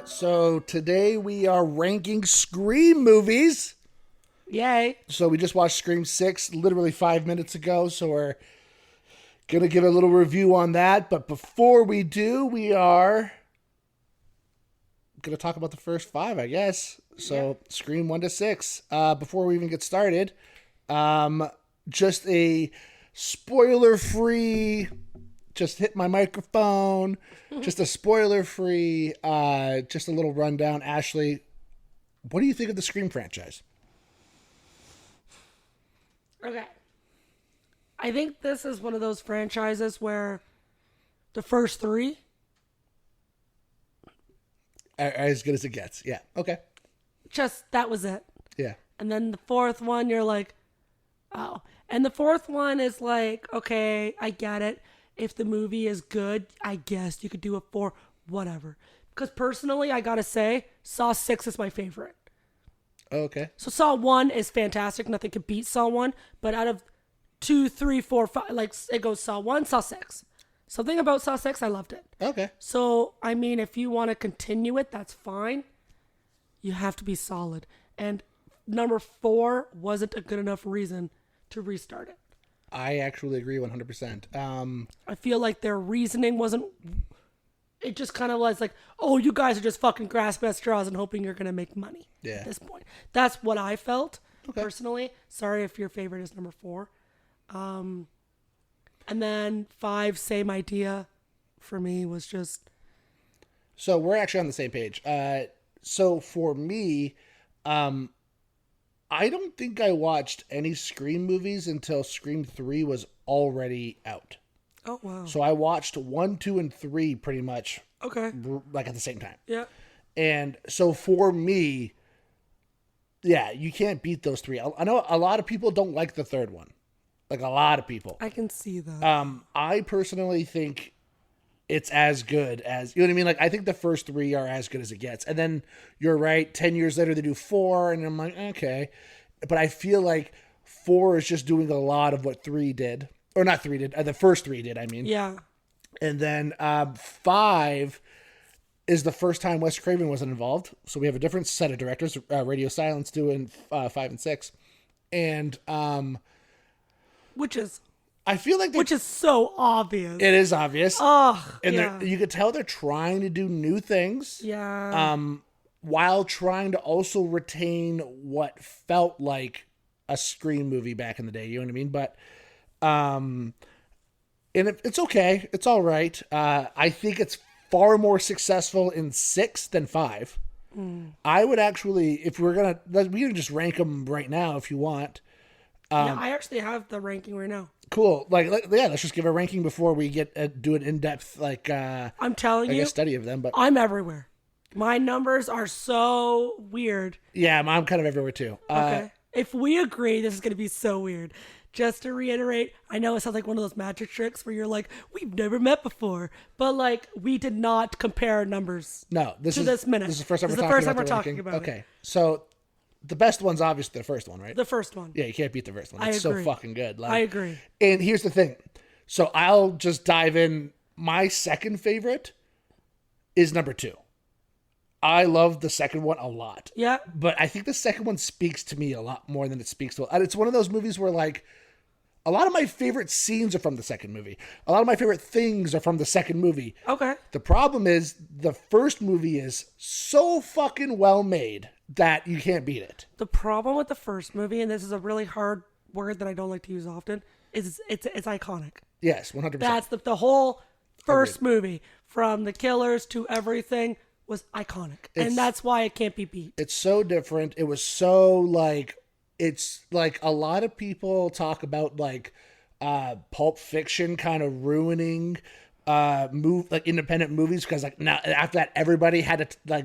So today we are ranking Scream movies. Yay. So we just watched Scream 6 literally 5 minutes ago. So we're going to give a little review on that. But before we do, we are going to talk about the first 5, I guess. So Scream 1 to 6. Before we even get started, just a spoiler-free... Just hit my microphone. Just a spoiler-free, just a little rundown. Ashley, what do you think of the Scream franchise? Okay. I think this is one of those franchises where the first 3 are as good as it gets. Yeah. Okay. just that was it. Yeah. And then the 4th one, you're like, oh. And the 4th one is like, okay, I get it. If the movie is good, I guess you could do a 4, whatever. Because personally, I gotta say, Saw 6 is my favorite. Okay. So Saw 1 is fantastic. Nothing can beat Saw 1. But out of 2, 3, 4, 5, like it goes Saw 1, Saw 6. Something about Saw 6, I loved it. Okay. So, I mean, if you want to continue it, that's fine. You have to be solid. And number 4 wasn't a good enough reason to restart it. I actually agree 100%. I feel like their reasoning wasn't... It just kind of was like, oh, you guys are just fucking grasping at straws and hoping you're going to make money at this point. That's what I felt, personally. Sorry if your favorite is number 4. And then 5, same idea for me, was just... So we're actually on the same page. So for me, I don't think I watched any Scream movies until Scream 3 was already out. Oh, wow. So I watched 1, 2, and 3 pretty much like at the same time. Yeah. And so for me, yeah, you can't beat those 3. I know a lot of people don't like the third one. Like a lot of people. I can see that. I personally think it's as good as, you know what I mean? Like, I think the first 3 are as good as it gets. And then you're right, 10 years later they do 4, and I'm like, okay. But I feel like 4 is just doing a lot of what 3 did. Or not 3 did, the first 3 did, I mean. Yeah. And then 5 is the first time Wes Craven wasn't involved. So we have a different set of directors, Radio Silence doing 5 and 6. And Which is I feel like which is so obvious. It is obvious. Oh, and yeah. you could tell they're trying to do new things. Yeah. While trying to also retain what felt like a Scream movie back in the day. You know what I mean? But, and it's okay. It's all right. I think it's far more successful in 6 than 5. I would actually, if we can just rank them right now if you want. Yeah, I actually have the ranking right now. Cool. Let's just give a ranking before we do an in-depth, I'm telling you, study of them. But I'm everywhere. My numbers are so weird. yeah, I'm kind of everywhere too. Okay. If we agree, this is going to be so weird. Just to reiterate, I know it sounds like one of those magic tricks where you're like, we've never met before. But, like, we did not compare numbers. No, this is this minute. This is the first time This we're is the first time talking we're about talking the about ranking. it. Okay, so the best one's obviously the first one, right? The first one. Yeah, you can't beat the first one. I It's so agree. fucking good. I agree. And here's the thing. So I'll just dive in. My second favorite is number 2. I love the second one a lot. Yeah. But I think the second one speaks to me a lot more than it speaks to... And it's one of those movies where, like, a lot of my favorite scenes are from the second movie. A lot of my favorite things are from the second movie. Okay. The problem is the first movie is so fucking well made that you can't beat it. The problem with the first movie, and this is a really hard word that I don't like to use often, is it's iconic. Yes, 100%. That's the whole first movie, from the killers to everything, was iconic. And that's why it can't be beat. It's so different. It was so like, it's like a lot of people talk about like Pulp Fiction kind of ruining independent movies because like now after that everybody had to like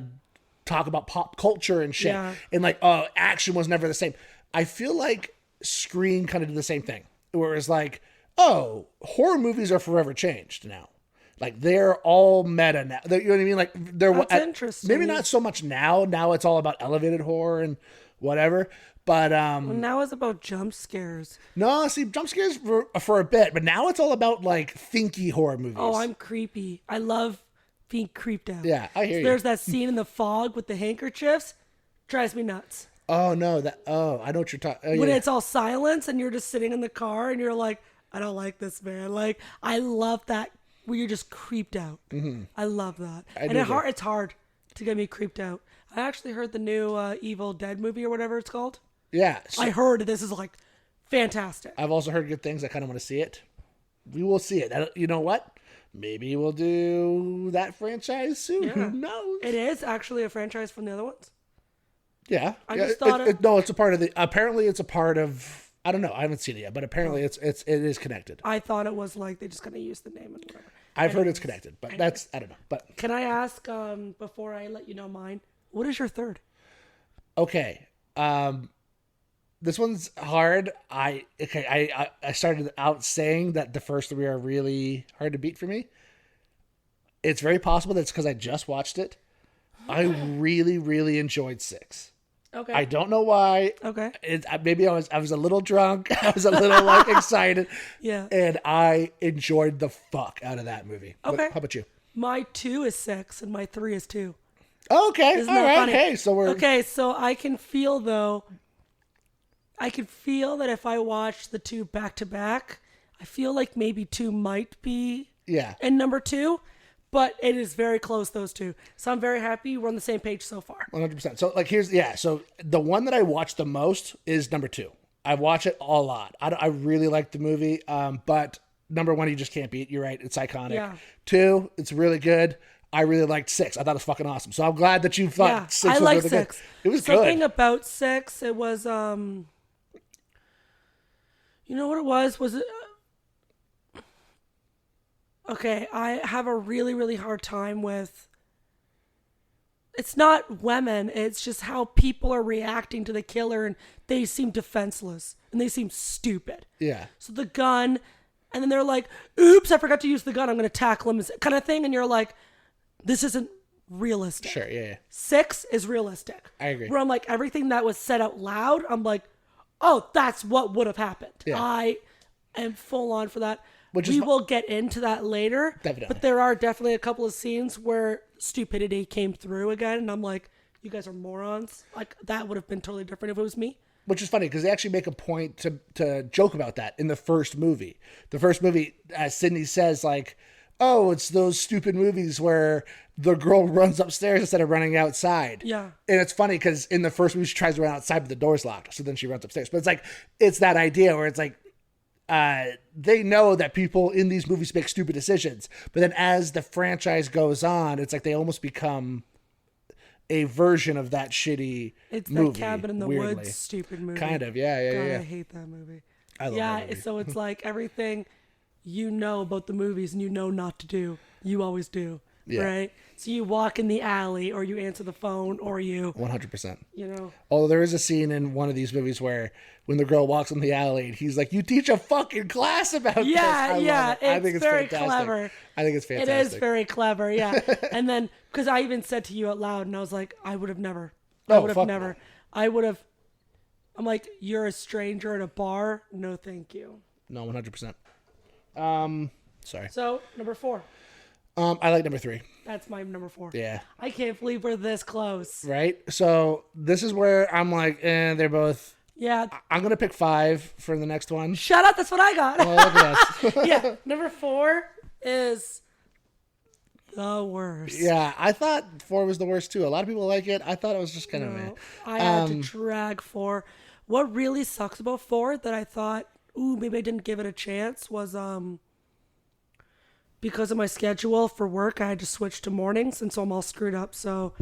talk about pop culture and shit and like action was never the same. I feel like Scream kind of did the same thing where it's like, oh, horror movies are forever changed now. Like they're all meta now. You know what I mean? Like they're interesting. Maybe not so much now. Now it's all about elevated horror and whatever. But Well, now it's about jump scares. no, see, jump scares for a bit, but now it's all about like thinky horror movies. Oh, I'm creepy. I love being creeped out. Yeah, I hear you. There's that scene in the fog with the handkerchiefs. Drives me nuts. Oh, no. I know what you're talking. When it's all silence and you're just sitting in the car and you're like, I don't like this, man. Like, I love that where you're just creeped out. Mm-hmm. I love that. It's hard to get me creeped out. I actually heard the new Evil Dead movie or whatever it's called. Yeah. I heard this is like fantastic. I've also heard good things. I kind of want to see it. We will see it. You know what? Maybe we'll do that franchise soon. Yeah. Who knows? It is actually a franchise from the other ones. Yeah. I just thought it's a part of apparently it's a part of, I don't know. I haven't seen it yet, but apparently it is connected. I thought it was like they just kind of used the name and whatever. I've heard it's connected, but I don't know. But can I ask, before I let you know mine, what is your third? Okay. This one's hard. I started out saying that the first three are really hard to beat for me. It's very possible that's because I just watched it. I really, really enjoyed 6. Okay. I don't know why. Okay. Maybe I was a little drunk. I was a little like excited. Yeah. And I enjoyed the fuck out of that movie. Okay. How about you? My 2 is 6 and my 3 is 2. Okay. Isn't all that right. funny? Hey, so we're okay. So I can feel that if I watch the 2 back to back, I feel like maybe 2 might be in number 2. But it is very close, those 2. So I'm very happy we're on the same page so far. 100%. So, like, so the one that I watch the most is number 2. I watch it a lot. I really like the movie, but number 1, you just can't beat. You're right. It's iconic. Yeah. 2, it's really good. I really liked 6. I thought it was fucking awesome. So I'm glad that you thought 6 was really 6. Good. It was Something good. about 6, it was, you know what it was? Was it... Okay, I have a really, really hard time with... It's not women, it's just how people are reacting to the killer, and they seem defenseless, and they seem stupid. Yeah. So the gun, and then they're like, oops, I forgot to use the gun, I'm going to tackle him, kind of thing, and you're like, this isn't realistic. Sure, yeah. 6 is realistic. I agree. Where I'm like, everything that was said out loud, I'm like, oh, that's what would have happened. Yeah. I am full on for that. We will get into that later. Definitely. But there are definitely a couple of scenes where stupidity came through again. And I'm like, you guys are morons. Like, that would have been totally different if it was me. Which is funny because they actually make a point to joke about that in the first movie. The first movie, Sydney says, like, oh, it's those stupid movies where the girl runs upstairs instead of running outside. Yeah. And it's funny because in the first movie, she tries to run outside, but the door's locked. So then she runs upstairs. But it's like, it's that idea where it's like, they know that people in these movies make stupid decisions, but then as the franchise goes on, it's like they almost become a version of that shitty movie. It's that Cabin in the Woods stupid movie. Kind of, yeah. God, I hate that movie. I love that movie. So it's like everything you know about the movies and you know not to do, you always do, right? So you walk in the alley, or you answer the phone, or you... 100%. You know? Although there is a scene in one of these movies where when the girl walks in the alley and he's like, you teach a fucking class about this. Yeah. I think it's very fantastic. Clever. I think it's fantastic. It is very clever, yeah. And then, because I even said to you out loud, and I was like, I would have never. I'm like, you're a stranger at a bar? No, thank you. No, 100%. Sorry. So, number 4. I like number 3. That's my number 4. Yeah. I can't believe we're this close. Right? So this is where I'm like, they're both... Yeah. I'm going to pick 5 for the next one. Shut up. That's what I got. Oh, look at us. Yeah. Number 4 is the worst. Yeah. I thought 4 was the worst too. A lot of people like it. I thought it was just kind of meh. I had to drag 4. What really sucks about 4 that I thought, maybe I didn't give it a chance was, because of my schedule for work, I had to switch to mornings, and so I'm all screwed up. So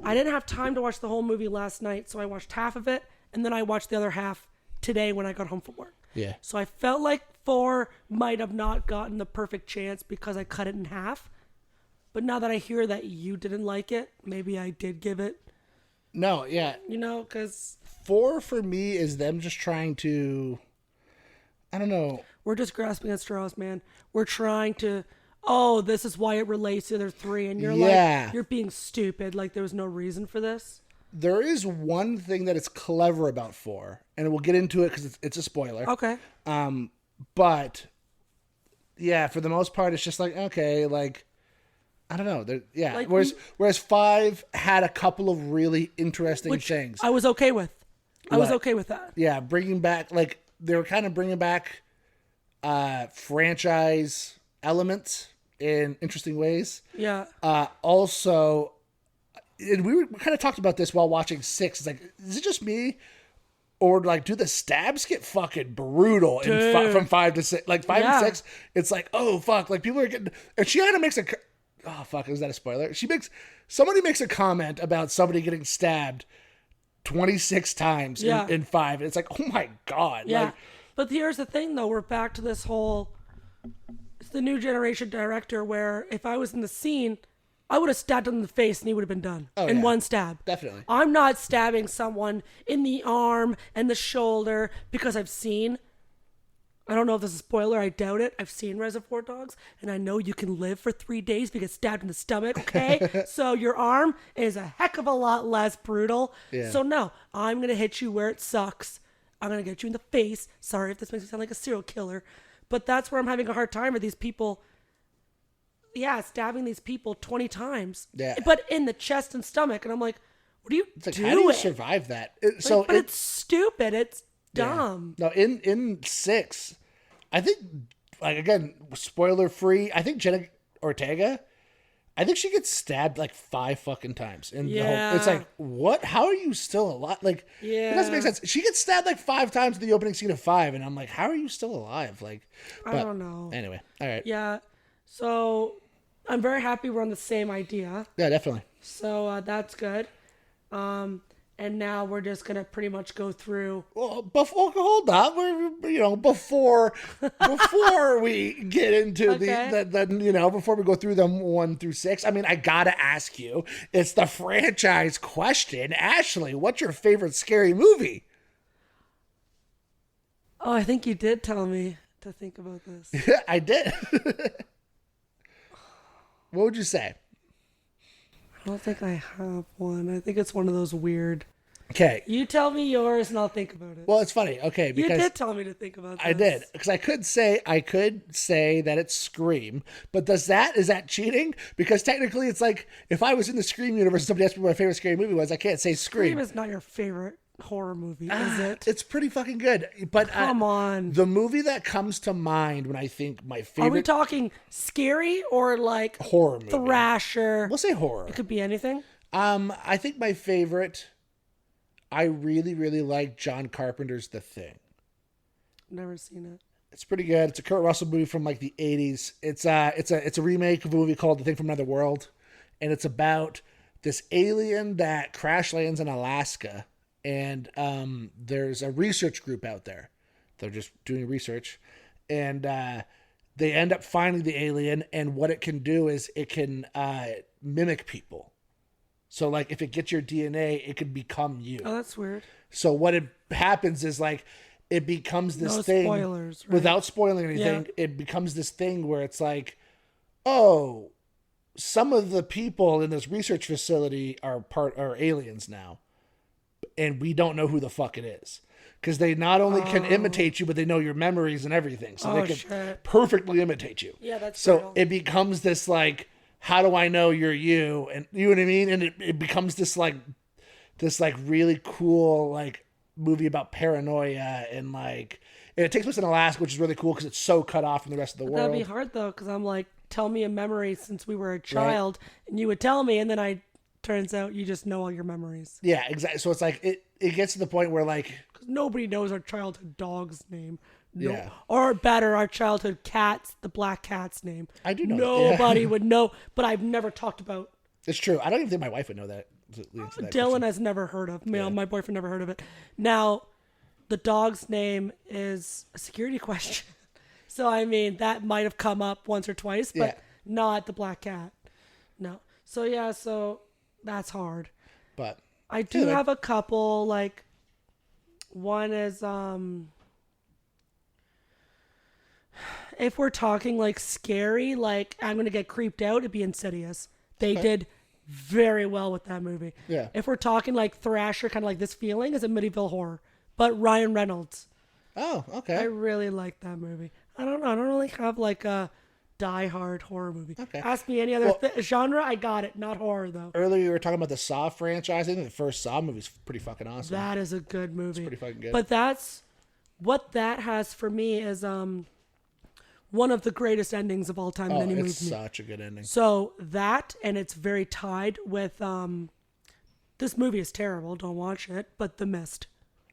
I didn't have time to watch the whole movie last night, so I watched half of it, and then I watched the other half today when I got home from work. Yeah. So I felt like 4 might have not gotten the perfect chance because I cut it in half. But now that I hear that you didn't like it, maybe I did give it. No, yeah. You know, because... 4 for me is them just trying to... I don't know. We're just grasping at straws, man. We're trying to, this is why it relates to the other 3. And you're like, you're being stupid. Like, there was no reason for this. There is one thing that is clever about 4, and we'll get into it because it's a spoiler. Okay. But, yeah, for the most part, it's just like, okay, like, I don't know. Yeah. Like, whereas 5 had a couple of really interesting things. I was okay with. I was okay with that. Yeah, bringing back, like, they were kind of bringing back franchise elements in interesting ways. Yeah. Also, and we kind of talked about this while watching 6. It's like, is it just me? Or, like, do the stabs get fucking brutal from 5 to 6? Like, 5 and 6, it's like, oh, fuck. Like, people are getting... And she kind of makes a... Oh, fuck, is that a spoiler? Somebody makes a comment about somebody getting stabbed 26 times in 5. And it's like, oh, my God. Yeah. Like, but here's the thing, though. We're back to this whole... It's the new generation director where if I was in the scene... I would have stabbed him in the face and he would have been done in one stab. Definitely. I'm not stabbing someone in the arm and the shoulder because I've seen, I don't know if this is a spoiler, I doubt it. I've seen Reservoir Dogs and I know you can live for 3 days if you get stabbed in the stomach, okay? So your arm is a heck of a lot less brutal. Yeah. So no, I'm going to hit you where it sucks. I'm going to get you in the face. Sorry if this makes me sound like a serial killer. But that's where I'm having a hard time with these people. Yeah, stabbing these people 20 times. Yeah. But in the chest and stomach. And I'm like, what are you doing? How do you survive that? It's stupid. It's dumb. Yeah. No, in 6, I think, like, again, spoiler free, I think Jenna Ortega, I think she gets stabbed like 5 fucking times. And it's like, what? How are you still alive? Like, it doesn't make sense. She gets stabbed like 5 times in the opening scene of 5. And I'm like, how are you still alive? Like, I don't know. Anyway, all right. Yeah. So I'm very happy we're on the same idea. Yeah, definitely. So that's good. And now we're just gonna pretty much go through. Well, hold on. Before we get into the before we go through them 1 through 6. I mean, I gotta ask you. It's the franchise question, Ashley. What's your favorite scary movie? Oh, I think you did tell me to think about this. Yeah, I did. What would you say? I don't think I have one. I think it's one of those weird. Okay. You tell me yours and I'll think about it. Well, it's funny. Okay. Because you did tell me to think about this. I did. Because I could say that it's Scream. But is that cheating? Because technically it's like, if I was in the Scream universe and somebody asked me what my favorite scary movie was, I can't say Scream. Scream is not your favorite horror movie, is it? It's pretty fucking good. But come on. The movie that comes to mind when I think my favorite... Are we talking scary or like... horror movie? Thrasher? We'll say horror. It could be anything. I think my favorite... I really, really like John Carpenter's The Thing. Never seen it. It's pretty good. It's a Kurt Russell movie from like the 80s. It's a remake of a movie called The Thing from Another World. And it's about this alien that crash lands in Alaska. And there's a research group out there. They're just doing research. And they end up finding the alien. And what it can do is it can mimic people. So, like, if it gets your DNA, it could become you. Oh, that's weird. So what it happens is, like, it becomes this thing. No spoilers, right? Without spoiling anything, it becomes this thing where it's like, oh, some of the people in this research facility are aliens now. And we don't know who the fuck it is. Because they not only can imitate you, but they know your memories and everything. So they can perfectly imitate you. Yeah, that's so it becomes this, like, how do I know you're you? And you know what I mean? And it becomes this really cool, like, movie about paranoia and, like, and it takes place in Alaska, which is really cool because it's so cut off from the rest of the world. That'd be hard though, because I'm like, tell me a memory since we were a child, and you would tell me, and then turns out you just know all your memories. Yeah, exactly. So it's like it gets to the point where, like, because nobody knows our childhood dog's name. No. Yeah. Or better, our childhood cat's, the black cat's name. I do know. Nobody would know, but I've never talked about. It's true. I don't even think my wife would know that. Dylan has never heard of. My boyfriend never heard of it. Now, the dog's name is a security question. So, I mean, that might have come up once or twice, but not the black cat. No. So, yeah, that's hard. But I do have a couple, like, one is, if we're talking, like, scary, like, I'm going to get creeped out, it'd be Insidious. They did very well with that movie. Yeah. If we're talking, like, Thrasher, kind of like this feeling, is a medieval horror. But Ryan Reynolds. Oh, okay. I really like that movie. I don't know. I don't really have, like, a die-hard horror movie. Okay. Ask me any other genre, I got it. Not horror, though. Earlier you were talking about the Saw franchise. I think the first Saw movie's pretty fucking awesome. That is a good movie. It's pretty fucking good. But that's what that has for me is one of the greatest endings of all time in any movie. It's such a good ending. So that, and it's very tied with this movie is terrible. Don't watch it. But The Mist.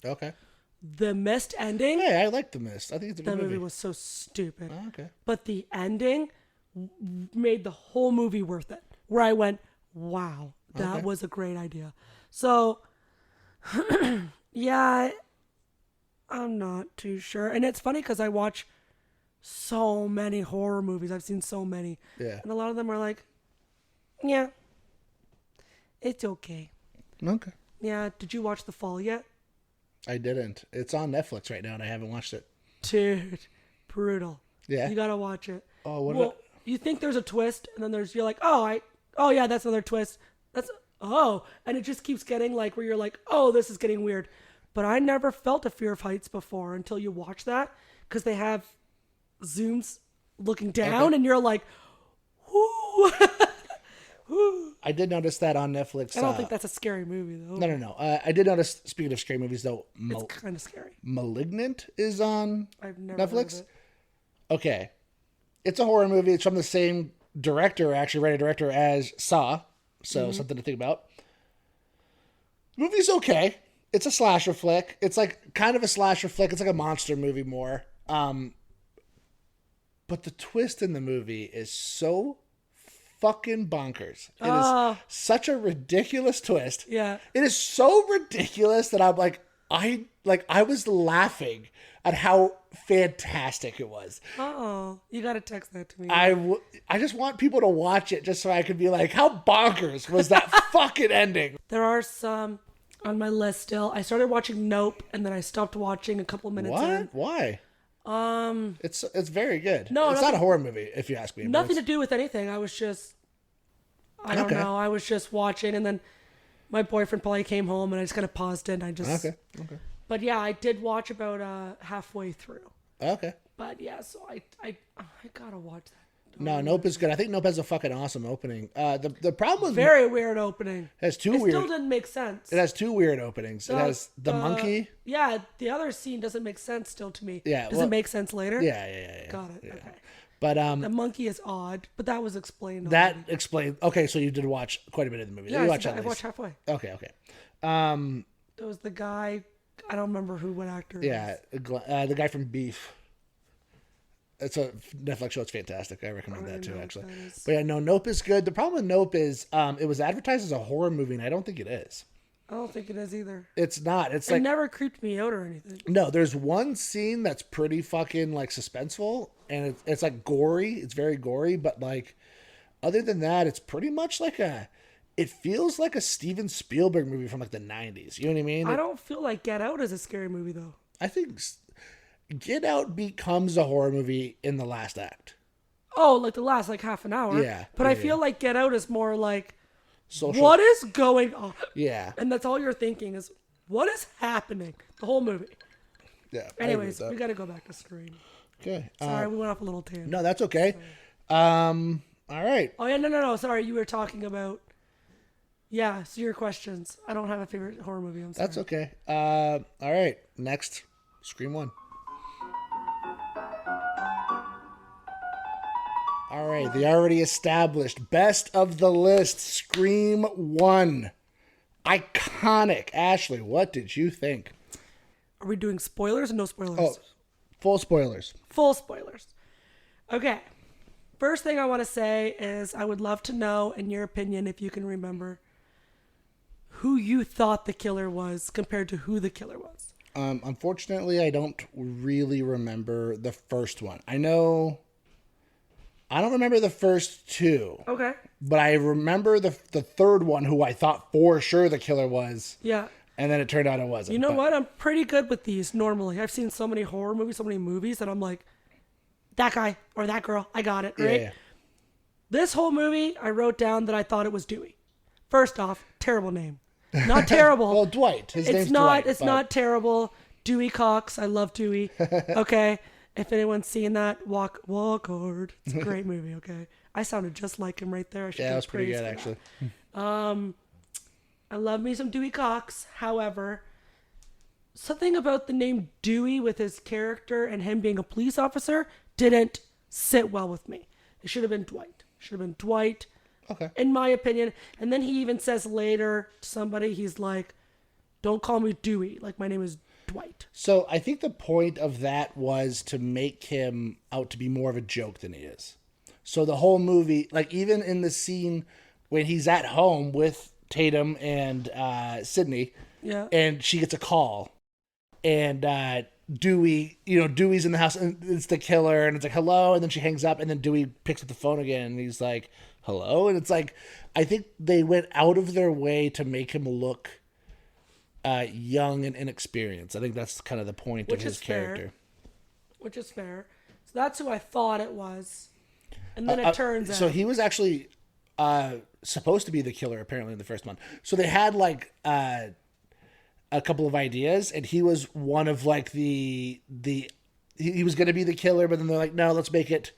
Okay. The Mist ending. Hey, I like The Mist. I think it's a good movie. That movie was so stupid. Oh, okay. But the ending made the whole movie worth it. Where I went, wow, that was a great idea. So, yeah, I'm not too sure. And it's funny because I watch so many horror movies. I've seen so many. Yeah. And a lot of them are like, yeah, it's okay. Okay. Yeah. Did you watch The Fall yet? I didn't. It's on Netflix right now, and I haven't watched it. Dude, brutal. Yeah. You gotta watch it. Oh, what? Well, you think there's a twist, and then you're like, oh yeah, that's another twist. And it just keeps getting like where you're like, oh, this is getting weird. But I never felt a fear of heights before until you watch that, because they have zooms looking down, and you're like, whoo. I did notice that on Netflix. I don't think that's a scary movie, though. No. I did notice, speaking of scary movies, though, It's kind of scary. Malignant is on I've never Netflix. heard of it. Okay. It's a horror movie. It's from the same director, actually, writer director as Saw. So something to think about. Movie's okay. It's a slasher flick. It's like kind of a slasher flick. It's like a monster movie more. But the twist in the movie is so fucking bonkers. It is such a ridiculous twist. Yeah. It is so ridiculous that I'm like, I was laughing at how fantastic it was. Oh, you gotta text that to me. I just want people to watch it just so I could be like, how bonkers was that fucking ending? There are some on my list still. I started watching Nope, and then I stopped watching a couple minutes in. Why? It's very good. No, it's not a horror movie, if you ask me. Nothing to do with anything. I was just, I don't know. I was just watching, and then my boyfriend probably came home, and I just kind of paused it, and I just. Okay. But yeah, I did watch about halfway through. Okay. But yeah, so I gotta watch that. No, Nope is good. I think Nope has a fucking awesome opening. The problem with very weird opening. It has two it weird. Still didn't make sense. It has two weird openings. It has the monkey. Yeah, the other scene doesn't make sense still to me. Yeah, does it make sense later? Yeah. Got it. Yeah. Okay. But the monkey is odd, but that was explained. That already. explained. Okay, so you did watch quite a bit of the movie. Yeah, you I watched halfway. Okay. There was the guy. I don't remember what actor. Yeah, the guy from Beef. It's a Netflix show. It's fantastic. I recommend that too, actually. But yeah, no, Nope is good. The problem with Nope is it was advertised as a horror movie, and I don't think it is. I don't think it is either. It's not. It's it like never creeped me out or anything. No, there's one scene that's pretty fucking like suspenseful, and it's like gory. It's very gory, but like other than that, it's pretty much like it feels like a Steven Spielberg movie from like the 90s. You know what I mean? I don't feel like Get Out is a scary movie though. I think Get Out becomes a horror movie in the last act. Oh, like the last like half an hour. Yeah. But I feel like Get Out is more like social. What is going on? Yeah. And that's all you're thinking is what is happening? The whole movie. Yeah. Anyways, we got to go back to Scream. Okay. Sorry, we went off a little tangent. No, that's okay. All right. Oh yeah, no. Sorry, you were talking about. Yeah, so your questions. I don't have a favorite horror movie. I'm sorry. That's okay. All right. Next, Scream 1. All right, the already established best of the list, Scream 1. Iconic. Ashley, what did you think? Are we doing spoilers or no spoilers? Oh, full spoilers. Full spoilers. Okay. First thing I want to say is I would love to know, in your opinion, if you can remember, who you thought the killer was compared to who the killer was. Unfortunately, I don't really remember the first one. I don't remember the first two. Okay. But I remember the third one, who I thought for sure the killer was. Yeah. And then it turned out it wasn't. You know what? I'm pretty good with these normally. I've seen so many horror movies, so many movies that I'm like, that guy or that girl, I got it, right? Yeah. This whole movie, I wrote down that I thought it was Dewey. First off, terrible name. Not terrible. Well, Dwight. His name's not. Dwight. It's not terrible. Dewey Cox. I love Dewey. Okay. If anyone's seen that, walk hard. It's a great movie. Okay, I sounded just like him right there. Yeah, that was pretty good actually. I love me some Dewey Cox. However, something about the name Dewey with his character and him being a police officer didn't sit well with me. It should have been Dwight. Okay. In my opinion. And then he even says later to somebody, he's like, don't call me Dewey. Like, my name is Dwight. So I think the point of that was to make him out to be more of a joke than he is. So the whole movie, like even in the scene when he's at home with Tatum and Sydney, yeah, and she gets a call, and Dewey, Dewey's in the house, and it's the killer, and it's like, hello, and then she hangs up, and then Dewey picks up the phone again, and he's like, hello, and it's like, I think they went out of their way to make him look young and inexperienced. I think that's kind of the point of his character. Which is fair. So that's who I thought it was. And then it turns out. So he was actually supposed to be the killer, apparently, in the first one. So they had, like, a couple of ideas, and he was one of, like, he was going to be the killer, but then they're like, no, let's make it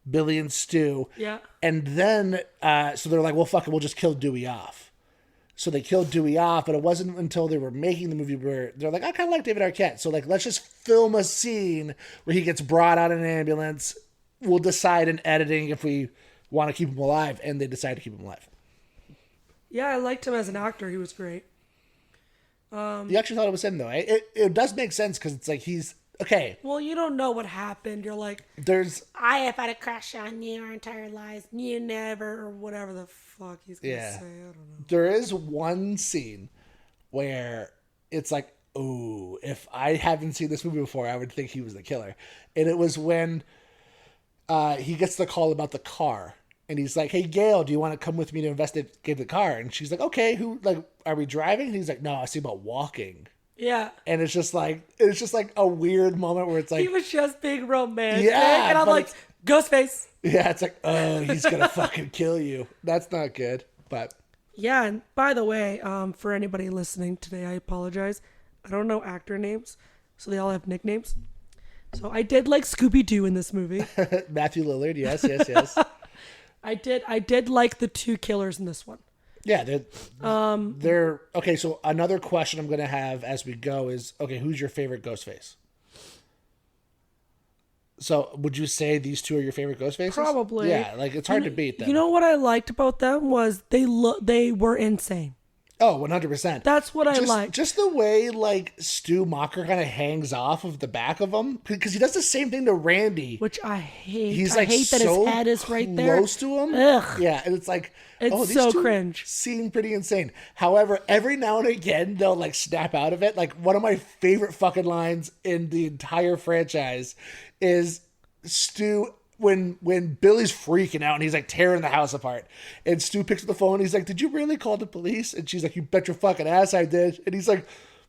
Billy and Stu. Yeah. And then, so they're like, well, fuck it, we'll just kill Dewey off. So they killed Dewey off, but it wasn't until they were making the movie where they're like, I kind of like David Arquette. So, like, let's just film a scene where he gets brought out in an ambulance. We'll decide in editing if we want to keep him alive. And they decide to keep him alive. Yeah, I liked him as an actor. He was great. You actually thought it was him, though. It does make sense because it's like he's... Okay. Well, you don't know what happened. You're like... I have had a crush on you our entire lives. You never... Or whatever the fuck he's going to say. I don't know. There is one scene where it's like, ooh, if I haven't seen this movie before, I would think he was the killer. And it was when he gets the call about the car. And he's like, hey, Gail, do you want to come with me to investigate the car? And she's like, okay, are we driving? And he's like, no, I see about walking. Yeah. And it's just like a weird moment where it's like... He was just being romantic. Yeah. And I'm like, Ghostface. Yeah, it's like, oh, he's going to fucking kill you. That's not good, but... Yeah, and by the way, for anybody listening today, I apologize. I don't know actor names, so they all have nicknames. So I did like Scooby-Doo in this movie. Matthew Lillard, yes. I did like the two killers in this one. Yeah, they're okay. So another question I'm going to have as we go is, okay, who's your favorite Ghostface? So would you say these two are your favorite Ghostfaces? Probably. Yeah, like it's hard to beat them. You know what I liked about them was they were insane. Oh, 100%. That's what I like. Just the way, like, Stu Macher kind of hangs off of the back of him. Because he does the same thing to Randy. Which I hate. He's I hate that his head is right there. Close to him. Ugh. Yeah, and it's like... It's so cringe. Seem pretty insane. However, every now and again, they'll, like, snap out of it. Like, one of my favorite fucking lines in the entire franchise is Stu... When Billy's freaking out and he's like tearing the house apart, and Stu picks up the phone, he's like, did you really call the police? And she's like, you bet your fucking ass I did. And he's like,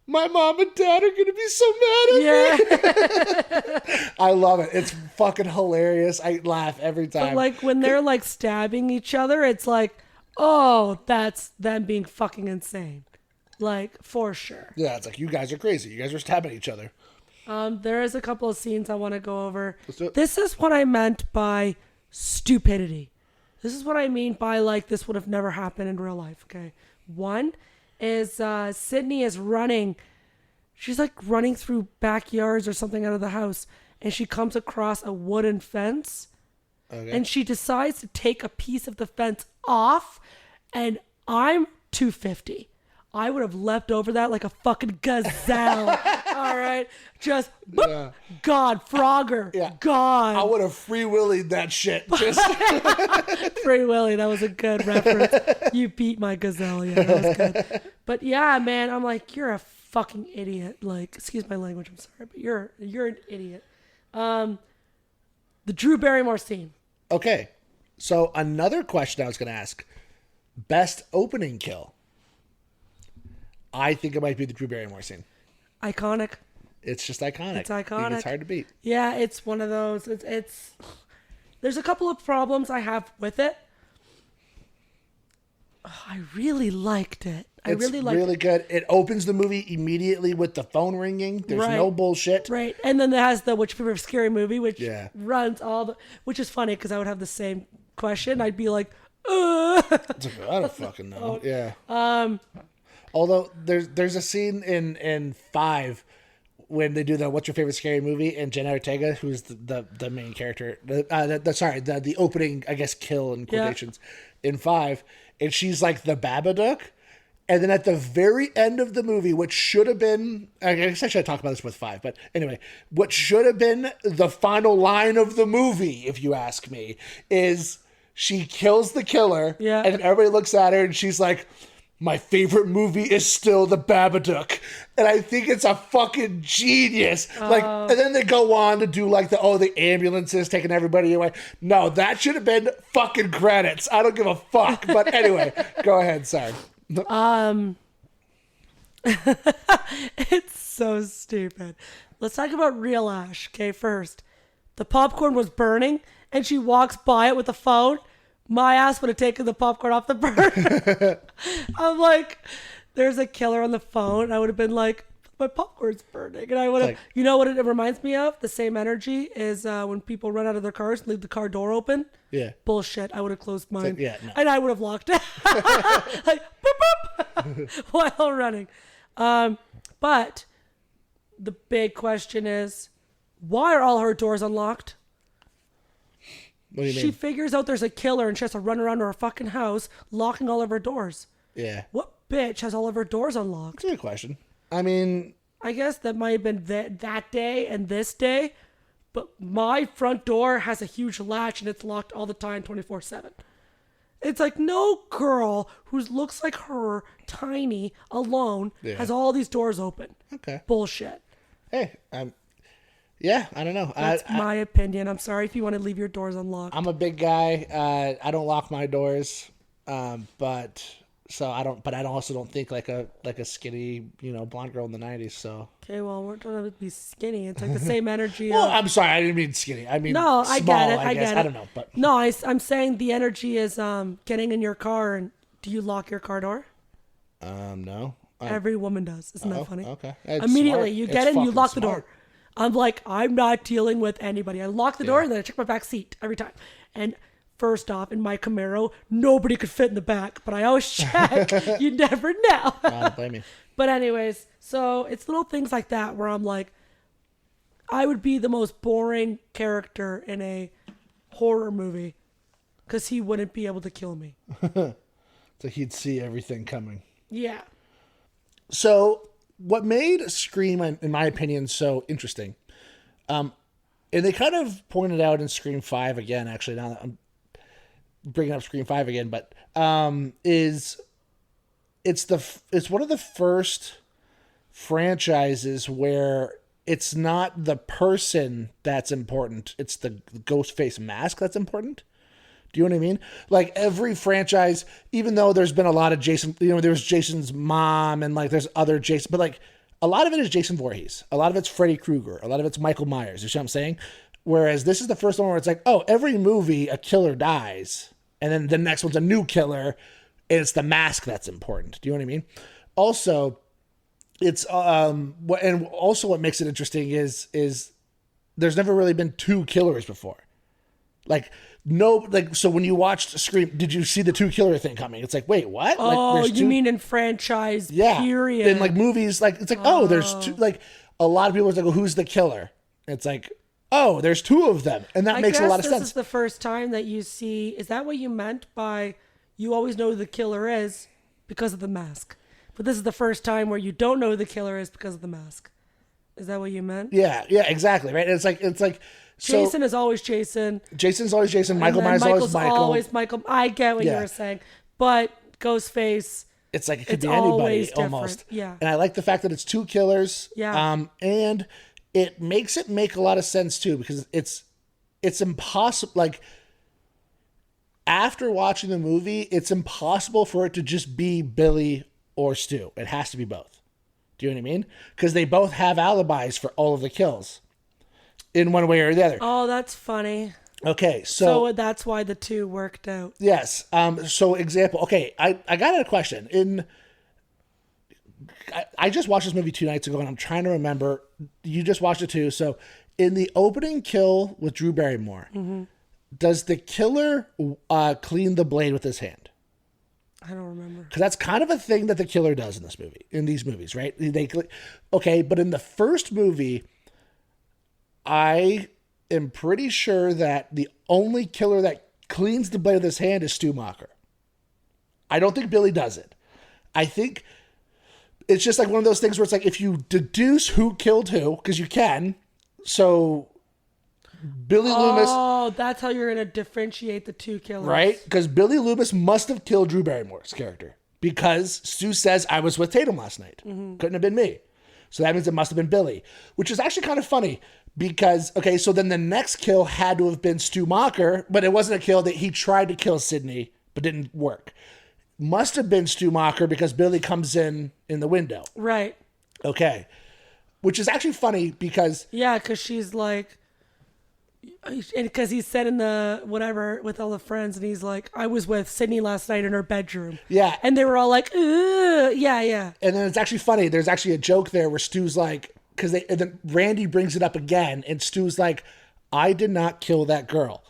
my mom and dad are gonna be so mad at me. I love it. It's fucking hilarious. I laugh every time. But like when they're like stabbing each other, it's like, oh, that's them being fucking insane. Like, for sure. Yeah, it's like, you guys are crazy. You guys are stabbing each other. There is a couple of scenes I want to go over. Let's do it. This is what I meant by stupidity. This is what I mean by, like, this would have never happened in real life, okay? One is Sydney is running. She's, like, running through backyards or something out of the house, and she comes across a wooden fence, and she decides to take a piece of the fence off, and I'm 250. I would have leapt over that like a fucking gazelle. All right. Just, boop. Yeah. God, Frogger. Yeah. God. I would have free willied that shit. Just Free Willy. That was a good reference. You beat my gazelle. Yeah, that was good. But yeah, man, I'm like, you're a fucking idiot. Like, excuse my language. I'm sorry, but you're an idiot. The Drew Barrymore scene. Okay. So another question I was going to ask. Best opening kill. I think it might be the Drew Barrymore scene. Iconic. It's just iconic. It's iconic. It's hard to beat. Yeah, it's one of those. It's there's a couple of problems I have with it. I really liked it. It's really good. It opens the movie immediately with the phone ringing. There's no bullshit. Right. And then it has the which favorite scary movie, which runs all the, which is funny because I would have the same question. I'd be like, I don't fucking know. Yeah. Although there's a scene in 5 when they do the what's your favorite scary movie, and Jenna Ortega, who's the main character, the opening, I guess, kill in quotations in 5, and she's like the Babadook. And then at the very end of the movie, which should have been, I guess I should talk about this with 5, but anyway, what should have been the final line of the movie, if you ask me, is she kills the killer, and then everybody looks at her and she's like, my favorite movie is still The Babadook. And I think it's a fucking genius. And then they go on to do like the ambulances taking everybody away. No, that should have been fucking credits. I don't give a fuck. But anyway, go ahead. Sorry. It's so stupid. Let's talk about real Ash. Okay, first, the popcorn was burning and she walks by it with a phone. My ass would have taken the popcorn off the burner. I'm like, there's a killer on the phone. I would have been like, my popcorn's burning. And I would have, you know what it reminds me of? The same energy is when people run out of their cars and leave the car door open. Yeah. Bullshit. I would have closed mine. No. And I would have locked it. Like, boop, boop, while running. But the big question is, why are all her doors unlocked? What do you mean? She figures out there's a killer and she has to run around to her fucking house locking all of her doors. Yeah. What bitch has all of her doors unlocked? That's a good question. I mean, I guess that might have been that day and this day, but my front door has a huge latch and it's locked all the time 24/7. It's like no girl who looks like her, tiny, alone, has all these doors open. Okay. Bullshit. Hey, yeah, I don't know. That's my opinion. I'm sorry if you want to leave your doors unlocked. I'm a big guy. I don't lock my doors, but I also don't think like a skinny, blonde girl in the 90s. So okay, well, we're trying to be skinny. It's like the same energy. Well, I'm sorry, I didn't mean skinny. I mean no, small, I get it. I guess. get it. I don't know, but no, I'm saying the energy is getting in your car and do you lock your car door? No. Every woman does. Isn't that funny? Okay. Immediately, smart. you get in, you lock the door. Smart. I'm like, I'm not dealing with anybody. I lock the door and then I check my back seat every time. And first off, in my Camaro, nobody could fit in the back, but I always check. You never know. I don't blame you. But anyways, so it's little things like that where I'm like, I would be the most boring character in a horror movie because he wouldn't be able to kill me. So he'd see everything coming. Yeah. So what made Scream, in my opinion, so interesting, and they kind of pointed out in Scream 5 again, actually, now that I'm bringing up Scream 5 again, but it's one of the first franchises where it's not the person that's important, it's the ghost face mask that's important. Do you know what I mean? Like every franchise, even though there's been a lot of Jason, there's Jason's mom and like there's other Jason, but like a lot of it is Jason Voorhees. A lot of it's Freddy Krueger. A lot of it's Michael Myers. You see what I'm saying? Whereas this is the first one where it's like, oh, every movie a killer dies. And then the next one's a new killer. And it's the mask that's important. Do you know what I mean? Also, it's, and also what makes it interesting is there's never really been two killers before. So when you watched Scream, did you see the two killer thing coming? It's like, wait, what? Oh, you mean in franchise period? In like movies, like it's like, oh, there's two. Like a lot of people are like, well, who's the killer? It's like, oh, there's two of them, and that makes a lot of sense. This is the first time that you see. Is that what you meant by you always know who the killer is because of the mask? But this is the first time where you don't know who the killer is because of the mask. Is that what you meant? Yeah, exactly, right. It's like. Jason is always Jason. Jason's always Jason. Michael Myers is always Michael. I get what you were saying. But Ghostface, it's like it could be anybody almost. Yeah. And I like the fact that it's two killers. Yeah. And it makes it make a lot of sense too, because it's impossible. Like after watching the movie, it's impossible for it to just be Billy or Stu. It has to be both. Do you know what I mean? Because they both have alibis for all of the kills. In one way or the other. Oh, that's funny. Okay, So that's why the two worked out. yes. So example. Okay, I got a question. I just watched this movie 2 nights ago, and I'm trying to remember. You just watched it too. So in the opening kill with Drew Barrymore, does the killer clean the blade with his hand? I don't remember. Because that's kind of a thing that the killer does in this movie, in these movies, right? Okay, but in the first movie, I am pretty sure that the only killer that cleans the blade with his hand is Stu Macher. I don't think Billy does it. I think it's just like one of those things where it's like if you deduce who killed who, because you can, so Billy Loomis. Oh, that's how you're going to differentiate the two killers. Right? Because Billy Loomis must have killed Drew Barrymore's character. Because Stu says, I was with Tatum last night. Couldn't have been me. So that means it must have been Billy. Which is actually kind of funny. Because, okay, so then the next kill had to have been Stu Macher. But it wasn't a kill that he tried to kill Sydney, but didn't work. Must have been Stu Macher because Billy comes in the window. Right. Okay. Which is actually funny because... Yeah, because she's like... Because he's said in the whatever with all the friends, and he's like, I was with Sydney last night in her bedroom. Yeah. And they were all like, ugh, yeah. And then it's actually funny. There's actually a joke there where Stu's like, and then Randy brings it up again, and Stu's like, I did not kill that girl.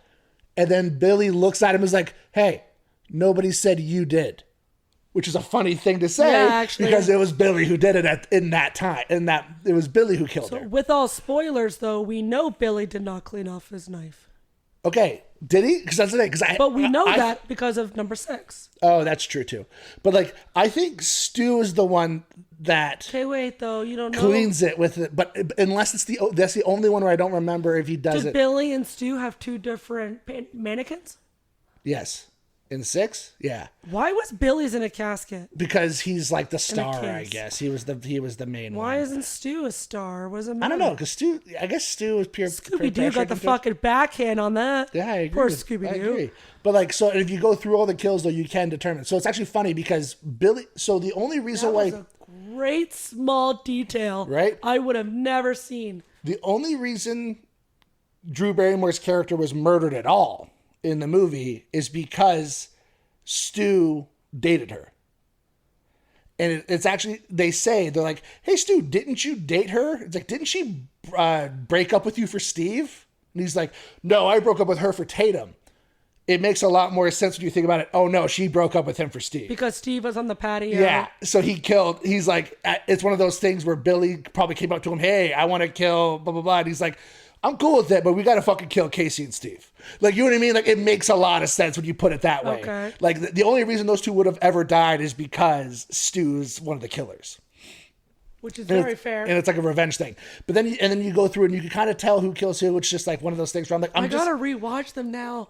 And then Billy looks at him and is like, hey, nobody said you did. Which is a funny thing to say, actually, because it was Billy who did it in that time. It was Billy who killed her. With all spoilers, though, we know Billy did not clean off his knife. Okay, did he? Because that's the thing. But we know that because of number 6. Oh, that's true too. But like, I think Stu is the one that. Okay, wait though, you don't know. Cleans it with it, but unless that's the only one where I don't remember if he does it. Did Billy and Stu have 2 different mannequins? Yes. In 6, yeah. Why was Billy's in a casket? Because he's like the star, I guess. He was the main one. Why isn't Stu a star? What does it matter? I don't know, because I guess Stu is pure. Scooby-Doo got the fucking backhand on that. Yeah, I agree. Poor Scooby-Doo. But like, so if you go through all the kills, though, you can determine. So it's actually funny because Billy. So the only reason why. That was a great small detail, right? I would have never seen. The only reason Drew Barrymore's character was murdered at all in the movie is because Stu dated her. And it's actually, they're like, hey, Stu, didn't you date her? It's like, didn't she break up with you for Steve? And he's like, no, I broke up with her for Tatum. It makes a lot more sense when you think about it. Oh, no, she broke up with him for Steve. Because Steve was on the patio. Yeah, so he's like, it's one of those things where Billy probably came up to him, hey, I want to kill blah, blah, blah. And he's like, I'm cool with it, but we got to fucking kill Casey and Steve. Like, you know what I mean? Like, it makes a lot of sense when you put it that way. Okay. Like, the only reason those two would have ever died is because Stu's one of the killers. Which is very fair. And it's like a revenge thing. But then you go through and you can kind of tell who kills who. It's just like one of those things where I'm like, I gotta rewatch them now.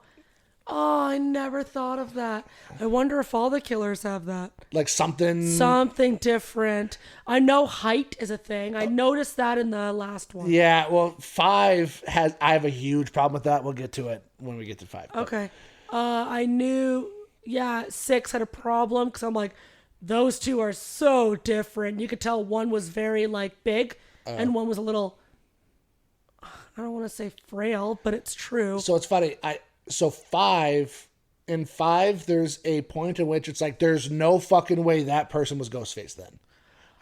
Oh, I never thought of that. I wonder if all the killers have that. Like something different. I know height is a thing. I noticed that in the last one. Yeah, well, 5 I have a huge problem with that. We'll get to it when we get to 5. Okay. I knew, 6 had a problem because I'm like, those two are so different. You could tell one was very like big and one was a little, I don't want to say frail, but it's true. So it's funny. So 5, in 5, there's a point in which it's like, there's no fucking way that person was Ghostface then.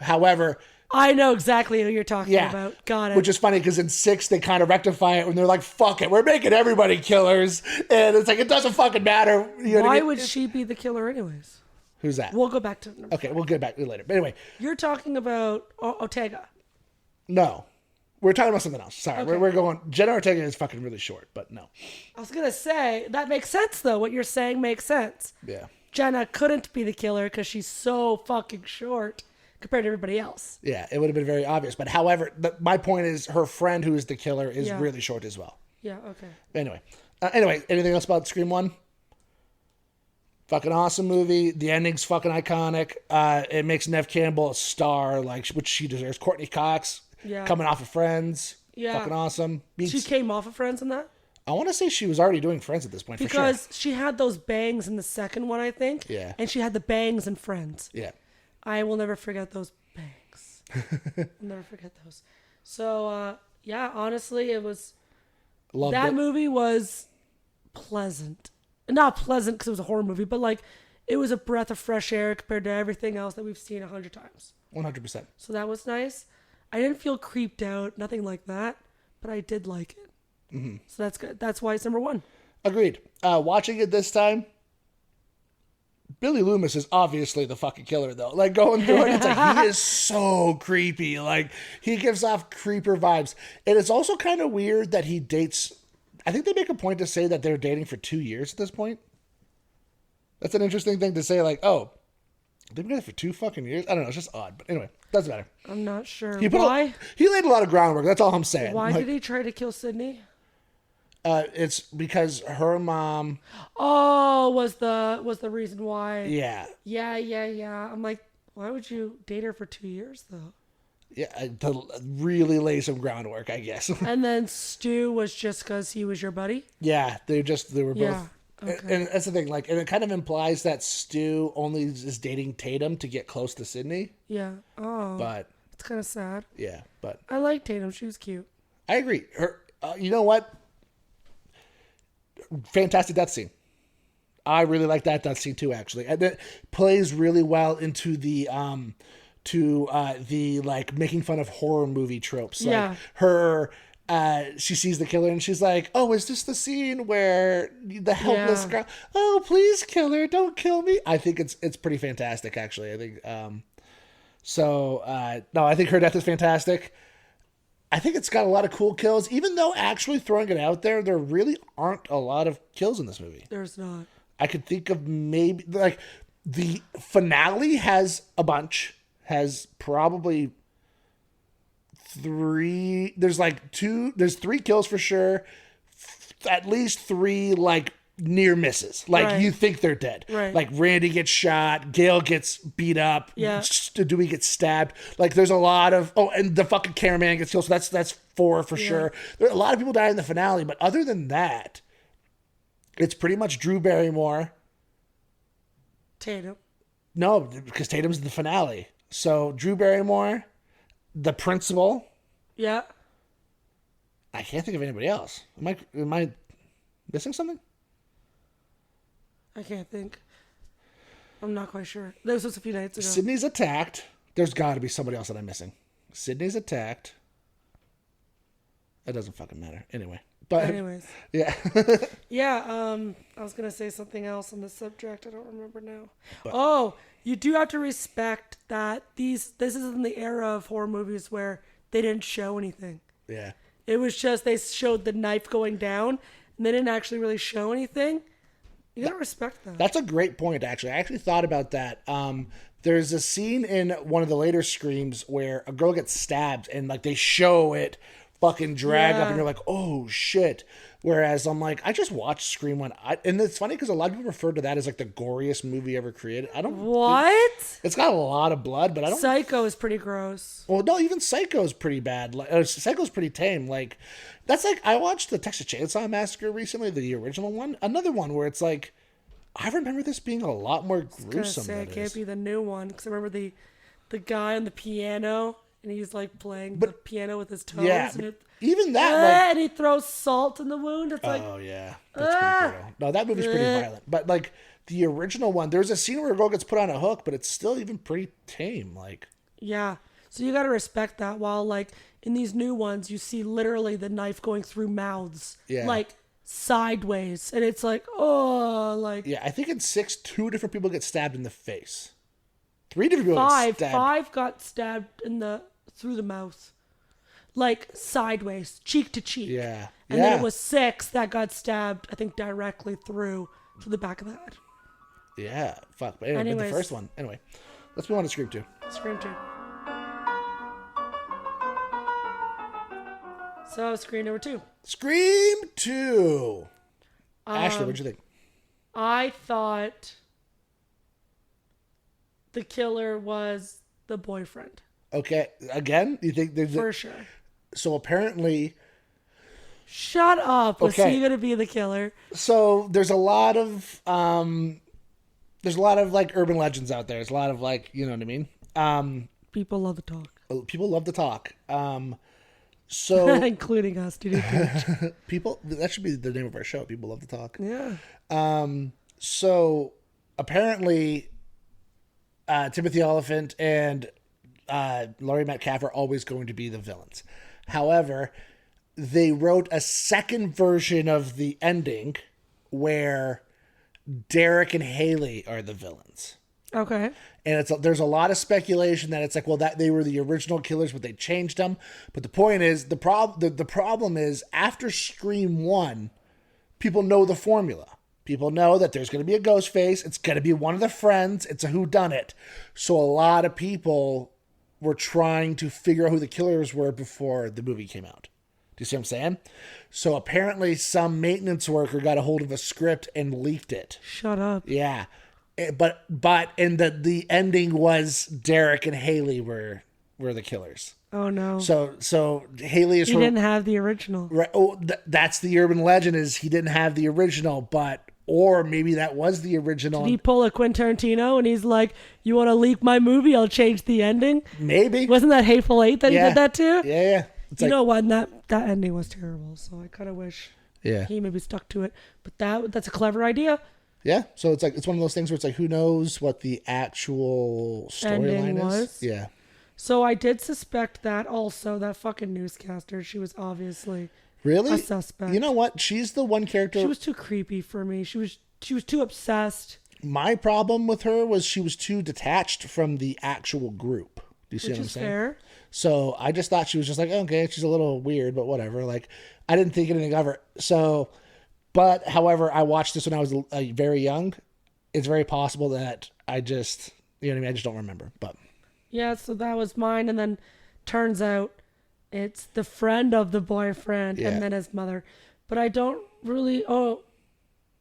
However, I know exactly who you're talking about. Got it. Which is funny because in 6, they kind of rectify it when they're like, fuck it, we're making everybody killers. And it's like, it doesn't fucking matter. You know Why what I mean? would she be the killer anyways? Who's that? We'll go back to Okay, we'll get back to it later. But anyway. You're talking about Ortega. No. We're talking about something else. Sorry. Okay. We're going... Jenna Ortega is fucking really short, but no. I was going to say, that makes sense, though. What you're saying makes sense. Yeah. Jenna couldn't be the killer because she's so fucking short compared to everybody else. Yeah, it would have been very obvious. But however, my point is her friend who is the killer is really short as well. Yeah, okay. Anyway, anything else about Scream 1? Fucking awesome movie. The ending's fucking iconic. It makes Neve Campbell a star, which she deserves. Courtney Cox... Yeah. Coming off of Friends. Yeah. Fucking awesome. She came off of Friends in that? I want to say she was already doing Friends at this point, because she had those bangs in the second one, I think. Yeah. And she had the bangs in Friends. Yeah. I will never forget those bangs. I'll never forget those. So, honestly, it was... That movie was pleasant. Not pleasant because it was a horror movie, but like it was a breath of fresh air compared to everything else that we've seen 100 times. 100%. So that was nice. I didn't feel creeped out, nothing like that, but I did like it. Mm-hmm. So that's good. That's why it's number 1. Agreed. Watching it this time, Billy Loomis is obviously the fucking killer, though. Like, going through it, it's like, he is so creepy. Like, he gives off creeper vibes. And it's also kind of weird that he dates... I think they make a point to say that they're dating for 2 years at this point. That's an interesting thing to say, like, oh, they've been together for 2 fucking years? I don't know, it's just odd. But anyway, doesn't matter. I'm not sure. Why? He laid a lot of groundwork, that's all I'm saying. Why did he try to kill Sydney? It's because her mom... Oh, was the reason why. Yeah. Yeah. I'm like, why would you date her for 2 years, though? Yeah, to really lay some groundwork, I guess. And then Stu was just because he was your buddy? Yeah, they were both... Yeah, okay. And that's the thing, like, and it kind of implies that Stu only is dating Tatum to get close to Sydney. Yeah. Oh. But... It's kind of sad. Yeah, but... I like Tatum. She was cute. I agree. Her, you know what? Fantastic death scene. I really like that death scene too, actually. And it plays really well into the like making fun of horror movie tropes. Like yeah. Her she sees the killer and she's like, "Oh, is this the scene where the helpless girl? Oh, please kill her! Don't kill me!" I think it's pretty fantastic, actually. I think no, I think her death is fantastic. I think it's got a lot of cool kills, even though actually throwing it out there really aren't a lot of kills in this movie. There's not. I could think of maybe, like, the finale has a bunch, has probably 3, there's 3 kills for sure, at least 3, like, near misses. Like, right. You think they're dead. Right. Like, Randy gets shot, Gail gets beat up, yeah. Dewey gets stabbed. Like, there's a lot of... Oh, and the fucking cameraman gets killed, so that's 4 for sure. There are a lot of people die in the finale, but other than that, it's pretty much Drew Barrymore. Tatum. No, because Tatum's the finale. So, Drew Barrymore, the principal. Yeah. I can't think of anybody else. Am I missing something? I can't think. I'm not quite sure. That was just a few nights ago. Sydney's attacked. There's got to be somebody else that I'm missing. Sydney's attacked. That doesn't fucking matter. Anyway. But anyways. Yeah. Yeah, I was going to say something else on this subject. I don't remember now. You do have to respect that this is in the era of horror movies where they didn't show anything. Yeah. It was just they showed the knife going down and they didn't actually really show anything. You gotta respect that. That's a great point, actually. I actually thought about that. There's a scene in one of the later Screams where a girl gets stabbed and, like, they show it fucking drag up and you're like, oh shit. Whereas I'm like, I just watched Scream 1. And it's funny because a lot of people refer to that as like the goriest movie ever created. I don't... What? It's got a lot of blood, but I don't... Psycho is pretty gross. Well, no, even Psycho's pretty bad. Psycho's pretty tame. Like, that's like, I watched the Texas Chainsaw Massacre recently, the original one. Another one where it's like, I remember this being a lot more gruesome than it can't be the new one because I remember the guy on the piano and he's like playing the piano with his toes. Yeah, and even that, and he throws salt in the wound. It's like, oh yeah, that's pretty brutal. No, that movie's pretty violent. But like the original one, there's a scene where a girl gets put on a hook, but it's still even pretty tame. Like, yeah, so you got to respect that. While like in these new ones, you see literally the knife going through mouths, like sideways, and it's like, oh, like yeah. I think in 6, 2 different people get stabbed in the face. 3 different people get stabbed. 5 got stabbed through the mouth. Like sideways, cheek to cheek. Yeah. And then it was 6 that got stabbed, I think, directly through to the back of the head. Yeah. Fuck. But anyway, the first one. Anyway, let's move on to Scream 2. Scream 2. So, Scream number 2. Scream 2. Ashley, what'd you think? I thought the killer was the boyfriend. Okay. Again, you think there's for sure. So apparently, shut up. Was he gonna be the killer? So there's a lot of like urban legends out there. There's a lot of like, you know what I mean? People love to talk. People love to talk. So including us, dude. people, that should be the name of our show. People love to talk. Yeah. So apparently, Timothy Olyphant and Laurie Metcalf are always going to be the villains. However, they wrote a second version of the ending where Derek and Haley are the villains. Okay. And there's a lot of speculation that it's like, well, that they were the original killers, but they changed them. But the point is, the problem is after Scream 1, people know the formula. People know that there's going to be a ghost face. It's going to be one of the friends. It's a whodunit. So a lot of people were trying to figure out who the killers were before the movie came out. Do you see what I'm saying? So apparently some maintenance worker got a hold of a script and leaked it. Shut up. Yeah. But and the ending was Derek and Haley were the killers. Oh no. So Haley is he didn't have the original. Right. Oh, that's the urban legend, is he didn't have the original, or maybe that was the original. Did he pull a Quentin Tarantino and he's like, "You want to leak my movie? I'll change the ending." Maybe. Wasn't that Hateful Eight that he did that too? Yeah. You know what? That ending was terrible. So I kind of wish he maybe stuck to it. But that's a clever idea. Yeah. So it's one of those things where it's like, who knows what the actual storyline is? Yeah. So I did suspect that also, that fucking newscaster. She was obviously really a suspect. You know what? She's the one character. She was too creepy for me. She was too obsessed. My problem with her was she was too detached from the actual group. Do you see what I'm saying? Fair. So I just thought she was just like, okay, she's a little weird, but whatever. Like, I didn't think anything of her. So, but however, I watched this when I was very young. It's very possible that I just, you know what I mean? I just don't remember. But yeah, so that was mine. And then turns out it's the friend of the boyfriend and then his mother. But I don't really,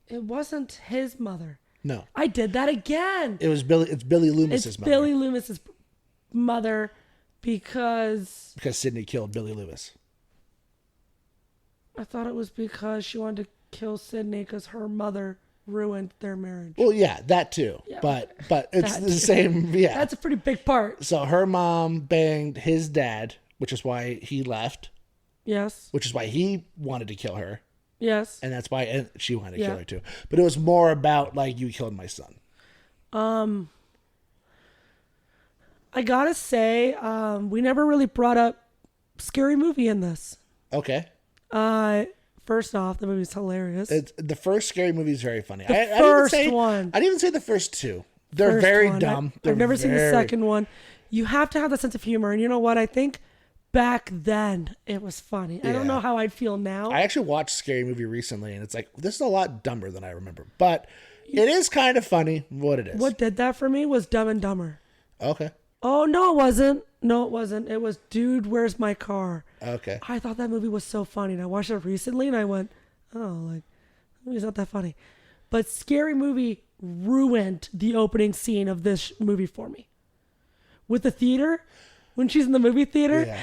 it wasn't his mother. No. I did that again. It's Billy Loomis's mother. Billy Loomis's mother because Sidney killed Billy Loomis. I thought it was because she wanted to kill Sidney because her mother ruined their marriage. Well, yeah, that too. Yeah, but it's the same. Yeah, that's a pretty big part. So her mom banged his dad, which is why he left. Yes. Which is why he wanted to kill her. Yes. And that's why she wanted to kill her too. But it was more about like, you killed my son. I gotta say, we never really brought up Scary Movie in this. Okay. First off, the movie's hilarious. The first Scary Movie is very funny. The first one. I didn't even say the first two. They're very dumb. I've never seen the second one. You have to have that sense of humor. And you know what? I think back then it was funny. I don't know how I'd feel now. I actually watched Scary Movie recently, and it's like, this is a lot dumber than I remember. But it is kind of funny what it is. What did that for me was Dumb and Dumber. Okay. Oh, no, it wasn't. No, it wasn't. It was Dude, Where's My Car? Okay. I thought that movie was so funny. And I watched it recently, and I went, that movie's not that funny. But Scary Movie ruined the opening scene of this movie for me. With the theater, when she's in the movie theater,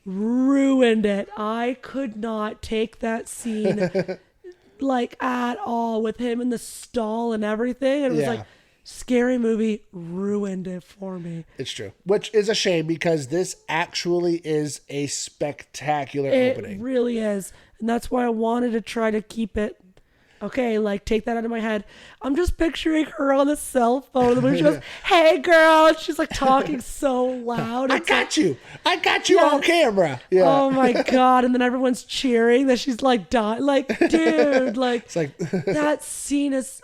ruined it. I could not take that scene at all, with him in the stall and everything. And it was like, Scary Movie ruined it for me. It's true. Which is a shame, because this actually is a spectacular opening. It really is. And that's why I wanted to try to keep it. Okay, take that out of my head. I'm just picturing her on the cell phone when she goes, "Hey, girl." And she's talking so loud. I got you on camera. Yeah. Oh my God. And then everyone's cheering that she's dying. Dude, it's that scene is,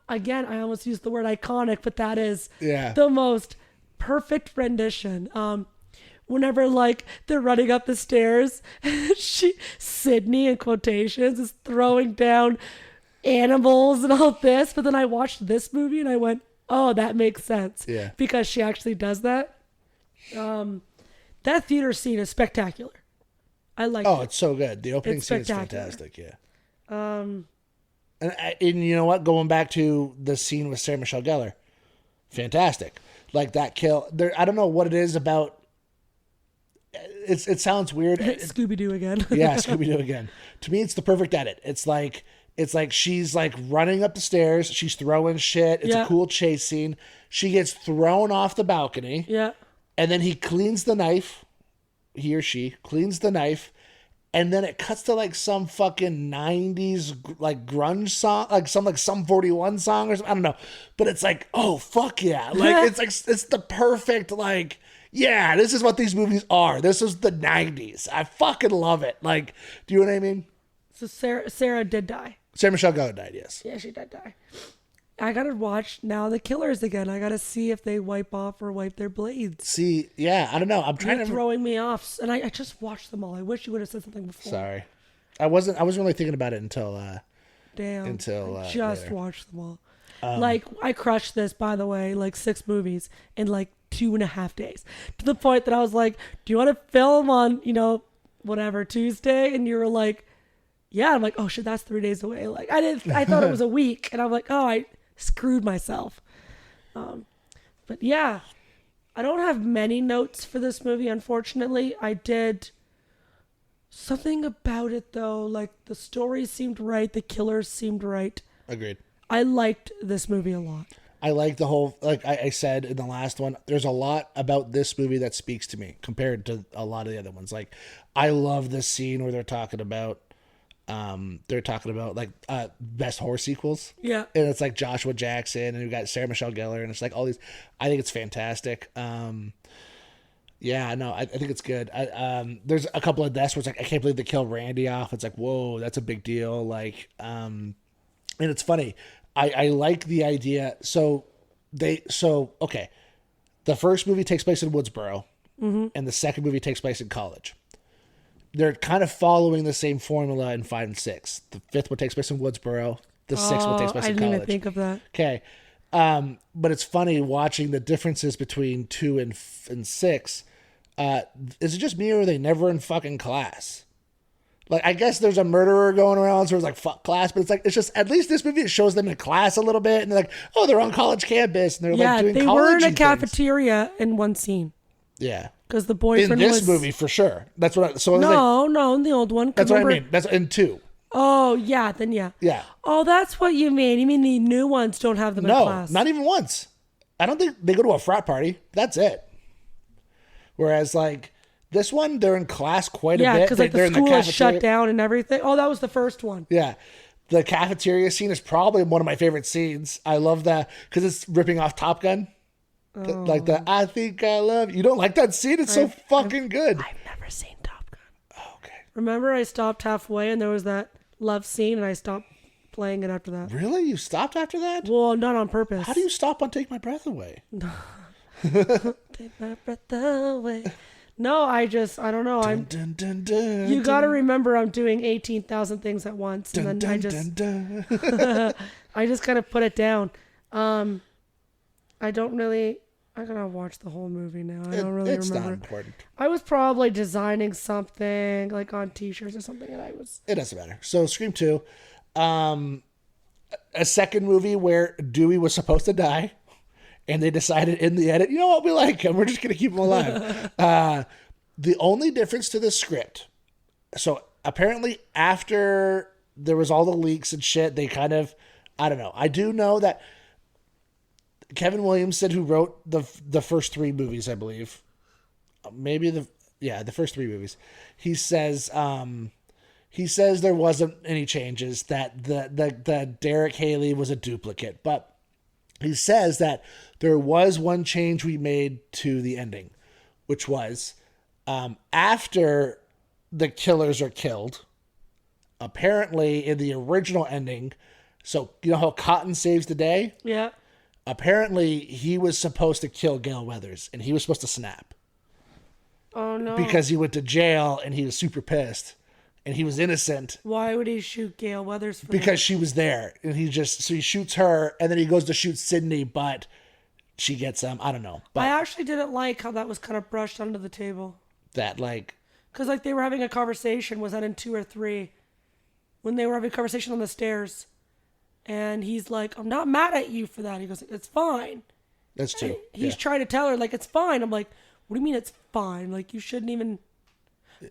again, I almost used the word iconic, but that is the most perfect rendition. Whenever they're running up the stairs, Sydney in quotations is throwing down animals and all this, but then I watched this movie and I went, oh, that makes sense. Yeah. Because she actually does that. That theater scene is spectacular. I like it. Oh, it's so good. The opening scene is fantastic, yeah. And you know what? Going back to the scene with Sarah Michelle Gellar, fantastic. That kill. I don't know what it is about. It sounds weird. Scooby-Doo again. Yeah, Scooby-Doo again. To me, it's the perfect edit. It's like she's running up the stairs. She's throwing shit. It's a cool chase scene. She gets thrown off the balcony. Yeah. And then he cleans the knife. He or she cleans the knife. and then it cuts to like some fucking 90s like grunge song, like some 41 song or something. I don't know. But it's like, oh fuck yeah. Like it's the perfect like, yeah, this is what these movies are. This is the 90s. I fucking love it. Like, do you know what I mean? So Sarah did die. Sarah Michelle Gellar died, yes. Yeah, she did die. I gotta watch now The Killers again. I gotta see if they wipe off or wipe their blades. See, yeah, I don't know. I'm trying You're throwing me off, and I just watched them all. I wish you would have said something before. Sorry, I wasn't really thinking about it until. Damn. I just later. Watched them all. Like I crushed this, by the way, like 6 movies in like 2.5 days, to the point that I was like, "Do you want to film on whatever Tuesday?" And you were like, "Yeah." I'm like, "Oh shit, that's 3 days away." Like I thought it was a week, and I'm like, "Oh, I screwed myself." But yeah, I don't have many notes for this movie, unfortunately. I did something about it though, like the story seemed right, the killers seemed right. Agreed. I liked this movie a lot. I like the whole, like I said in the last one, there's a lot about this movie that speaks to me compared to a lot of the other ones. Like, I love this scene where they're talking about like best horror sequels. Yeah. And it's like Joshua Jackson, and we've got Sarah Michelle Gellar, and it's like all these. I think it's fantastic. Yeah, no, I think it's good. There's a couple of deaths where it's like, I can't believe they killed Randy off. It's like, whoa, that's a big deal. Like, and it's funny. I like the idea. Okay. The first movie takes place in Woodsboro, and the second movie takes place in college. They're kind of following the same formula in 5 and 6. The fifth one takes place in Woodsboro. The sixth one takes place in college. I didn't even think of that. Okay. But it's funny watching the differences between 2 and 6. Is it just me, or are they never in fucking class? Like, I guess there's a murderer going around, so it's like, fuck class, but it's just, at least this movie, it shows them in class a little bit, and they're like, oh, they're on college campus, and they're like doing college. Yeah, they were in a cafeteria in one scene. Yeah. Because the boyfriend in this movie, for sure. That's what No, in the old one. That's what I mean. That's in 2. Oh, yeah, then yeah. Yeah. Oh, that's what you mean. You mean the new ones don't have them in class? No, not even once. I don't think they go to a frat party. That's it. Whereas, like, this one, they're in class quite a bit. Yeah, because like the school is shut down and everything. Oh, that was the first one. Yeah. The cafeteria scene is probably one of my favorite scenes. I love that because it's ripping off Top Gun. Like I think I love you. You don't like that scene? It's so fucking good. I've never seen Top Gun. Oh, okay. Remember I stopped halfway and there was that love scene and I stopped playing it after that. Really? You stopped after that? Well, not on purpose. How do you stop on Take My Breath Away? Take my breath away. No, I don't know. You got to remember I'm doing 18,000 things at once. And then I just kind of put it down. I gotta watch the whole movie now. I don't really remember. It's not important. I was probably designing something like on t-shirts or something, and it doesn't matter. So Scream 2, a second movie where Dewey was supposed to die, and they decided in the edit, you know what, we like him, we're just gonna keep him alive. The only difference to the script, so apparently after there was all the leaks and shit, they kind of, I don't know. I do know that Kevin Williamson, who wrote the first 3 movies, I believe, the first 3 movies, he says there wasn't any changes, that the Derek Haley was a duplicate, but he says that there was one change we made to the ending, which was after the killers are killed, apparently in the original ending, so you know how Cotton saves the day? Yeah. Apparently, he was supposed to kill Gale Weathers, and he was supposed to snap. Oh, no. Because he went to jail, and he was super pissed, and he was innocent. Why would he shoot Gale Weathers for Because she was there, and he shoots her, and then he goes to shoot Sydney, but she gets him. I don't know. But I actually didn't like how that was kind of brushed under the table. That, like... Because, like, they were having a conversation. Was that in 2 or 3? When they were having a conversation on the stairs. And he's like, I'm not mad at you for that. He goes, it's fine. That's true. He's trying to tell her, like, it's fine. I'm like, what do you mean it's fine? Like, you shouldn't even...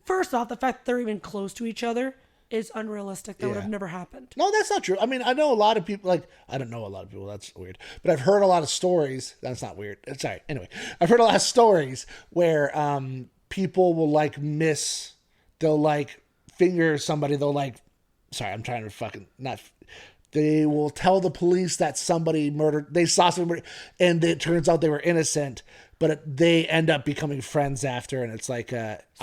First off, the fact that they're even close to each other is unrealistic. That would have never happened. No, that's not true. I mean, I know a lot of people, like, I don't know a lot of people. That's weird. But I've heard a lot of stories. That's not weird. Sorry. Anyway, I've heard a lot of stories where people will, like, they'll, like, finger somebody, they'll like, sorry, I'm trying to fucking not. They will tell the police that somebody murdered. They saw somebody, and it turns out they were innocent. But they end up becoming friends after, and it's like,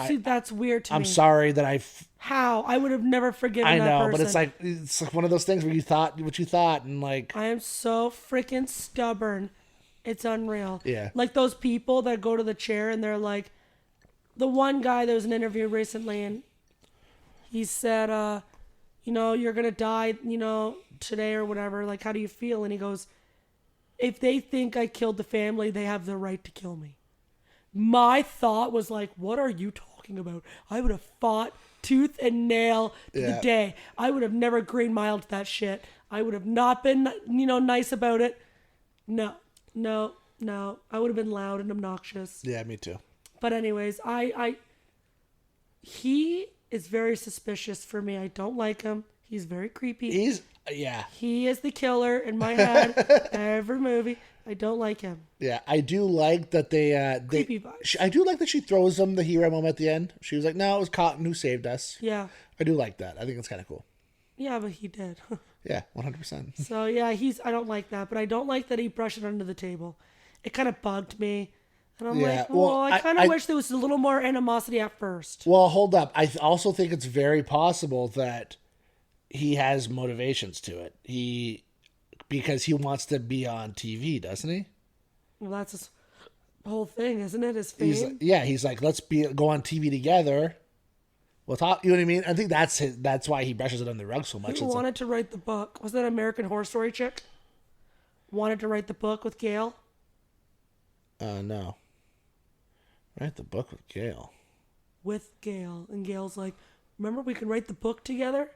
see, that's weird to me. I'm sorry that How? I would have never forgiven I know, that person. but it's like one of those things where you thought what you thought, and like I am so freaking stubborn. It's unreal. Yeah. Like those people that go to the chair and they're like, the one guy, there was an interview recently, and he said, you're gonna die, today or whatever. Like, how do you feel? And he goes, if they think I killed the family, they have the right to kill me. My thought was like, what are you talking about? I would have fought tooth and nail to the day. I would have never green miled that shit. I would have not been, nice about it. No. I would have been loud and obnoxious. Yeah, me too. But anyways, he is very suspicious for me. I don't like him. He's very creepy. He is the killer in my head. Every movie. I don't like him. Yeah, I do like that creepy vibes. I do like that she throws him the hero moment at the end. She was like, no, it was Cotton who saved us. Yeah. I do like that. I think it's kind of cool. Yeah, but he did. Yeah, 100%. So yeah, I don't like that. But I don't like that he brushed it under the table. It kind of bugged me. And I'm like, I kind of wish there was a little more animosity at first. Well, hold up. I also think it's very possible that he has motivations to it. Because he wants to be on TV, doesn't he? Well, that's his whole thing, isn't it? His fame. He's like, let's go on TV together. We'll talk. You know what I mean? I think that's why he brushes it under the rug so much. Who wanted to write the book? Was that American Horror Story chick? Wanted to write the book with Gail? No. Write the book with Gail. With Gail. And Gail's like, remember we can write the book together?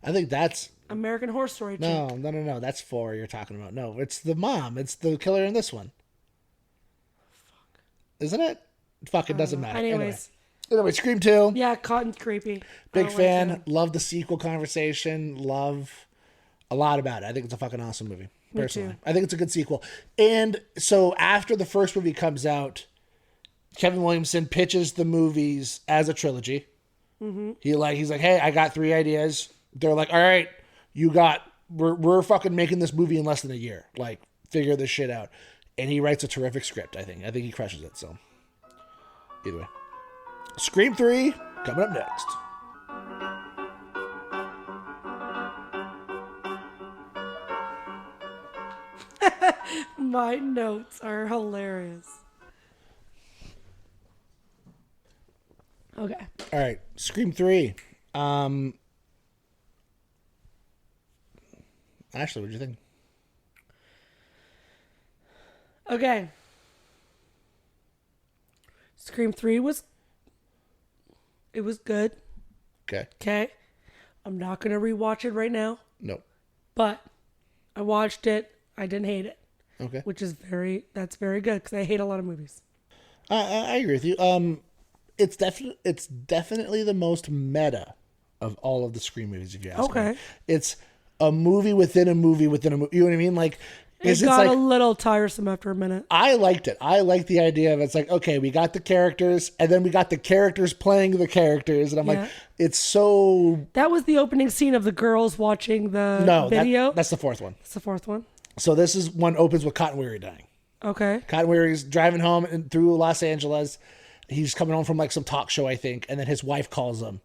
I think that's... American Horror Story chick. No. That's Flora you're talking about. No, it's the mom. It's the killer in this one. Fuck. Isn't it? Fuck, it doesn't matter. Anyway, Scream 2. Yeah, Cotton's creepy. Big fan. Like love the sequel conversation. Love a lot about it. I think it's a fucking awesome movie. Personally. Me too. I think it's a good sequel. And so after the first movie comes out, Kevin Williamson pitches the movies as a trilogy. Mm-hmm. He's like, hey, I got 3 ideas. They're like, all right, we're fucking making this movie in less than a year. Like, figure this shit out. And he writes a terrific script, I think. I think he crushes it, so. Either way. Scream 3, coming up next. My notes are hilarious. Okay. All right, Scream 3. Ashley, what do you think? Okay. Scream 3 was good. Okay. I'm not going to rewatch it right now. Nope. But I watched it. I didn't hate it. Okay. That's very good because I hate a lot of movies. I agree with you. It's definitely the most meta of all of the Scream movies, if you ask me. It's a movie within a movie within a movie. You know what I mean? Like, it got a little tiresome after a minute. I liked it. I liked the idea of it's like, okay, we got the characters, and then we got the characters playing the characters, and I'm like, it's so. That was the opening scene of the girls watching the video. That's the fourth one. It's the fourth one. So this is one opens with Cotton Weary dying. Okay. Cotton Weary's driving home and through Los Angeles. He's coming home from like some talk show, I think, and then his wife calls him.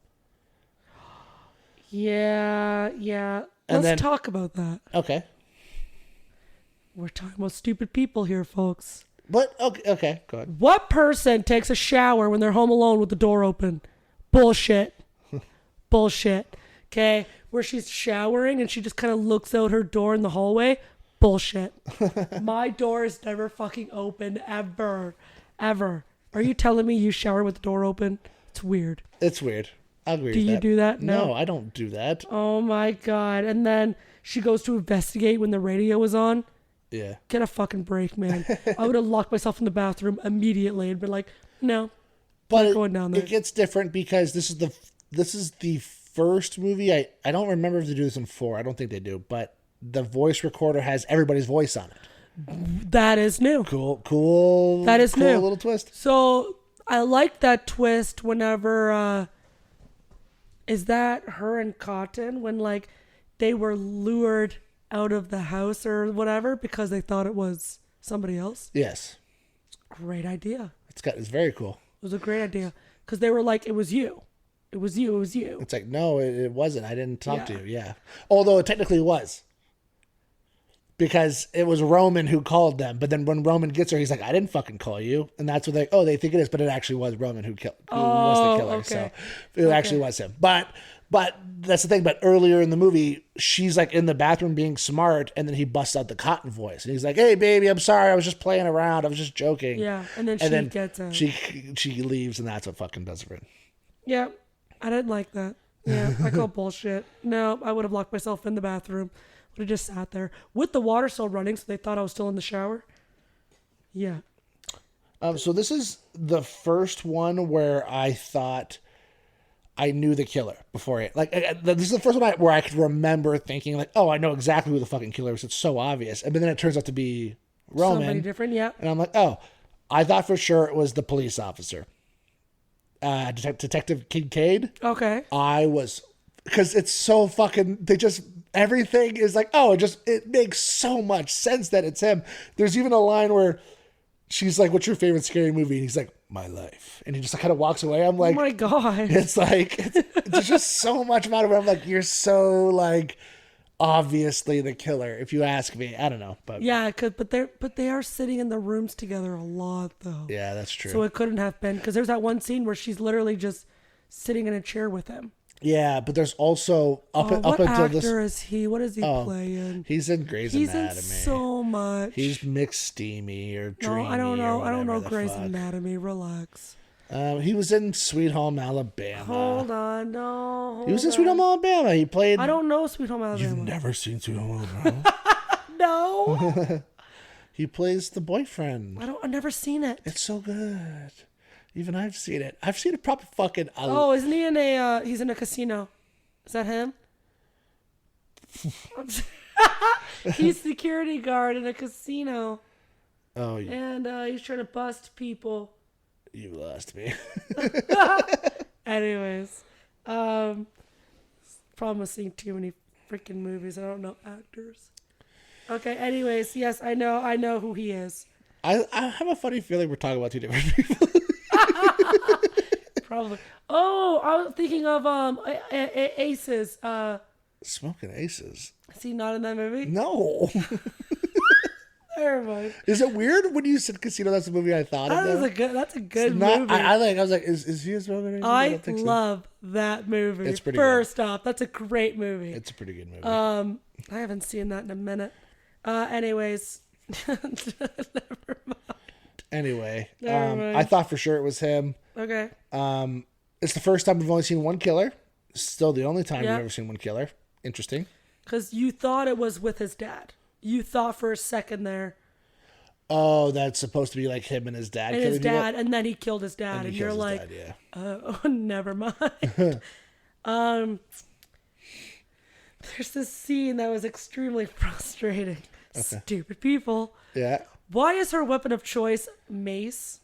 Yeah. Let's talk about that. Okay. We're talking about stupid people here, folks. What? Okay, go ahead. What person takes a shower when they're home alone with the door open? Bullshit. Bullshit. Okay? Where she's showering and she just kind of looks out her door in the hallway? Bullshit. My door is never fucking open, ever. Ever. Are you telling me you shower with the door open? It's weird. It's weird. I agree with that. Do you do that? No, I don't do that. Oh my God. And then she goes to investigate when the radio was on. Yeah. Get a fucking break, man. I would have locked myself in the bathroom immediately and been like, no. But not going down there. It gets different because this is the first movie. I don't remember if they do this in 4. I don't think they do. But the voice recorder has everybody's voice on it. That is new. Cool. That is new. Little twist. So I like that twist whenever Is that her and Cotton when like they were lured out of the house or whatever because they thought it was somebody else? Yes. Great idea. It's very cool. It was a great idea because they were like, it was you. It was you. It was you. It's like, no, it wasn't. I didn't talk to you. Yeah. Although it technically was. Because it was Roman who called them. But then when Roman gets her, he's like, I didn't fucking call you. And that's what they think it is. But it actually was Roman who was the killer. Okay. So it actually was him. But that's the thing. But earlier in the movie, she's like in the bathroom being smart. And then he busts out the Cotton voice. And he's like, hey, baby, I'm sorry. I was just playing around. I was just joking. Yeah. And then she gets him. She leaves and that's what fucking does it for him. Yeah. I didn't like that. Yeah. I call bullshit. No, I would have locked myself in the bathroom. Would have just sat there with the water still running, so they thought I was still in the shower. Yeah. So this is the first one where I thought I knew the killer before it. Like this is the first one where I could remember thinking like, oh, I know exactly who the fucking killer is. It's so obvious, and then it turns out to be Roman. Somebody different, yeah. And I'm like, oh, I thought for sure it was the police officer, Detective Kincaid. Okay. I was. Because it's so fucking, everything is like, oh, it makes so much sense that it's him. There's even a line where she's like, what's your favorite scary movie? And he's like, my life. And he just kind of walks away. I'm like, oh my God. It's like, there's just so much about it where I'm like, you're so like, obviously the killer, if you ask me. I don't know. But yeah, but they are sitting in the rooms together a lot though. Yeah, that's true. So it couldn't have been, because there's that one scene where she's literally just sitting in a chair with him. Yeah, but there's also up what until actor this. is he? What is he playing? He's in Grey's Anatomy. He's in so much. He's McSteamy or Dreamy. No, I don't know. I don't know Grey's fuck. Anatomy. Relax. He was in Sweet Home Alabama. Hold on, no. He was in Sweet Home Alabama. He played. I don't know Sweet Home Alabama. You've never seen Sweet Home Alabama? No. He plays the boyfriend. I've never seen it. It's so good. Even I've seen it. I've seen it probably fucking. Oh, isn't he in a? He's in a casino. Is that him? He's security guard in a casino. Oh, yeah. And he's trying to bust people. You lost me. Anyways, promising too many freaking movies. I don't know actors. Okay. Anyways, yes, I know who he is. I have a funny feeling we're talking about two different people. Probably. Oh, I was thinking of Aces. Smoking Aces. Is he not in that movie? No. Never mind. Is it weird when you said Casino? That's the movie I thought of. That's a good movie. I was like, is he a Smoking Aces? I love that movie. It's pretty First good. off, that's a great movie. It's a pretty good movie. I haven't seen that in a minute. Anyways, never mind. Anyway, Never mind. I thought for sure it was him. Okay. It's the first time we've only seen one killer. Still the only time we've ever seen one killer. Interesting. Because you thought it was with his dad. You thought for a second there. Oh, that's supposed to be like him and his dad. And his dad, and then he killed his dad, and you're like, dad, oh, never mind. There's this scene that was extremely frustrating. Okay. Stupid people. Yeah. Why is her weapon of choice mace?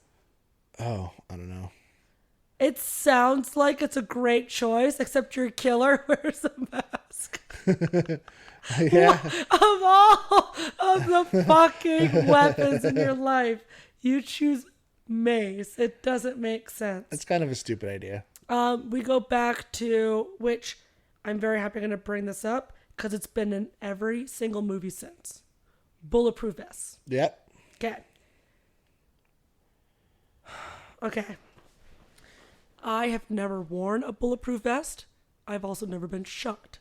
Oh, I don't know. It sounds like it's a great choice, except your killer wears a mask. Yeah. Of all of the fucking weapons in your life, you choose mace. It doesn't make sense. It's kind of a stupid idea. We go back to, which I'm very happy going to bring this up, because it's been in every single movie since. Bulletproof vests. Yep. Okay. I have never worn a bulletproof vest. I've also never been shot.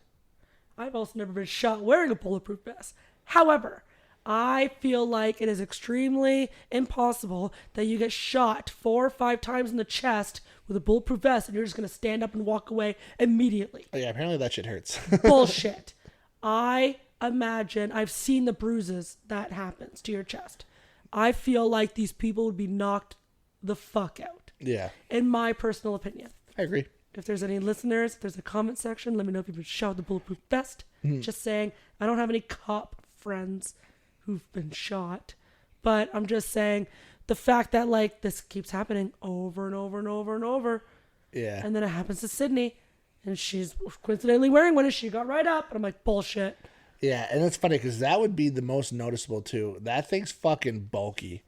I've also never been shot wearing a bulletproof vest. However, I feel like it is extremely impossible that you get shot 4 or 5 times in the chest with a bulletproof vest and you're just going to stand up and walk away immediately. Oh, yeah, apparently that shit hurts. Bullshit. I imagine, I've seen the bruises that happens to your chest. I feel like these people would be knocked the fuck out. Yeah. In my personal opinion. I agree. If there's any listeners, if there's a comment section, let me know if you've been shot with a bulletproof vest. Just saying, I don't have any cop friends who've been shot, but I'm just saying the fact that like this keeps happening over and over and over and over. Yeah. And then it happens to Sydney, And she's coincidentally wearing one, and she got right up. And I'm like, bullshit. Yeah, and it's funny because that would be the most noticeable too. That thing's fucking bulky.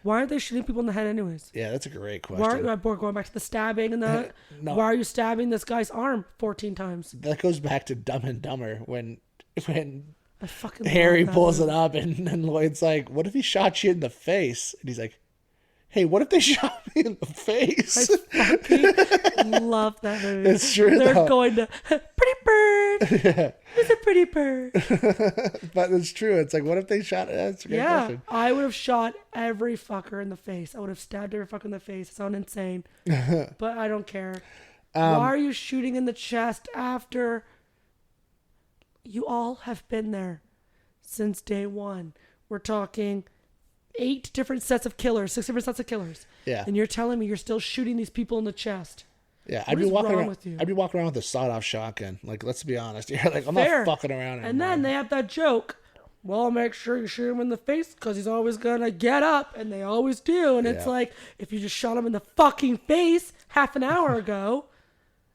Why aren't they shooting people in the head anyways? Yeah, that's a great question. We're going back to the stabbing and that. No. Why are you stabbing this guy's arm 14 times? That goes back to Dumb and Dumber when I fucking Harry pulls it up and Lloyd's like, "What if he shot you in the face?" And he's like, "Hey, what if they shot me in the face?" I fucking love that movie. It's true. They're though. going to pretty bird. Yeah. It's a pretty bird. But it's true. It's like, what if they shot? That's a great question. I would have shot every fucker in the face. I would have stabbed every fucker in the face. It sounds insane, but I don't care. Why are you shooting in the chest after? You all have been there since day one. We're talking 8 different sets of killers, 6 different sets of killers. Yeah. And you're telling me you're still shooting these people in the chest. Yeah, I'd be walking around with a sawed-off shotgun. Like, let's be honest. You're like, I'm not fucking around anymore. And then they have that joke. Well, make sure you shoot him in the face because he's always gonna get up, and they always do. And it's like, if you just shot him in the fucking face half an hour ago.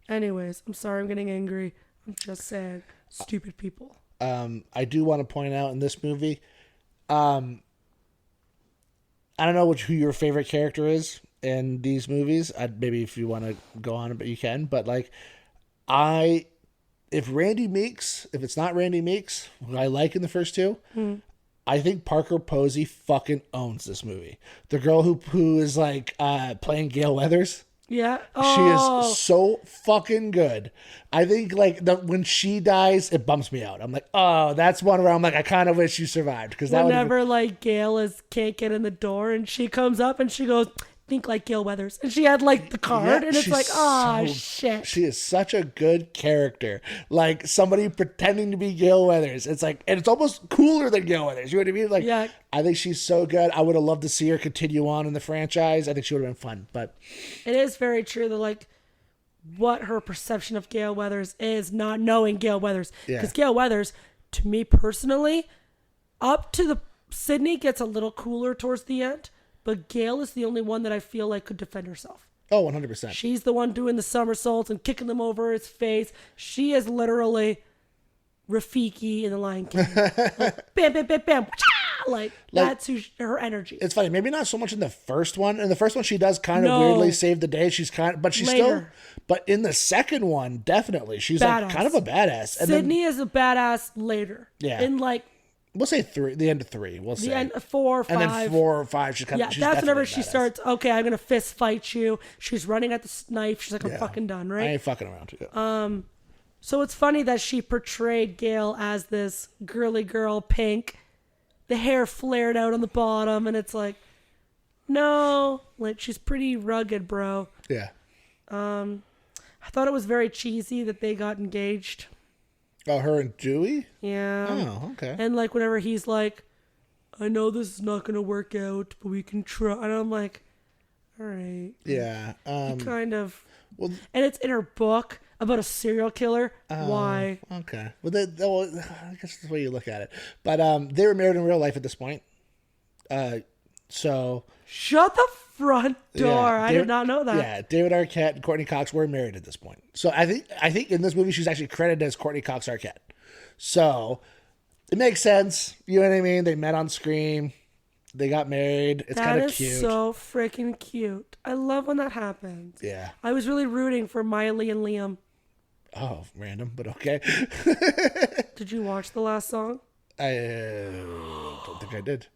Anyways, I'm sorry, I'm getting angry. I'm just saying, stupid people. I do want to point out in this movie, I don't know who your favorite character is in these movies. Maybe if you want to go on, but you can. But like, if it's not Randy Meeks, who I like in the first 2, I think Parker Posey fucking owns this movie. The girl who is like playing Gale Weathers. Yeah. She is so fucking good. I think like when she dies, it bumps me out. I'm like, oh, that's one where I'm like, I kind of wish you survived because that whenever like Gail can't get in the door and she comes up and she goes, think like Gale Weathers, and she had like the card, and it's like, shit. She is such a good character, like somebody pretending to be Gale Weathers. It's like, and it's almost cooler than Gale Weathers. You know what I mean? Like, yeah. I think she's so good. I would have loved to see her continue on in the franchise. I think she would have been fun. But it is very true that like what her perception of Gale Weathers is, not knowing Gale Weathers, because Gale Weathers, to me personally, up to the Sydney gets a little cooler towards the end. But Gail is the only one that I feel like could defend herself. Oh, 100%. She's the one doing the somersaults and kicking them over his face. She is literally Rafiki in The Lion King. Like, bam, bam, bam, bam. Like that's her energy. It's funny. Maybe not so much in the first one. In the first one, she does kind of weirdly save the day. But she's still. But in the second one, definitely, she's like kind of a badass. And Sydney is a badass later. Yeah. In like. We'll say 3. The end of 3. We'll say the end of 4 or 5. And then 4 or 5. She's kind of. Yeah, that's whenever she starts. Okay, I'm gonna fist fight you. She's running at the knife. She's like, I'm fucking done, right? I ain't fucking around. Yeah. So it's funny that she portrayed Gail as this girly girl, pink, the hair flared out on the bottom, and it's like, no, like she's pretty rugged, bro. Yeah. I thought it was very cheesy that they got engaged. Oh, her and Dewey? Yeah. Oh, okay. And like whenever he's like, I know this is not gonna work out, but we can try. And I'm like, all right. Yeah. Kind of. Well, and it's in her book about a serial killer. Why? Okay. Well, I guess that's the way you look at it. But they were married in real life at this point. So. Shut the front door. Yeah, I did not know that. Yeah, David Arquette and Courtney Cox were married at this point. So I think in this movie she's actually credited as Courtney Cox Arquette. So it makes sense. You know what I mean? They met on Scream. They got married. It's kind of cute. That is so freaking cute. I love when that happens. Yeah. I was really rooting for Miley and Liam. Oh, random, but okay. Did you watch the last song? I don't think I did.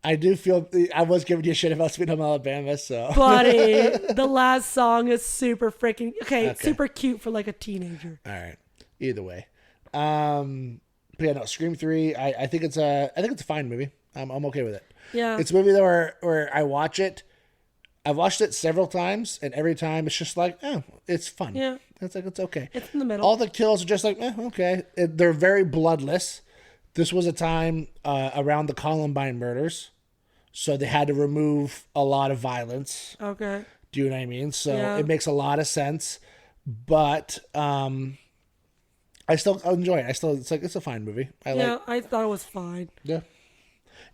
I do feel I was giving you shit about Sweet Home Alabama, so. Buddy, the last song is super freaking okay. Super cute for like a teenager. All right. Either way, but yeah, no. Scream 3. I think it's a fine movie. I'm okay with it. Yeah. It's a movie that where I watch it. I've watched it several times, and every time it's just like, oh, it's fun. Yeah. It's like it's okay. It's in the middle. All the kills are just like, okay. They're very bloodless. This was a time around the Columbine murders, so they had to remove a lot of violence. Okay. Do you know what I mean? So it makes a lot of sense, but I still enjoy it. It's a fine movie. I thought it was fine. Yeah,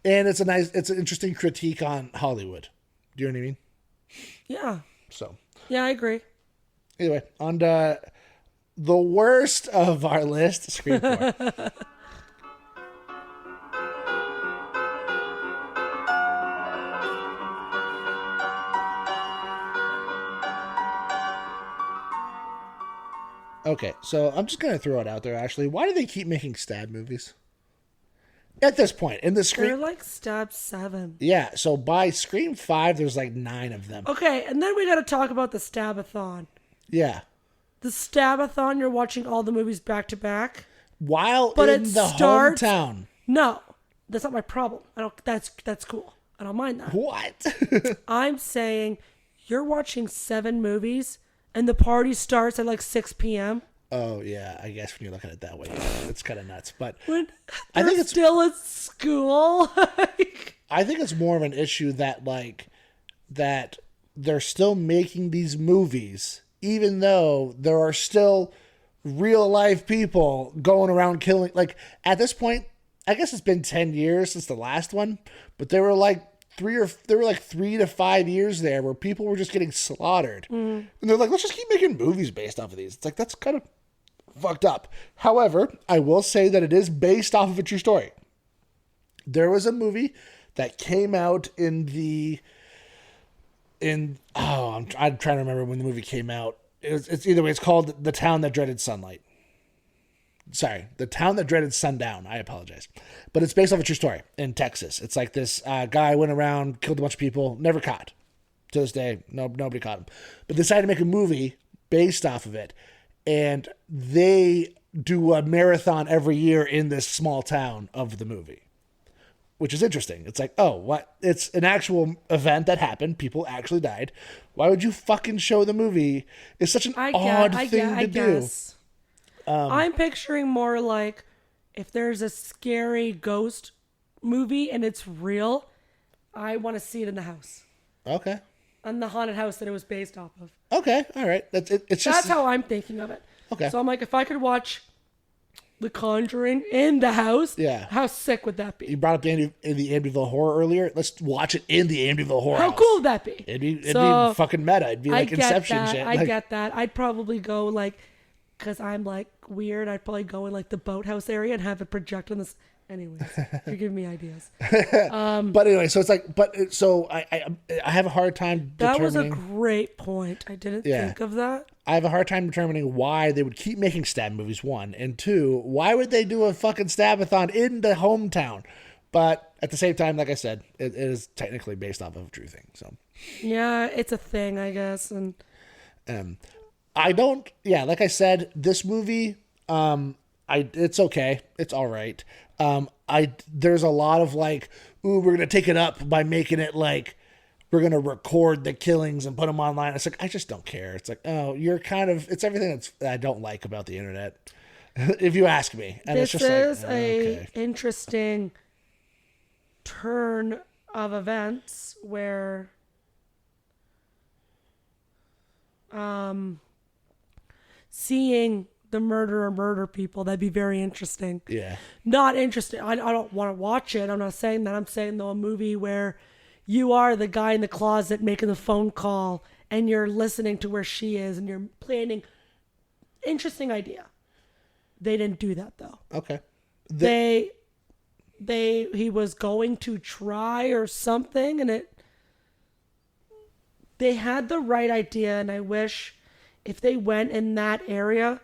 and it's an interesting critique on Hollywood. Do you know what I mean? Yeah. So. Yeah, I agree. Anyway, on to the worst of our list, Scream 4. Okay, so I'm just gonna throw it out there. Actually, why do they keep making stab movies? At this point, in the Scream, They're like Stab 7. yeah. So by Scream 5, there's like 9 of them. Okay, and then we got to talk about the Stabathon. Yeah. The Stabathon, you're watching all the movies back to back. While But in it the starts- hometown. No, that's not my problem. I don't. That's cool. I don't mind that. What? I'm saying you're watching 7 movies and the party starts at like 6 p.m. Oh yeah, I guess when you look at it that way, it's kind of nuts. But When I think they're it's still at school. I think it's more of an issue that that they're still making these movies, even though there are still real life people going around killing. Like at this point, I guess it's been 10 years since the last one, but there were like 3 to 5 years there where people were just getting slaughtered, and they're like, let's just keep making movies based off of these. It's like that's kind of fucked up. However, I will say that it is based off of a true story. There was a movie that came out I'm trying to remember when the movie came out. It's either way. It's called The Town That Dreaded Sunlight. Sorry, The Town That Dreaded Sundown. I apologize. But it's based off a true story in Texas. It's like this guy went around, killed a bunch of people, never caught. To this day, nobody caught him. But decided to make a movie based off of it. And they do a marathon every year in this small town of the movie, which is interesting. It's like, oh, what? It's an actual event that happened. People actually died. Why would you fucking show the movie? It's such an odd thing to do. I'm picturing more like if there's a scary ghost movie and it's real, I want to see it in the house. Okay. On the haunted house that it was based off of. Okay. All right. That's how I'm thinking of it. Okay. So I'm like, if I could watch The Conjuring in the house, yeah, how sick would that be? You brought up the Amityville Horror earlier. Let's watch it in the Amityville Horror How house. cool would that be? It'd be fucking meta. It'd be like Inception shit. I get that. I'd probably go like, because I'm like weird, I'd probably go in like the boathouse area and have it project on this. Anyways, you're giving me ideas. But anyway, so it's like, I have a hard time determining. That was a determining. Great point. I didn't think of that. I have a hard time determining why they would keep making stab movies, 1. And 2, why would they do a fucking stabathon in the hometown? But at the same time, like I said, it is technically based off of a true thing. So yeah, it's a thing, I guess. And like I said, this movie, it's okay. It's all right. There's a lot of like, ooh, we're going to take it up by making it like, we're going to record the killings and put them online. It's like, I just don't care. It's like, oh, it's everything that I don't like about the internet, if you ask me. And this it's just is like, a interesting turn of events where, seeing the murder people, that'd be very interesting. Yeah. Not interesting. I don't want to watch it. I'm not saying that. I'm saying though a movie where you are the guy in the closet making the phone call and you're listening to where she is and you're planning. Interesting idea. They didn't do that though. Okay. He was going to try or something and they had the right idea, and I wish if they went in that area,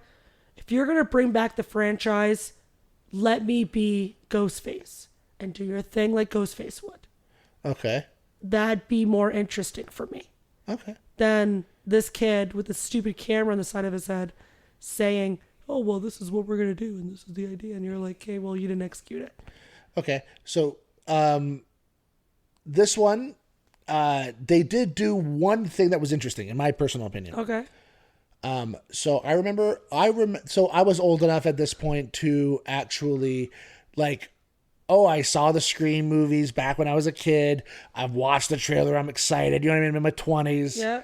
if you're going to bring back the franchise, let me be Ghostface and do your thing like Ghostface would. Okay. That'd be more interesting for me. Okay. Than this kid with a stupid camera on the side of his head saying, oh, well, this is what we're going to do, and this is the idea. And you're like, okay, well, you didn't execute it. Okay. So, this one, they did do one thing that was interesting, in my personal opinion. Okay. So I remember, so I was old enough at this point to actually like, oh, I saw the Scream movies back when I was a kid. I've watched the trailer. I'm excited. You know what I mean? I'm in my 20s. Yeah.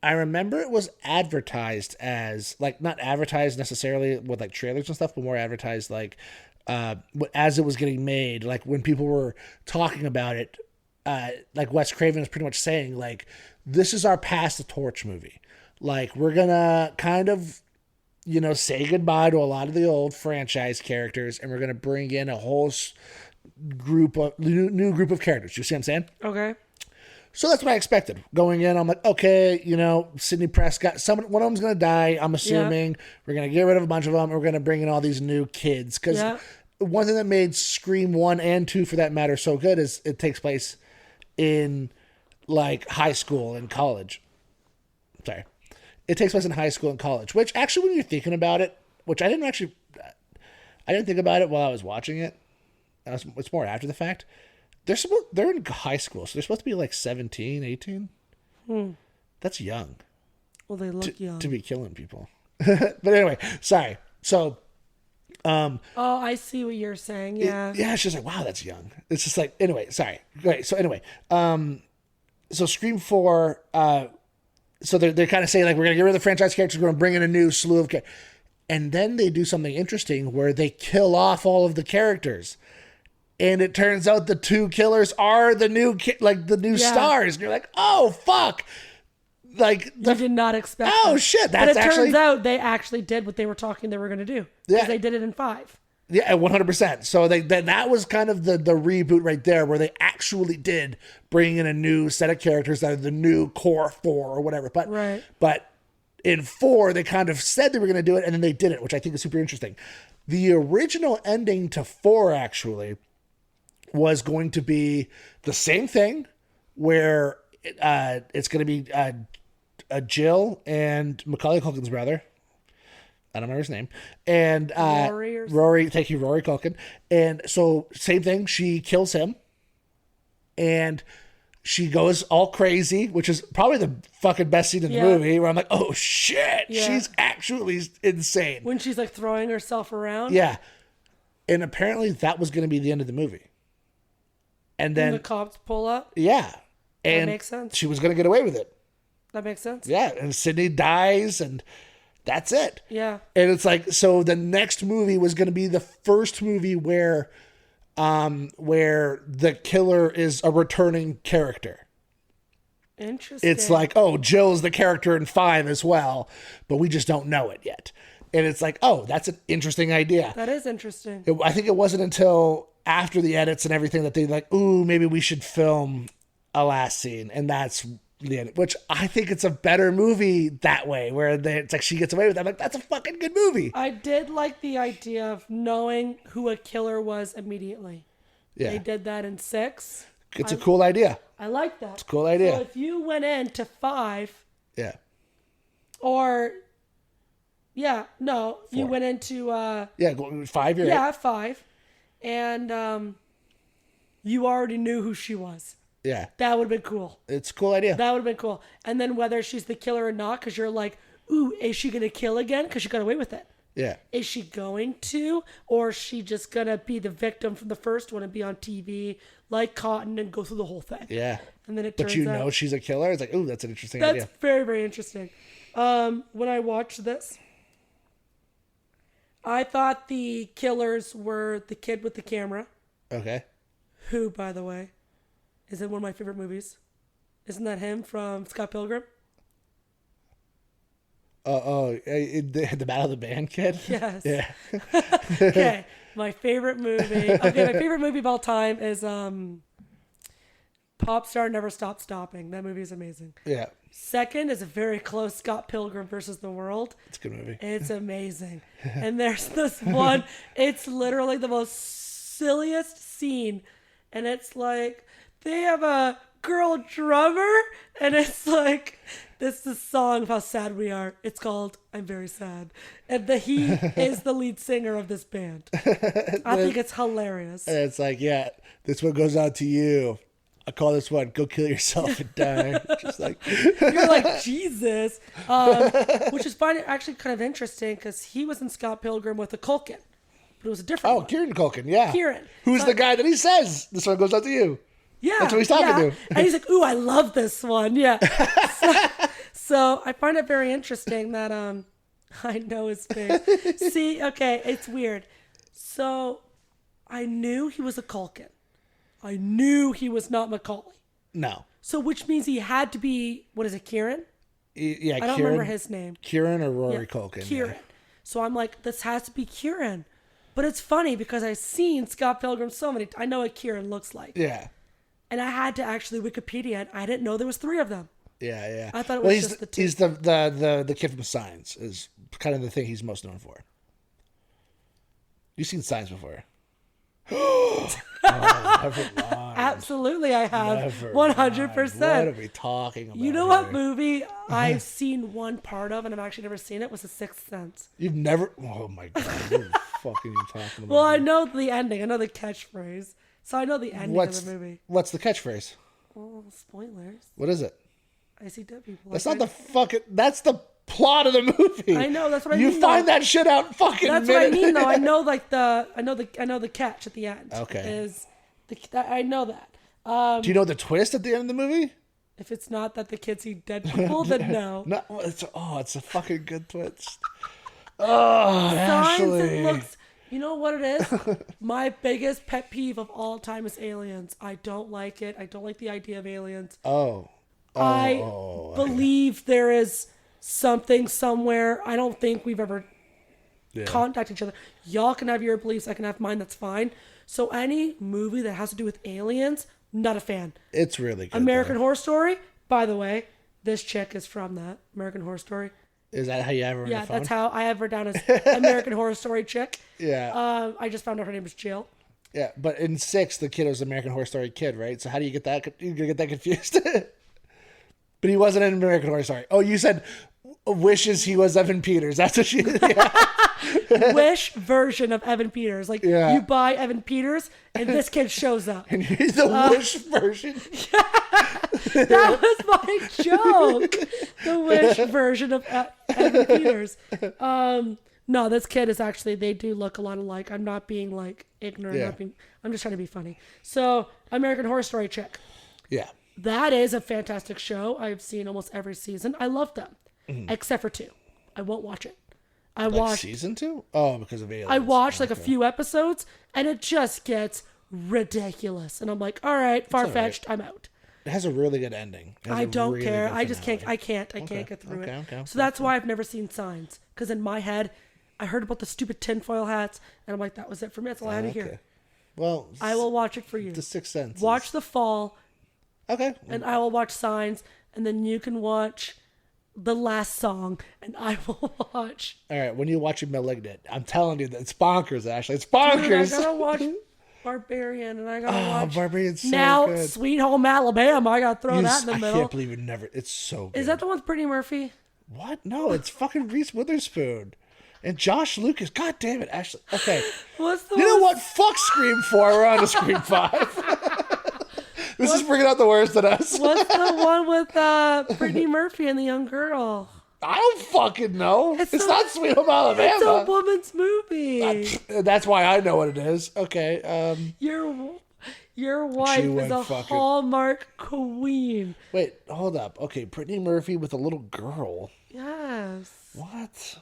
I remember it was advertised as like, not advertised necessarily with like trailers and stuff, but more advertised like, as it was getting made, like when people were talking about it, like Wes Craven was pretty much saying like, this is our Pass the Torch movie. like, we're gonna kind of, say goodbye to a lot of the old franchise characters, and we're gonna bring in a whole group of new group of characters. You see what I'm saying? Okay. So that's what I expected. Going in, I'm like, okay, Sidney Prescott, one of them's going to die, I'm assuming. Yeah. We're going to get rid of a bunch of them, and we're going to bring in all these new kids. Because one thing that made Scream 1 and 2, for that matter, so good is it takes place in, like, high school and college. Sorry. It takes place in high school and college, which actually, when you're thinking about it, which I didn't think about it while I was watching it. It's more after the fact. They're in high school, so they're supposed to be like 17, 18. That's young. Well, they look young. To be killing people. But anyway, sorry. So, I see what you're saying. Yeah. It's just like, wow, that's young. It's just like, anyway, sorry. Okay, so anyway, so Scream 4, so they're kind of saying, like, we're going to get rid of the franchise characters, we're going to bring in a new slew of characters. And then they do something interesting where they kill off all of the characters. And it turns out the two killers are the new stars. And you're like, oh, fuck. Like, you did not expect that. Shit. But turns out they actually did what they were talking they were going to do. Because they did it in 5. Yeah, 100%. So that was kind of the reboot right there, where they actually did bring in a new set of characters that are the new core 4 or whatever. But in 4, they kind of said they were going to do it, and then they didn't, which I think is super interesting. The original ending to 4, actually, was going to be the same thing, where it's going to be Jill and Macaulay Culkin's brother. I don't remember his name. And Rory, thank you, Rory Culkin. And so, same thing, she kills him. And she goes all crazy, which is probably the fucking best scene in the movie, where I'm like, oh shit, she's actually insane. When she's like throwing herself around? Yeah. And apparently that was going to be the end of the movie. And then the cops pull up? Yeah. And that makes sense. She was going to get away with it. That makes sense. Yeah. And Sidney dies, and that's it. Yeah. And it's like, so the next movie was going to be the first movie where the killer is a returning character. Interesting. It's like, oh, Jill's the character in 5 as well, but we just don't know it yet. And it's like, oh, that's an interesting idea. That is interesting. I think it wasn't until after the edits and everything that they like, ooh, maybe we should film a last scene. And that's the end, which I think it's a better movie that way, where it's like she gets away with it. I'm like, that's a fucking good movie. I did like the idea of knowing who a killer was immediately. Yeah. They did that in 6. It's a cool idea. I like that. It's a cool idea. So if you went into 5. Yeah. Or... Yeah, no, 4. You went into... 5, you're right. 5. And you already knew who she was. Yeah. That would have been cool. It's a cool idea. That would have been cool. And then whether she's the killer or not, because you're like, ooh, is she going to kill again? Because she got away with it. Yeah. Is she going to? Or is she just going to be the victim from the first one and be on TV like Cotton and go through the whole thing? Yeah. And then it turns out... But you know she's a killer? It's like, ooh, that's an interesting idea. That's very, very interesting. When I watched this... I thought the killers were the kid with the camera. Okay. Who, by the way, is in one of my favorite movies. Isn't that him from Scott Pilgrim? The Battle of the Band kid? Yes. Yeah. Okay. My favorite movie. Okay, my favorite movie of all time is Pop Star Never Stop Stopping. That movie is amazing. Yeah. Second is a very close Scott Pilgrim versus the World. It's a good movie. It's amazing. And there's this one, it's literally the most silliest scene. And it's like, they have a girl drummer, and it's like, this is the song of how sad we are. It's called I'm Very Sad. And he is the lead singer of this band. I think it's hilarious. And it's like, yeah, this one goes out to you. I call this one, go kill yourself and die. Just like... You're like, Jesus. Which is actually kind of interesting, because he was in Scott Pilgrim with a Culkin. But it was a different one. Kieran Culkin, yeah. Kieran. Who's the guy that he says, this one goes out to you. Yeah. That's what he's talking to. And he's like, ooh, I love this one. Yeah. So I find it very interesting that I know his face. See, okay, it's weird. So I knew he was a Culkin. I knew he was not Macaulay. No. So which means he had to be, what is it, Kieran? Yeah, I don't remember his name. Kieran or Rory Culkin. Kieran. Yeah. So I'm like, this has to be Kieran. But it's funny because I've seen Scott Pilgrim so many. I know what Kieran looks like. Yeah. And I had to actually Wikipedia it. I didn't know there was 3 of them. Yeah. I thought it was just the 2. He's the kid from Signs is kind of the thing he's most known for. You've seen Signs before. Never mind. Absolutely, I have. 100%. What are we talking about? You know what movie I've seen one part of and I've actually never seen it was The Sixth Sense. You've never? Oh my god! What the fuck are you talking about? Well, I know the ending. I know the catchphrase. So I know the ending of the movie. What's the catchphrase? Oh, spoilers. What is it? ICW. That's not the fucking. That's the plot of the movie. I know. That's what I mean. You find that shit out fucking. That's what I mean, though. I know, I know the catch at the end. Okay. I know that. Do you know the twist at the end of the movie? If it's not that the kids see dead people, then no. No, it's a fucking good twist. Oh, Ashley. You know what it is? My biggest pet peeve of all time is aliens. I don't like it. I don't like the idea of aliens. I believe there is something somewhere. I don't think we've ever contacted each other. Y'all can have your beliefs. I can have mine. That's fine. So any movie that has to do with aliens, not a fan. It's really good. American Horror Story, by the way, this chick is from that. American Horror Story. Is that how you have her on your phone? Yeah, that's how I have her down as American Horror Story chick. Yeah. I just found out her name was Jill. Yeah, but in 6, the kid was American Horror Story kid, right? So how do you get that? You're gonna get that confused. But he wasn't in American Horror Story. Oh, you said wishes he was Evan Peters. That's what she. Yeah. Wish version of Evan Peters. Like you buy Evan Peters, and this kid shows up. And he's the wish version. Yeah, that was my joke. The wish version of Evan Peters. No, this kid is actually. They do look a lot alike. I'm not being like ignorant. Yeah. I'm just trying to be funny. So American Horror Story chick. Yeah. That is a fantastic show. I've seen almost every season. I love them, except for 2. I won't watch it. I watched season 2. Oh, because of aliens. I watched like a few episodes, and it just gets ridiculous. And I'm like, all right, far-fetched. I'm out. It has a really good ending. I don't care. I just can't. I can't get through it. So that's why I've never seen Signs. Because in my head, I heard about the stupid tinfoil hats, and I'm like, that was it for me. That's all I had to hear. Well, I will watch it for you. The Sixth Sense. Watch The Fall. Okay. And I will watch Signs, and then you can watch The Last Song, and I will watch. All right, when you watch Malignant, I'm telling you that it's bonkers. Actually, it's bonkers. Dude, I gotta watch Barbarian, and I gotta watch. Barbarian's so now good. Sweet Home Alabama. I gotta throw that in the middle. I can't believe it never. It's so good. Is that the one with Brittany Murphy? What? No, it's fucking Reese Witherspoon. And Josh Lucas. God damn it, Ashley. Okay. What's the You know what? Fuck Scream 4. We're on to Scream 5. This is bringing out the worst in us. What's the one with Brittany Murphy and the young girl? I don't fucking know. It's not Sweet Home Alabama. It's a woman's movie. That's why I know what it is. Okay. Your wife is a Hallmark queen. Wait, hold up. Okay, Brittany Murphy with a little girl. Yes. What?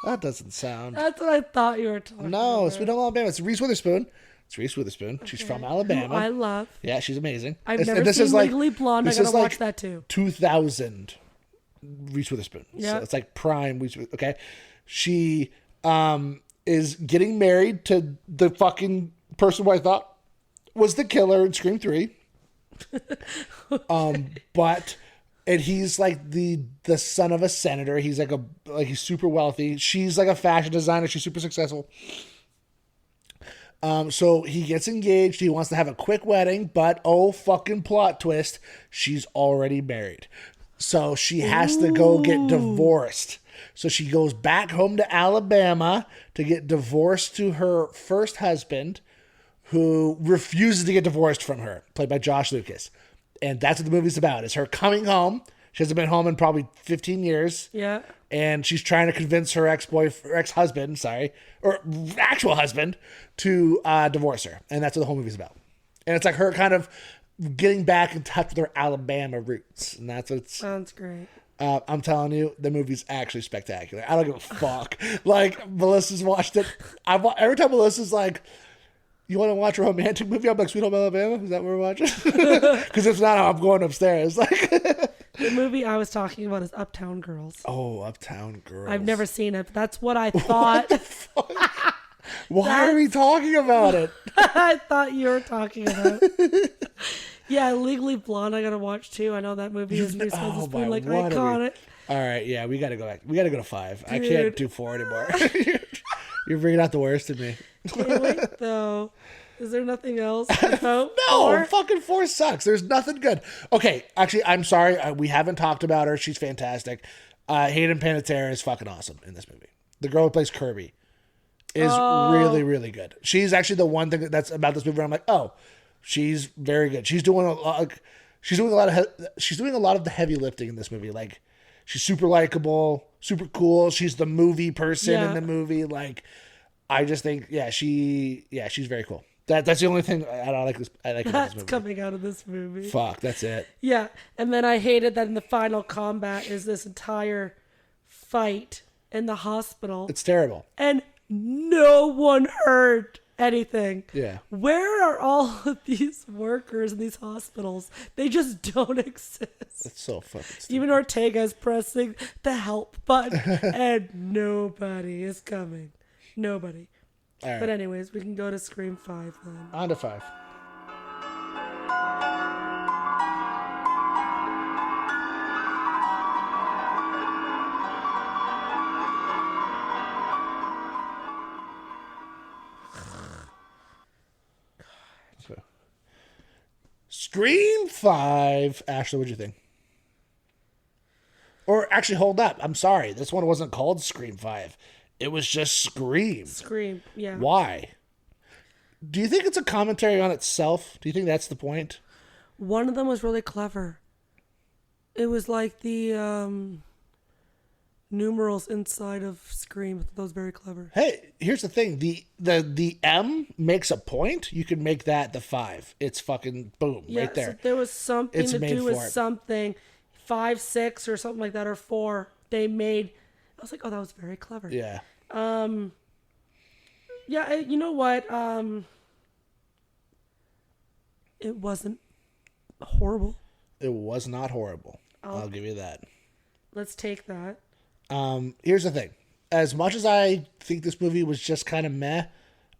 That doesn't sound. That's what I thought you were talking about. No, Sweet Home Alabama. It's Reese Witherspoon. Okay. She's from Alabama. Who I love. Yeah, she's amazing. I've never seen Legally Blonde. I gotta watch that too. 2000 Reese Witherspoon. Yeah. So it's like prime Reese Witherspoon. Okay. She is getting married to the fucking person who I thought was the killer in Scream 3. And he's like the son of a senator. He's he's super wealthy. She's like a fashion designer. She's super successful. So he gets engaged. He wants to have a quick wedding, but fucking plot twist, she's already married. So she has to go get divorced. So she goes back home to Alabama to get divorced to her first husband, who refuses to get divorced from her, played by Josh Lucas. And that's what the movie's about, is her coming home. She hasn't been home in probably 15 years. Yeah. And she's trying to convince her ex-husband, or actual husband, to divorce her. And that's what the whole movie's about. And it's like her kind of getting back in touch with her Alabama roots. And that's what sounds great. I'm telling you, the movie's actually spectacular. I don't give a fuck. Like, Melissa's watched it. Every time Melissa's like, you want to watch a romantic movie? I'm like, Sweet Home Alabama? Is that what we're watching? Because if not, I'm going upstairs. Like, The movie I was talking about is Uptown Girls. Oh, Uptown Girls. I've never seen it, but that's what I thought. Why are we talking about it? I thought you were talking about. Yeah, Legally Blonde I gotta watch too. I know that movie is Reese Witherspoon, like iconic. All right, yeah, we gotta go back. We gotta go to 5. Dude. I can't do 4 anymore. You're bringing out the worst in me. Can't wait though. Is there nothing else about No, 4? fucking 4 sucks. There's nothing good. Okay, actually, I'm sorry. We haven't talked about her. She's fantastic. Hayden Panettiere is fucking awesome in this movie. The girl who plays Kirby is really, really good. She's actually the one thing that's about this movie where I'm like, oh, she's very good. She's doing a lot. She's doing a lot of the heavy lifting in this movie. Like, she's super likable, super cool. She's the movie person in the movie. Like, I just think, she's very cool. That's the only thing I don't like. I like about this movie. That's coming out of this movie. Fuck, that's it. Yeah, and then I hated that in the final combat is this entire fight in the hospital. It's terrible. And no one heard anything. Yeah. Where are all of these workers in these hospitals? They just don't exist. That's so fucking stupid. Even Ortega is pressing the help button, and nobody is coming. Nobody. All right. But anyways, we can go to Scream 5 then. On to 5. Okay. Scream 5. Ashley, what'd you think? Or actually, hold up. I'm sorry. This one wasn't called Scream 5. It was just Scream. Scream, yeah. Why? Do you think it's a commentary on itself? Do you think that's the point? One of them was really clever. It was like the numerals inside of Scream. That was very clever. Hey, here's the thing. The M makes a point. You can make that the 5. It's fucking boom, right there. So there was something It's to made do with for it. something. 5, 6 or something like that, or 4. They made... I was like, oh, that was very clever. Yeah. Yeah, you know what? It wasn't horrible. It was not horrible. I'll give you that. Let's take that. Here's the thing. As much as I think this movie was just kind of meh,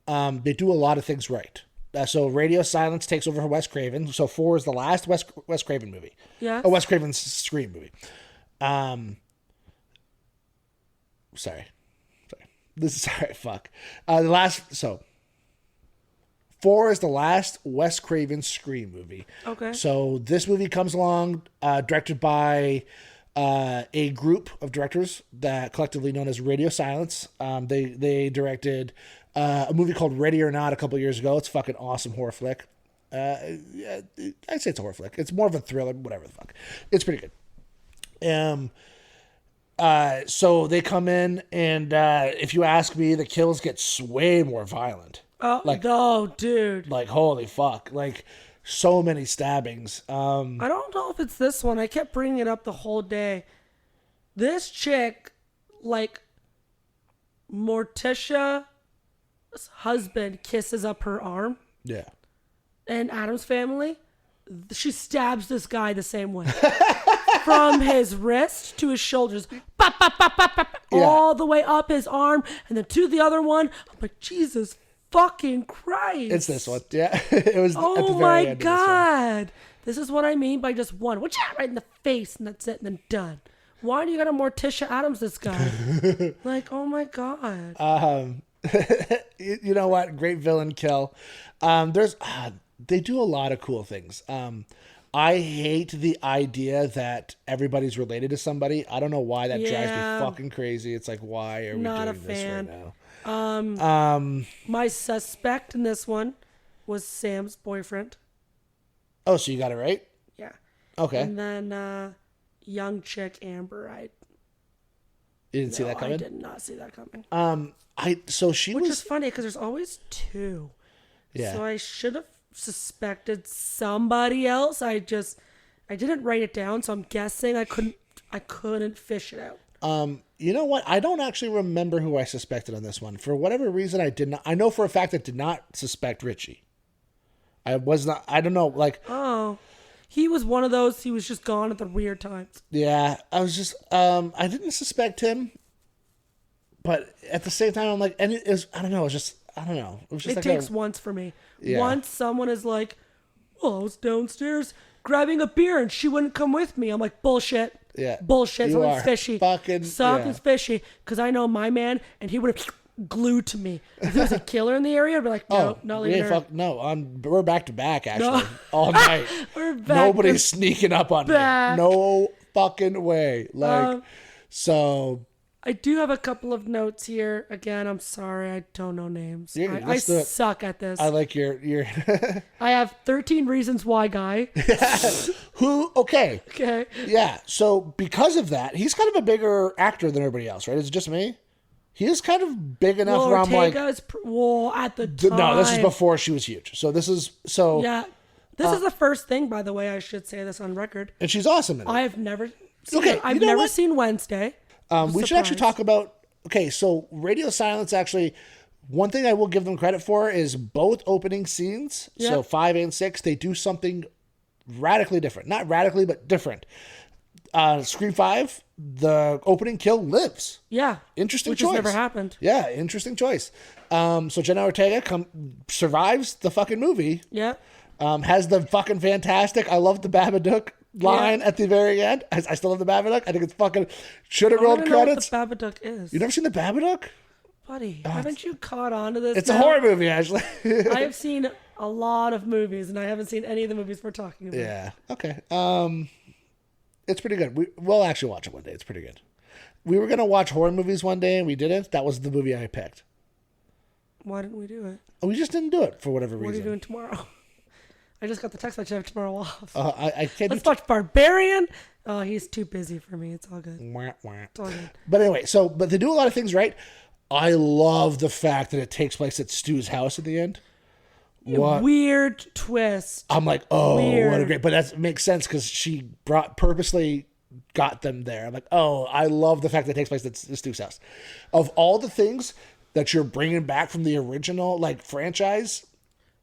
they do a lot of things right. So Radio Silence takes over for Wes Craven. So 4 is the last Wes Craven movie. Yeah. Oh, Wes Craven's Scream movie. Sorry. This is alright. Fuck. So 4 is the last Wes Craven Scream movie. Okay. So this movie comes along, directed by a group of directors that collectively known as Radio Silence. They directed a movie called Ready or Not a couple years ago. It's a fucking awesome horror flick. I'd say it's a horror flick. It's more of a thriller, whatever the fuck. It's pretty good. So they come in, and if you ask me, the kills get way more violent. Oh, no, dude. Like, holy fuck. Like, so many stabbings. I don't know if it's this one. I kept bringing it up the whole day. This chick, like, Morticia's husband kisses up her arm. Yeah. And Adam's family, she stabs this guy the same way. From his wrist to his shoulders, bop, bop, bop, bop, bop, all the way up his arm, and then to the other one. I'm like, Jesus fucking Christ. It's this one. Yeah. It was oh at the very my end God. This is what I mean by just one. Which right in the face, and that's it, and then done. Why do you gotta Morticia Adams this guy? Like, oh my God. You know what? Great villain kill. They do a lot of cool things. I hate the idea that everybody's related to somebody. I don't know why that drives me fucking crazy. It's like, why are we doing this right now? My suspect in this one was Sam's boyfriend. Oh, so you got it right? Yeah. Okay. And then young chick Amber. You didn't see that coming? I did not see that coming. Which is funny because there's always 2. Yeah. So I should have suspected somebody else. I didn't write it down, so I'm guessing I couldn't fish it out. You know what? I don't actually remember who I suspected on this one. For whatever reason, I did not. I know for a fact I did not suspect Richie. I don't know. Like, oh, He was one of those. He was just gone at the weird times. Yeah, I was just I didn't suspect him, but at the same time I'm like, and it is, I don't know, it's just, I don't know. It was just It takes once for me. Yeah. Once someone is like, well, I was downstairs grabbing a beer and she wouldn't come with me. I'm like, bullshit. Yeah. Bullshit. You Something's are fishy. Something's fishy. Because I know my man, and he would have glued to me. If there was a killer in the area, I'd be like, no, not leaving her. We're back to back, actually. All night. We're back. Nobody's sneaking up on back. me. No fucking way. Like, so... I do have a couple of notes here. Again, I'm sorry, I don't know names. I suck at this. I like your I have 13 Reasons Why guy. Okay. Okay. Yeah. So because of that, he's kind of a bigger actor than everybody else, right? Is it just me? He is kind of big enough well, where I'm like, at the time. No, this is before she was huge. So this is Yeah. This is the first thing, by the way. I should say this on record. And she's awesome in it. I have never seen it. I've never seen Wednesday. We should actually talk about, so Radio Silence, actually, one thing I will give them credit for is both opening scenes, so 5 and 6, they do something radically different. Not radically, but different. Scream 5, the opening kill lives. Yeah. Interesting Which choice. has never happened. Yeah, interesting choice. So Jenna Ortega survives the fucking movie. Yeah. Has the fucking fantastic, I love the Babadook line at the very end. I still love the Babadook. I think it's fucking should have rolled credits. I don't know what the Babadook is. You never seen the Babadook? Buddy, haven't you caught on to this? It's a horror movie, actually. I have seen a lot of movies, and I haven't seen any of the movies we're talking about. Yeah. Okay. It's pretty good. We'll actually watch it one day. It's pretty good. We were gonna watch horror movies one day, and we didn't. That was the movie I picked. Why didn't we do it? We just didn't do it for whatever reason. What are you doing tomorrow? I just got the text that you have tomorrow off. I can't. Let's watch Barbarian. Oh, he's too busy for me. It's all good. It's all good. But anyway, but they do a lot of things right. I love the fact that it takes place at Stu's house at the end. What? Weird twist. I'm like, oh, what a great. But that makes sense because she purposely got them there. I'm like, oh, I love the fact that it takes place at Stu's house. Of all the things that you're bringing back from the original franchise.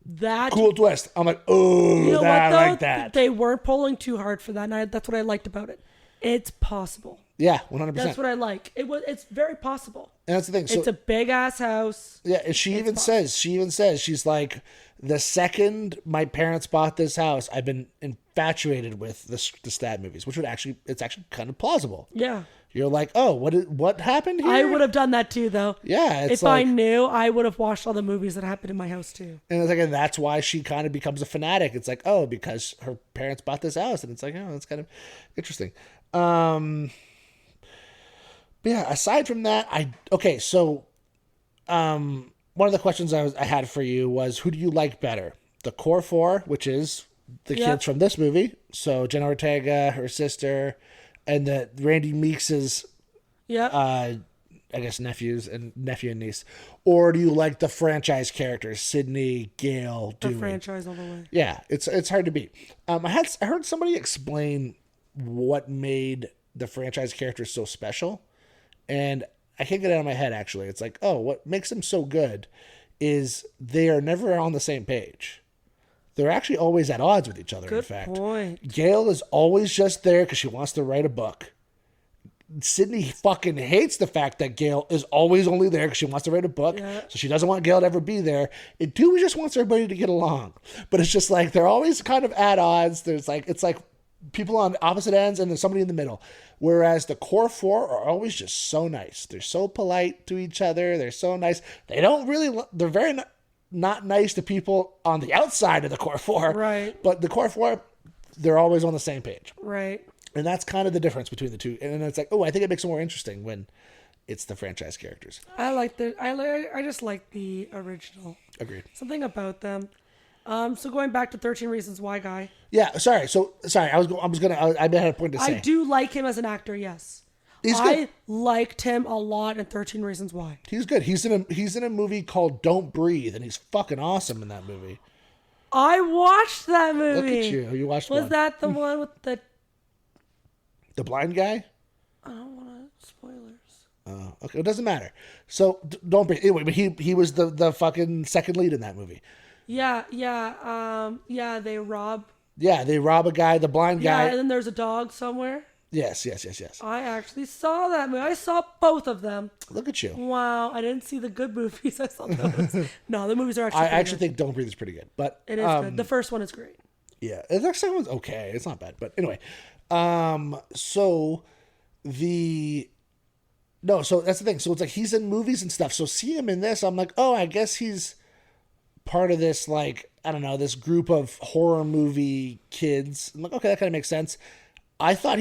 That cool twist. I'm like, oh, I like that. They weren't pulling too hard for that, and that's what I liked about it. It's possible. Yeah, 100%. That's what I like. It's very possible. And that's the thing. So, it's a big ass house. Yeah, and she even says, she's like, the second my parents bought this house, I've been infatuated with the stab movies, which it's actually kind of plausible. Yeah. You're like, oh, what happened here? I would have done that too, though. Yeah, if I knew, I would have watched all the movies that happened in my house too. And it's like, and that's why she kind of becomes a fanatic. It's like, oh, because her parents bought this house, and it's like, oh, that's kind of interesting. But yeah, aside from that, one of the questions I had for you was, who do you like better? The core four, which is the kids from this movie, so Jenna Ortega, her sister, and the Randy Meeks's, I guess nephew and niece, or do you like the franchise characters, Sydney, Gail, Dewey? The franchise all the way. Yeah, it's hard to beat. I heard somebody explain what made the franchise characters so special, and I can't get it out of my head. Actually, it's like, oh, what makes them so good is they are never on the same page. They're actually always at odds with each other. Good in fact, point. Gail is always just there because she wants to write a book. Sydney fucking hates the fact that Gail is always only there because she wants to write a book, so she doesn't want Gail to ever be there. And Dewey just wants everybody to get along, but it's just like they're always kind of at odds. It's like people on opposite ends and there's somebody in the middle. Whereas the core four are always just so nice. They're so polite to each other. They're so nice. They're very not nice to people on the outside of the core four. Right. But the core four, they're always on the same page. Right. And that's kind of the difference between the two. And it's like, oh, I think it makes it more interesting when it's the franchise characters. I just like the original. Agreed. Something about them. So going back to 13 Reasons Why guy. Yeah, sorry. I had a point to say. I do like him as an actor, yes. I liked him a lot in 13 Reasons Why. He's good. He's in a movie called Don't Breathe, and he's fucking awesome in that movie. I watched that movie. Look at you. You watched Was that the one with the blind guy? I don't want to spoilers. Okay, it doesn't matter. So Don't Breathe. Anyway, but he was the fucking second lead in that movie. Yeah. They rob Yeah, they rob a guy, the blind guy. Yeah, and then there's a dog somewhere. Yes. I actually saw that movie. I saw both of them. Look at you. Wow, I didn't see the good movies. I saw those. No, the movies are actually I pretty actually think Don't Breathe is pretty good. But it is good. The first one is great. Yeah, the second one's okay. It's not bad. But anyway, so that's the thing. So it's like he's in movies and stuff. So see him in this, I'm like, oh, I guess he's part of this, like, I don't know, this group of horror movie kids. I'm like, okay, that kind of makes sense. I thought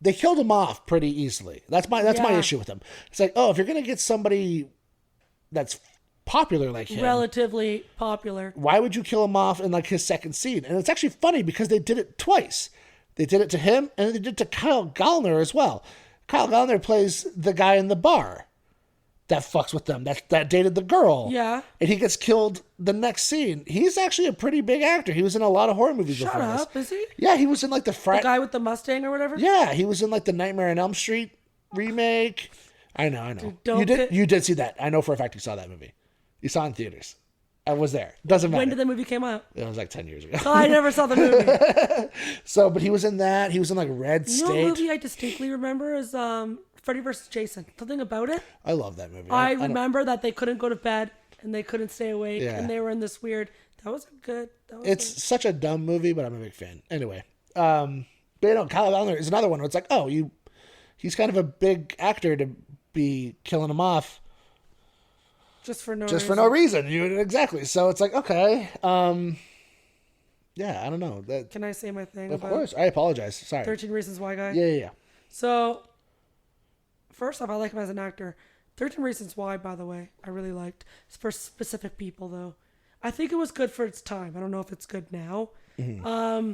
they killed him off pretty easily. That's my issue with him. It's like, oh, if you're going to get somebody that's popular like him, relatively popular, why would you kill him off in like his second scene? And it's actually funny because they did it twice. They did it to him and they did it to Kyle Gallner as well. Kyle Gallner plays the guy in the bar that fucks with them, that dated the girl. Yeah. And he gets killed the next scene. He's actually a pretty big actor. He was in a lot of horror movies before this. Shut up, is he? Yeah, he was in like the guy with the Mustang or whatever? Yeah, he was in like the Nightmare on Elm Street remake. I know. Dude, you did see that. I know for a fact you saw that movie. You saw it in theaters. I was there. Doesn't matter. When did the movie come out? It was like 10 years ago. Oh, I never saw the movie. So, but he was in that. He was in like Red State. You know what movie I distinctly remember is Freddy vs. Jason. Something about it. I love that movie. I remember that they couldn't go to bed and they couldn't stay awake and they were in this weird. It's such a dumb movie, but I'm a big fan. Anyway, but you know, Kyle Gallner is another one where it's like, oh, he's kind of a big actor to be killing him off. Just for no reason. Exactly. So it's like, okay. Yeah, I don't know. Can I say my thing? Of course. I apologize. Sorry. 13 Reasons Why guy? Yeah. So, first off, I like him as an actor. 13 Reasons Why, by the way, I really liked. It's for specific people, though. I think it was good for its time. I don't know if it's good now. Mm-hmm.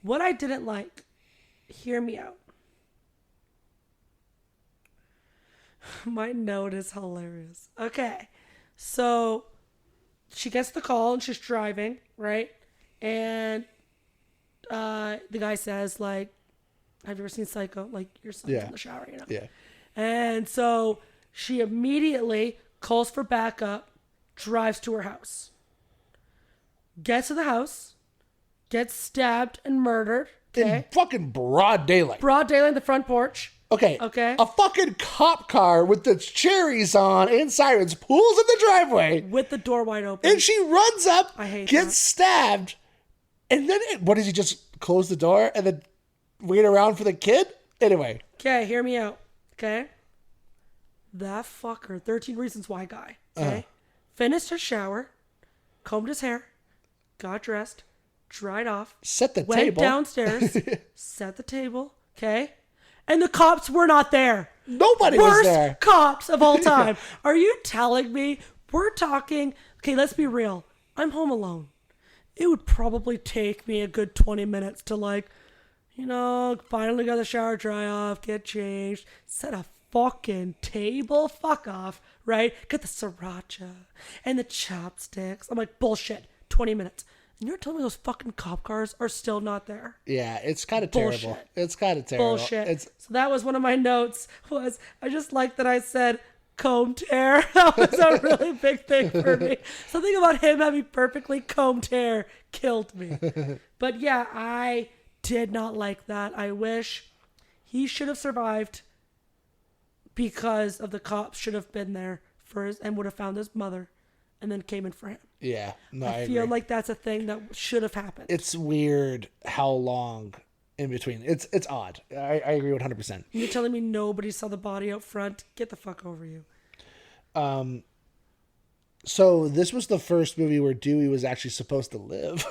What I didn't like, hear me out. My note is hilarious. Okay. So she gets the call and she's driving, right? And the guy says, like, have you ever seen Psycho? Like, your son's in the shower, you know? Yeah. And so she immediately calls for backup, drives to her house. Gets to the house, gets stabbed and murdered. Okay? In fucking broad daylight. Broad daylight on the front porch. Okay. A fucking cop car with the cherries on and sirens pulls in the driveway. With the door wide open. And she runs up, gets that. stabbed, and then, what does he just close the door and then wait around for the kid? Anyway. Okay, hear me out. Okay? That fucker, 13 Reasons Why guy. Okay? Finished his shower, combed his hair, got dressed, dried off, set the went table. Went downstairs, set the table, okay? And the cops were not there. Nobody was there. Worst cops of all time. Are you telling me we're talking... Okay, let's be real. I'm home alone. It would probably take me a good 20 minutes to, like, you know, finally get the shower dry off, get changed, set a fucking table, fuck off, right? Get the sriracha and the chopsticks. I'm like, bullshit, 20 minutes. And you're telling me those fucking cop cars are still not there? Yeah, it's kind of terrible. It's kind of terrible. Bullshit. So that was one of my notes, was I just like that I said combed hair. That was a really big thing for me. Something about him having perfectly combed hair killed me. But yeah, I did not like that. I wish he should have survived because of the cops should have been there for his, and would have found his mother and then came in for him. Yeah, no, I feel agree. like that's a thing that should have happened. It's weird how long in between. It's odd. I agree 100%. You're telling me nobody saw the body out front? Get the fuck over you. So this was the first movie where Dewey was actually supposed to live.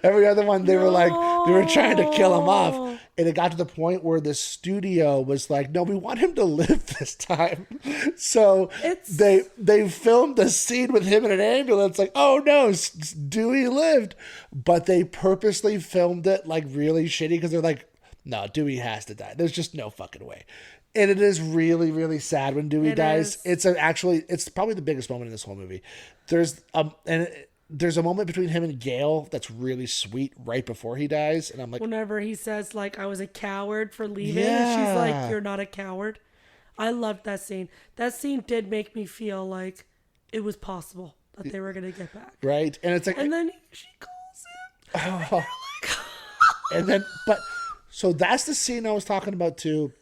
Every other one, they were trying to kill him off. And it got to the point where the studio was like, no, we want him to live this time. So they filmed a scene with him in an ambulance, like, oh no, Dewey lived. But they purposely filmed it like really shitty because they're like, no, Dewey has to die. There's just no fucking way. And it is really, really sad when Dewey dies. It's probably the biggest moment in this whole movie. There's a moment between him and Gail that's really sweet right before he dies, and I'm like, whenever he says like I was a coward for leaving, and she's like, you're not a coward. I loved that scene. That scene did make me feel like it was possible that they were gonna get back. Right, and it's like, and then she calls him. And you're like, And then, so that's the scene I was talking about too.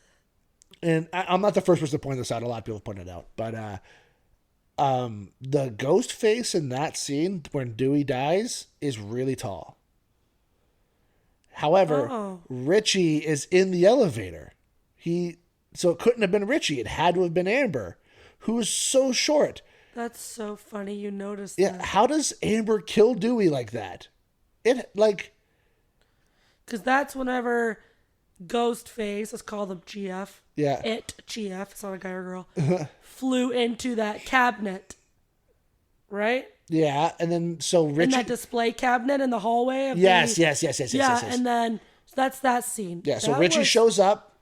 And I'm not the first person to point this out. A lot of people have pointed it out. But the ghost face in that scene when Dewey dies is really tall. However, Richie is in the elevator. So it couldn't have been Richie. It had to have been Amber, who is so short. That's so funny you noticed Yeah, that. how does Amber kill Dewey like that? Because that's whenever Ghostface, let's call them GF. Yeah. GF, it's not a guy or girl, flew into that cabinet, right? Yeah, and then so Richie... In that display cabinet in the hallway? Yes. And then that's that scene. Yeah, so Richie shows up,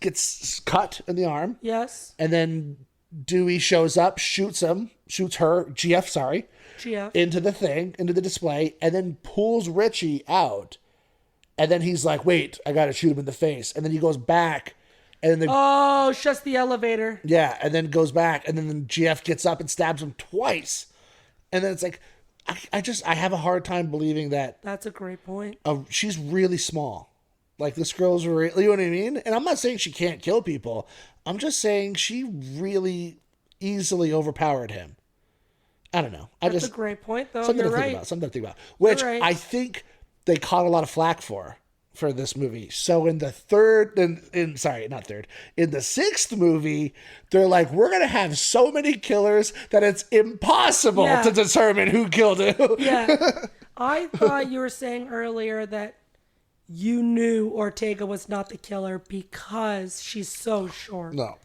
gets cut in the arm. Yes. And then Dewey shows up, shoots her, GF, into the display, and then pulls Richie out. And then he's like, wait, I got to shoot him in the face. And then he goes back. And then shuts the elevator. Yeah, and then goes back. And then GF gets up and stabs him twice. And then it's like, I have a hard time believing that. That's a great point. She's really small. Like, this girl's really, you know what I mean? And I'm not saying she can't kill people. I'm just saying she really easily overpowered him. I don't know. That's a great point, though. Something You're to right. think about. Something to think about. Which I think they caught a lot of flack for this movie. So in the in the sixth movie, they're like, we're going to have so many killers that it's impossible to determine who killed who. Yeah. I thought you were saying earlier that you knew Ortega was not the killer because she's so short. No.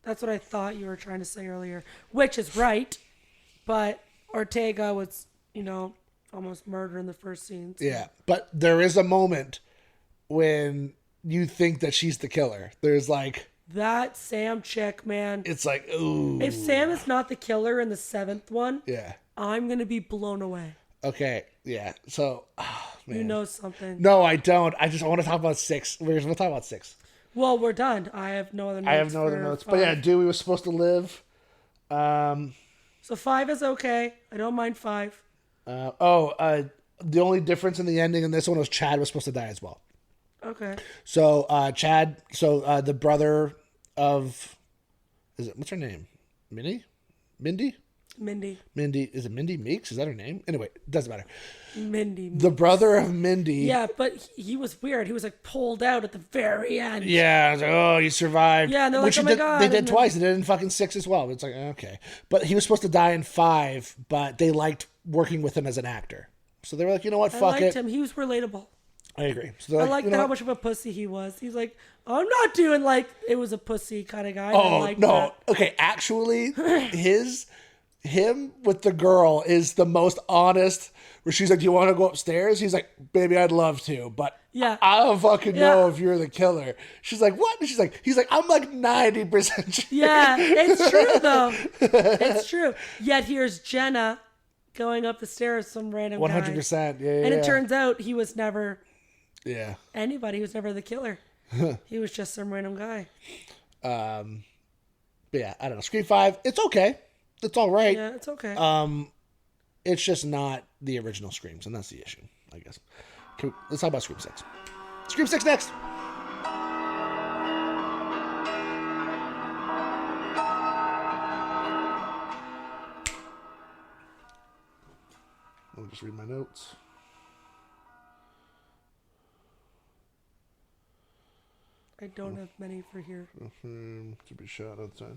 That's what I thought you were trying to say earlier, which is right. But Ortega was, almost murder in the first scene. So. Yeah, but there is a moment when you think that she's the killer. There's like... That Sam chick, man. It's like, ooh. If Sam is not the killer in the seventh one, yeah, I'm going to be blown away. Okay, yeah. So, man. You know something. No, I don't. I want to talk about 6. We'll talk about 6. Well, we're done. I have no other notes. But yeah, Dewey was supposed to live. So 5 is okay. I don't mind 5. The only difference in the ending in this one was Chad was supposed to die as well. Okay. So Chad, the brother of, what's her name? Mindy? Is it Mindy Meeks? Is that her name? Anyway, it doesn't matter. Mindy Meeks. The brother of Mindy. Yeah, but he was weird. He was like pulled out at the very end. Yeah, I was like, oh, you survived. Yeah, and they're like, oh my God. They did twice. They did it in fucking 6 as well. It's like, okay. But he was supposed to die in 5, but they liked working with him as an actor. So they were like, you know what, fuck it. I liked him. He was relatable. I agree. So I liked how much of a pussy he was. He's like, I'm not doing like it was a pussy kind of guy. Oh, no. That. Okay, actually, him with the girl is the most honest, where she's like, do you want to go upstairs? He's like, baby, I'd love to, but I don't fucking know if you're the killer. She's like, what? And he's like, I'm like 90% sure. Yeah, it's true though. It's true. Yet here's Jenna going up the stairs, some random 100%. guy. Yeah. And it turns out he was never anybody. He was never the killer. He was just some random guy. But yeah, I don't know. Scream 5, it's okay. It's all right. Yeah, it's okay. It's just not the original Screams, and that's the issue, I guess. Let's talk about Scream 6. Scream 6 next. Let me just read my notes. I don't have many for here. To be shot outside.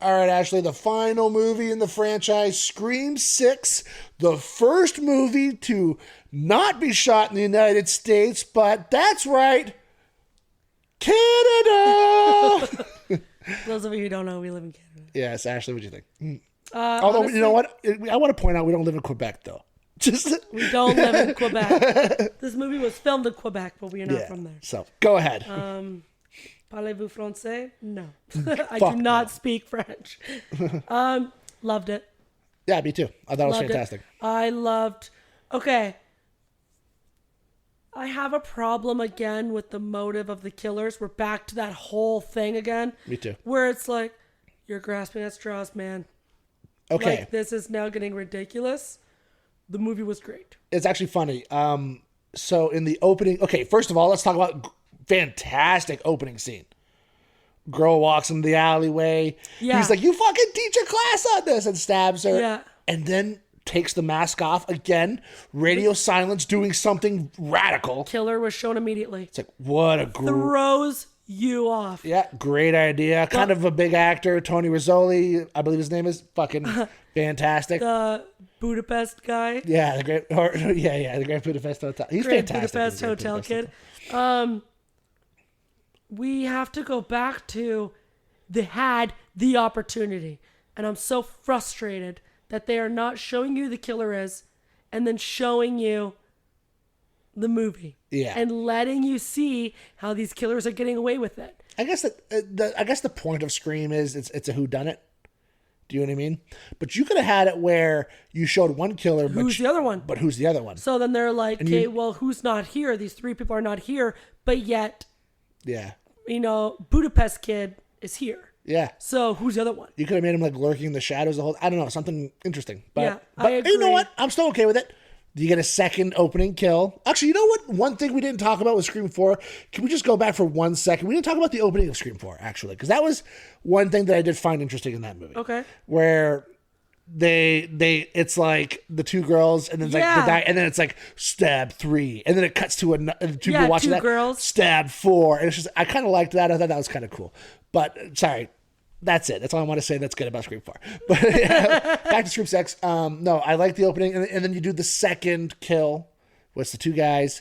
All right, Ashley, the final movie in the franchise, Scream 6, the first movie to not be shot in the United States, but that's right, Canada! For those of you who don't know, we live in Canada. Yes, Ashley, what do you think? Although, honestly, you know what? I want to point out we don't live in Quebec, though. We don't live in Quebec. This movie was filmed in Quebec, but we are not from there. So, go ahead. Parlez-vous français? No. I do not speak French. Loved it. Yeah, me too. I thought it was fantastic. Okay. I have a problem again with the motive of the killers. We're back to that whole thing again. Me too. Where it's like, you're grasping at straws, man. Okay. Like, this is now getting ridiculous. the movie was great. It's actually funny. So in the opening, okay, first of all, let's talk about fantastic opening scene. Girl walks in the alleyway. Yeah. He's like, you fucking teach a class on this, and stabs her. Yeah. And then takes the mask off again. Radio silence, doing something radical. Killer was shown immediately. It's like, what a throws you off. Yeah, great idea. Kind of a big actor, Tony Rizzoli, I believe his name is. Fucking fantastic. The Budapest guy. Yeah, the Great Budapest Hotel. He's fantastic. Budapest Hotel kid. We have to go back to they had the opportunity, and I'm so frustrated that they are not showing you the killer is, and then showing you the movie. Yeah. And letting you see how these killers are getting away with it. I guess the point of Scream is it's a whodunit. Do you know what I mean? But you could have had it where you showed one killer, who's the other one? But who's the other one? So then they're like, okay, well, who's not here? These three people are not here, but yet, yeah, Budapest kid is here. Yeah. So who's the other one? You could have made him like lurking in the shadows the whole. I don't know, something interesting. But, yeah, I agree. You know what? I'm still okay with it. You get a second opening kill. Actually, you know what? One thing we didn't talk about with Scream 4. Can we just go back for 1 second? We didn't talk about the opening of Scream 4, actually, because that was one thing that I did find interesting in that movie. Okay. Where it's like the two girls, and then like the guy, and then it's like stab 3, and then it cuts to two people watching that. Girls. Stab 4, and it's just I kind of liked that. I thought that was kind of cool. But sorry. That's it. That's all I want to say that's good about Scream 4. But back to Scream 6. No, I like the opening. And then you do the second kill. What's the two guys?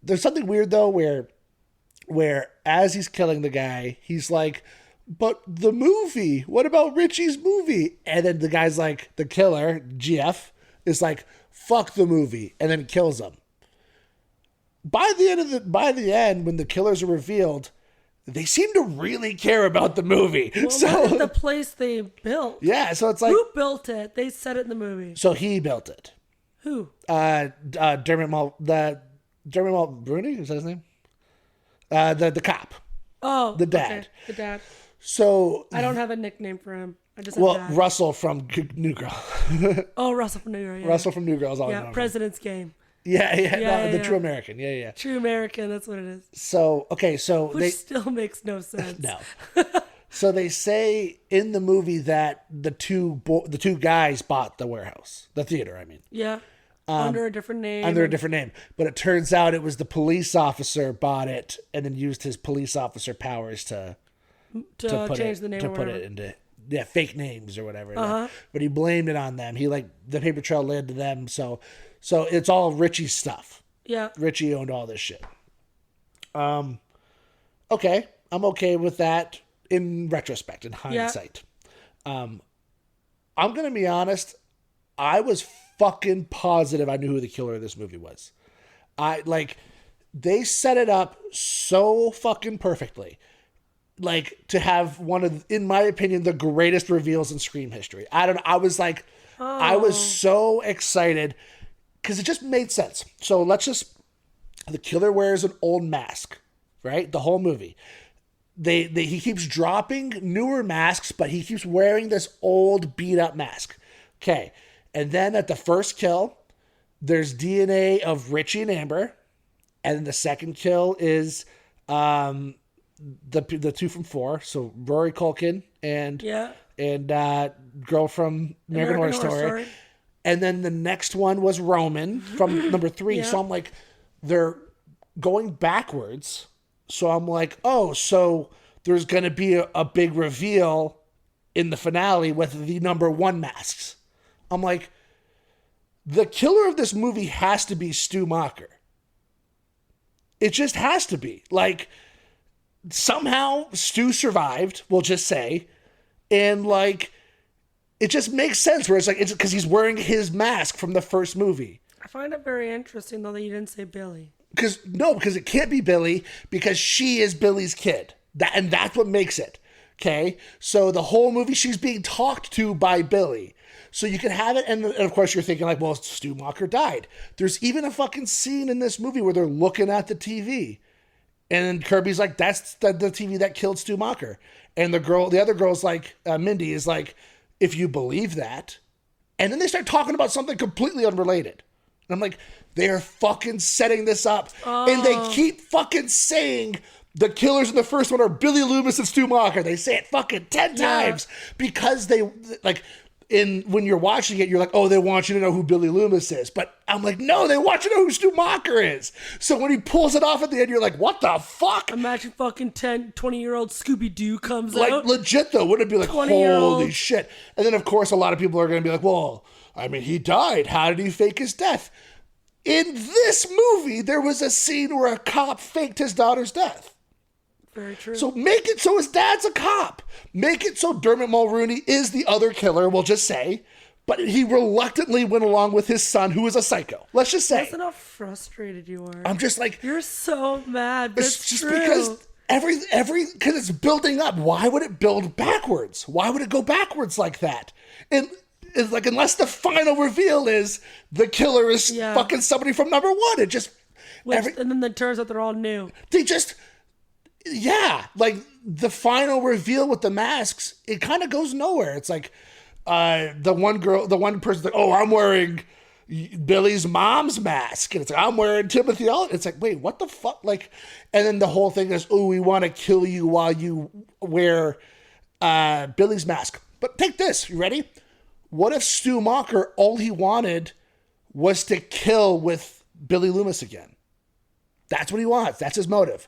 There's something weird, though, where as he's killing the guy, he's like, but the movie, what about Richie's movie? And then the guy's like, the killer, GF, is like, fuck the movie, and then kills him. By the end, when the killers are revealed, they seem to really care about the movie. Well, so look at the place they built. Yeah, so it's like, who built it? They said it in the movie. So he built it. Who? Dermot Mulroney, is that his name? The cop. Oh, the dad. Okay. The dad. So I don't have a nickname for him. I just have dad. Russell from New Girl. Oh, Russell from New Girl. Yeah. Russell from New Girl is all I know. President's Game. The True American. Yeah. True American, that's what it is. So, okay, Which still makes no sense. No. So they say in the movie that the two guys bought the warehouse, the theater, I mean. Yeah. Under a different name. But it turns out it was the police officer bought it and then used his police officer powers to change the name to put it into fake names or whatever. But he blamed it on them. He the paper trail led to them, so it's all Richie's stuff. Yeah. Richie owned all this shit. Okay. I'm okay with that in retrospect, in hindsight. Yeah. I'm going to be honest. I was fucking positive I knew who the killer of this movie was. They set it up so fucking perfectly. To have one of, in my opinion, the greatest reveals in Scream history. I was so excited. Because it just made sense. So the killer wears an old mask, right? The whole movie. He keeps dropping newer masks, but he keeps wearing this old beat up mask. Okay. And then at the first kill, there's DNA of Richie and Amber. And then the second kill is the two from 4. So Rory Culkin and girl from American Horror Story. And then the next one was Roman from number 3. Yeah. So I'm like, they're going backwards. So I'm like, oh, so there's going to be a big reveal in the finale with the number 1 masks. I'm like, the killer of this movie has to be Stu Macher. It just has to be. Somehow Stu survived, we'll just say. And it just makes sense where it's because he's wearing his mask from the first movie. I find it very interesting, though, that you didn't say Billy. Because it can't be Billy because she is Billy's kid. And that's what makes it. Okay? So the whole movie, she's being talked to by Billy. So you can have it, and of course you're thinking well, Stu Macher died. There's even a fucking scene in this movie where they're looking at the TV. And Kirby's like, that's the TV that killed Stu Macher. And the other girl's like, Mindy is like, if you believe that, And then they start talking about something completely unrelated. And I'm like, they're fucking setting this up. And they keep fucking saying the killers in the first one are Billy Loomis and Stu Macher. They say it fucking 10 times because they, like, when you're watching it, you're like, oh, they want you to know who Billy Loomis is. But I'm like, no, they want you to know who Stu Macher is. So when he pulls it off at the end, you're like, what the fuck? Imagine fucking 20-year-old Scooby-Doo comes like, out. Legit, though. Wouldn't it be like, holy shit? And then, of course, a lot of people are going to be like, well, I mean, he died. How did he fake his death? In this movie, there was a scene where a cop faked his daughter's death. Very true. So make it so his dad's a cop. Make it so Dermot Mulroney is the other killer, we'll just say. But he reluctantly went along with his son, who is a psycho. Let's just say. Listen how frustrated you are. I'm just like... You're so mad, but it's just true. because because it's building up. Why would it build backwards? Why would it go backwards like that? And it's like, unless the final reveal is the killer is fucking somebody from number one. It just... and then it turns out they're all new. They just... Yeah, like the final reveal with the masks, it kind of goes nowhere. It's like the one person's like, oh, I'm wearing Billy's mom's mask. And it's like, I'm wearing Timothy Allen. It's like, wait, what the fuck? Like, and then the whole thing is, oh, we want to kill you while you wear Billy's mask. But take this, you ready? What if Stu Macher, all he wanted was to kill with Billy Loomis again? That's what he wants. That's his motive.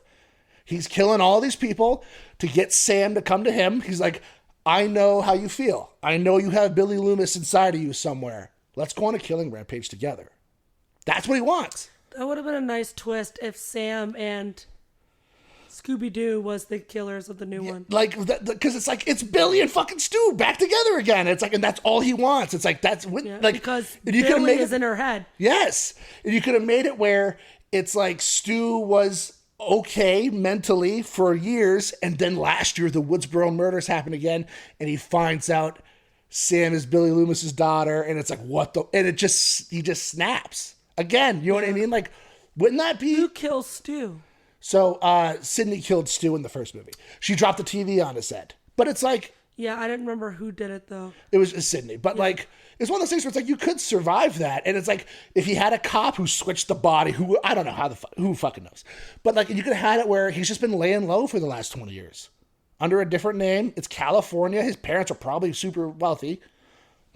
He's killing all these people to get Sam to come to him. He's like, I know how you feel. I know you have Billy Loomis inside of you somewhere. Let's go on a killing rampage together. That's what he wants. That would have been a nice twist if Sam and Scooby-Doo was the killers of the new one. Like, because it's like, it's Billy and fucking Stu back together again. It's like, and that's all he wants. It's like, that's what, like, because Billy is in her head. Yes. And you could have made it where it's like Stu was okay mentally for years, and then last year the Woodsboro murders happen again, and he finds out Sam is Billy Loomis's daughter, and it's like, what the, and he just snaps again. You know what I mean? Like, wouldn't that be... Who kills Stu? So Sydney killed Stu in the first movie. She dropped the TV on his head, but it's like, yeah, I didn't remember who did it though. It was Sydney, but like, it's one of those things where it's like, you could survive that. And it's like, if he had a cop who switched the body, who, I don't know how who fucking knows. But like, you could have had it where he's just been laying low for the last 20 years. Under a different name. It's California. His parents are probably super wealthy.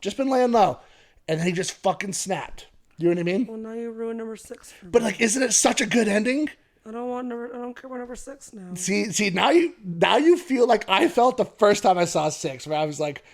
Just been laying low. And then he just fucking snapped. You know what I mean? Well, now you ruined number 6 for me. But like, isn't it such a good ending? I don't care about number 6 now. See, now you feel like I felt the first time I saw 6, where I was like,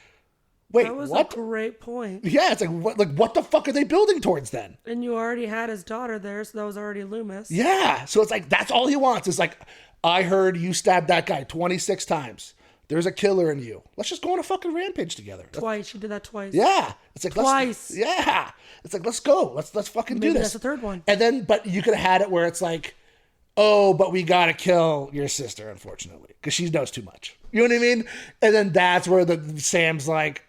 wait, that was what? a great point. Yeah, it's like what the fuck are they building towards then? And you already had his daughter there, so that was already Loomis. Yeah, so it's like, that's all he wants. It's like, I heard you stabbed that guy 26 times. There's a killer in you. Let's just go on a fucking rampage together. Twice. She did that twice. Yeah. It's like, twice. Yeah. It's like, let's go. Let's fucking do this. That's the third one. And then, but you could have had it where it's like, oh, but we gotta kill your sister, unfortunately, because she knows too much. You know what I mean? And then that's where Sam's like,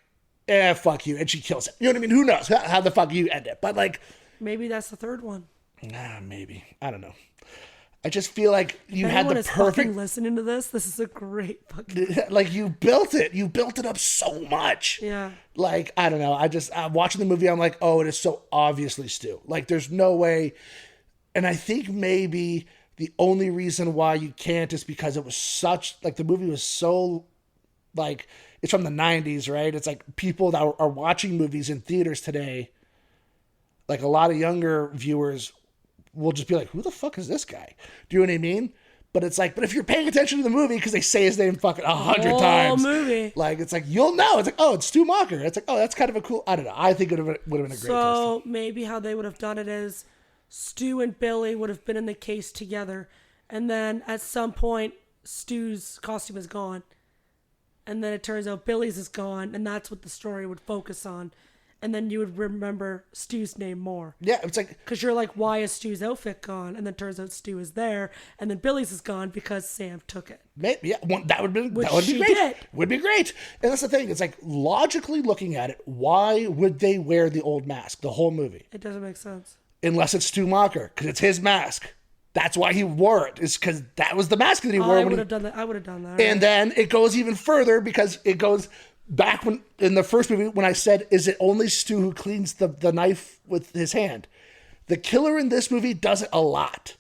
fuck you, and she kills him. You know what I mean? Who knows how the fuck you end it? But like, maybe that's the third one. Maybe, I don't know. I just feel like you had the perfect. Listening to this is a great fucking. Like, you built it. You built it up so much. Yeah. Like, I don't know. I'm watching the movie. I'm like, oh, it is so obviously Stu. Like, there's no way. And I think maybe the only reason why you can't is because it was such, like, the movie was so, like, it's from the 90s, right? It's like people that are watching movies in theaters today, like a lot of younger viewers will just be like, who the fuck is this guy? Do you know what I mean? But it's like, but if you're paying attention to the movie, because they say his name fucking 100 times. Movie. Like, it's like, you'll know. It's like, oh, it's Stu Macher. It's like, oh, that's kind of a cool, I don't know. I think it would have been a great So twist. maybe how they would have done it is Stu and Billy would have been in the case together. And then at some point, Stu's costume is gone. And then it turns out Billy's is gone. And that's what the story would focus on. And then you would remember Stu's name more. Yeah, it's like, because you're like, why is Stu's outfit gone? And then it turns out Stu is there, and then Billy's is gone because Sam took it. Maybe, yeah, that would be great. Did. Would be great. And that's the thing. It's like, logically looking at it, why would they wear the old mask the whole movie? It doesn't make sense. Unless it's Stu Macher, because it's his mask. That's why he wore it. Is because that was the mask that he wore. I would have done that. And then it goes even further because it goes. back when in the first movie when I said, is it only Stu who cleans the knife with his hand? The killer in this movie does it a lot.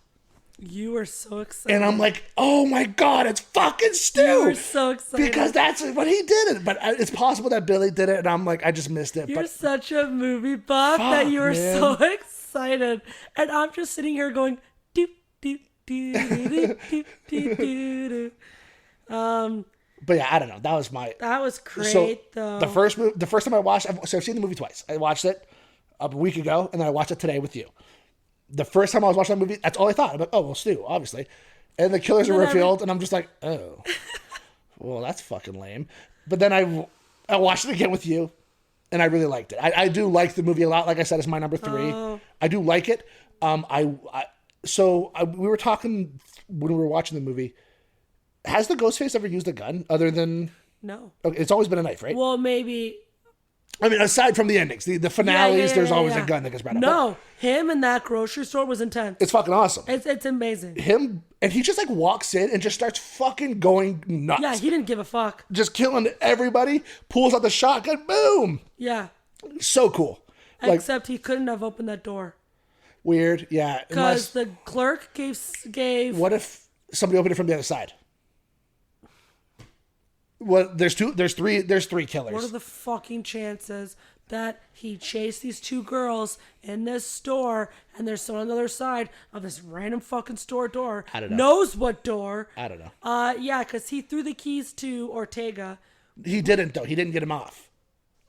You were so excited. And I'm like, oh my God, it's fucking Stu. You were so excited. Because that's what he did it. But it's possible that Billy did it, and I'm like, I just missed it. You're such a movie buff that you were so excited. And I'm just sitting here going, doop, doop, doop, doop, doop, doop, doop, doop. But yeah, I don't know. That was great, though. The first time I watched, so I've seen the movie twice. I watched it a week ago, and then I watched it today with you. The first time I was watching that movie, that's all I thought. I'm like, oh, well, Stu, obviously. And the killers are revealed, and I'm just like, oh. Well, that's fucking lame. But then I watched it again with you, and I really liked it. I do like the movie a lot. Like I said, it's my number 3. Oh. I do like it. We were talking when we were watching the movie. Has the Ghostface ever used a gun other than... No. Okay, it's always been a knife, right? Well, maybe... I mean, aside from the endings, the finales, there's always a gun that gets brought up. No, him in that grocery store was intense. It's fucking awesome. It's amazing. Him, and he just like walks in and just starts fucking going nuts. Yeah, he didn't give a fuck. Just killing everybody, pulls out the shotgun, boom. Yeah. So cool. Except he couldn't have opened that door. Weird, yeah. Because the clerk gave... What if somebody opened it from the other side? Well, there's three killers. What are the fucking chances that he chased these 2 girls in this store and there's someone on the other side of this random fucking store door? I don't know. Knows what door. I don't know. Yeah, because he threw the keys to Ortega. He didn't, though. He didn't get him off.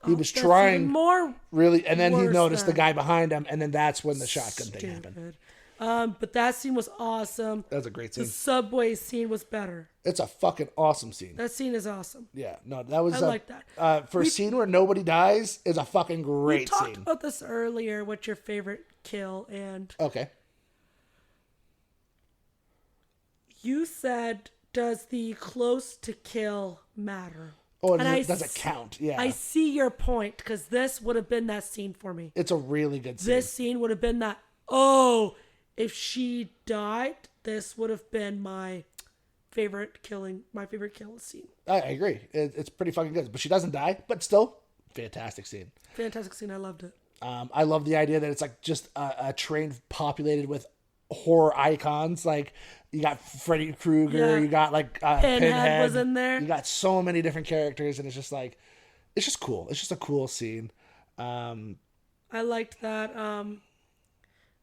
He was trying more really, and then he noticed the guy behind him, and then that's when the shotgun thing happened. But that scene was awesome. That was a great scene. The subway scene was better. It's a fucking awesome scene. That scene is awesome. Yeah, no, that was. I like that. For a scene where nobody dies is a fucking great scene. We talked about this earlier. What's your favorite kill? And okay, you said, does the close to kill matter? Oh, does it count? Yeah. I see your point, because this would have been that scene for me. It's a really good scene. This scene would have been that, if she died, this would have been my favorite kill scene. I agree. It's pretty fucking good. But she doesn't die, but still, fantastic scene. Fantastic scene. I loved it. I love the idea that it's like just a train populated with horror icons. Like, you got Freddy Krueger, you got like Pinhead was in there. You got so many different characters, and it's just like, it's just cool. It's just a cool scene. I liked that.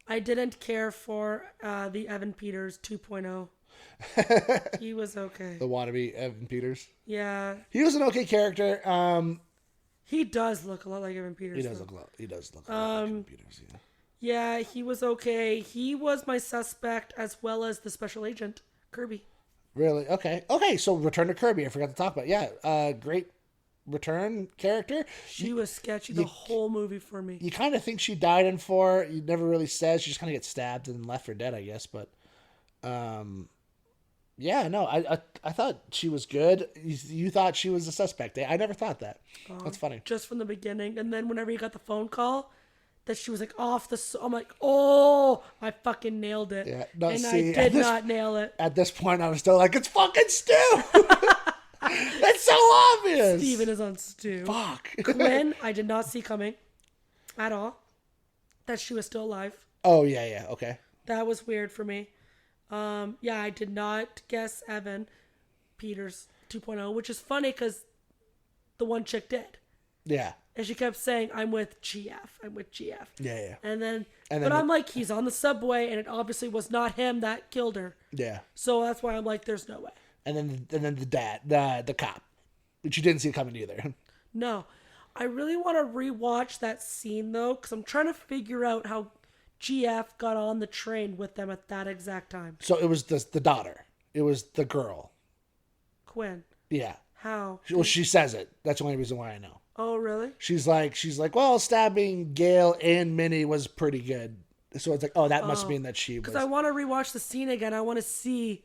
I didn't care for the Evan Peters 2.0. He was okay. The wannabe Evan Peters. Yeah. He was an okay character. He does look a lot like Evan Peters. He does look a lot like Evan Peters, yeah. Yeah, he was okay. He was my suspect as well as the special agent, Kirby. Really? Okay. Okay, so Return to Kirby, I forgot to talk about. Yeah, great return character. She was sketchy the whole movie for me. You kind of think she died in 4. You never really says. She just kind of gets stabbed and left for dead, I guess. But, yeah, no, I thought she was good. You thought she was a suspect. I never thought that. That's funny. Just from the beginning. And then whenever you got the phone call that she was like off I'm like, oh, I fucking nailed it. Yeah, no, and I did not nail it. At this point, I was still like, it's fucking Stu. That's so obvious. Steven is on Stu. Fuck. Quinn, I did not see coming at all. That she was still alive. Oh, yeah, okay. That was weird for me. Yeah, I did not guess Evan Peters 2.0, which is funny because the one chick did. Yeah. And she kept saying, I'm with GF. Yeah. But I'm like, he's on the subway, and it obviously was not him that killed her. Yeah. So that's why I'm like, there's no way. And then the dad, the cop, which you didn't see coming either. No. I really want to rewatch that scene, though, because I'm trying to figure out how GF got on the train with them at that exact time. So it was the daughter. It was the girl. Quinn. Yeah. How? Well, she says it. That's the only reason why I know. Oh, really? She's like, well, stabbing Gail and Minnie was pretty good. So it's like, oh, that must mean that she was. Because I want to rewatch the scene again. I want to see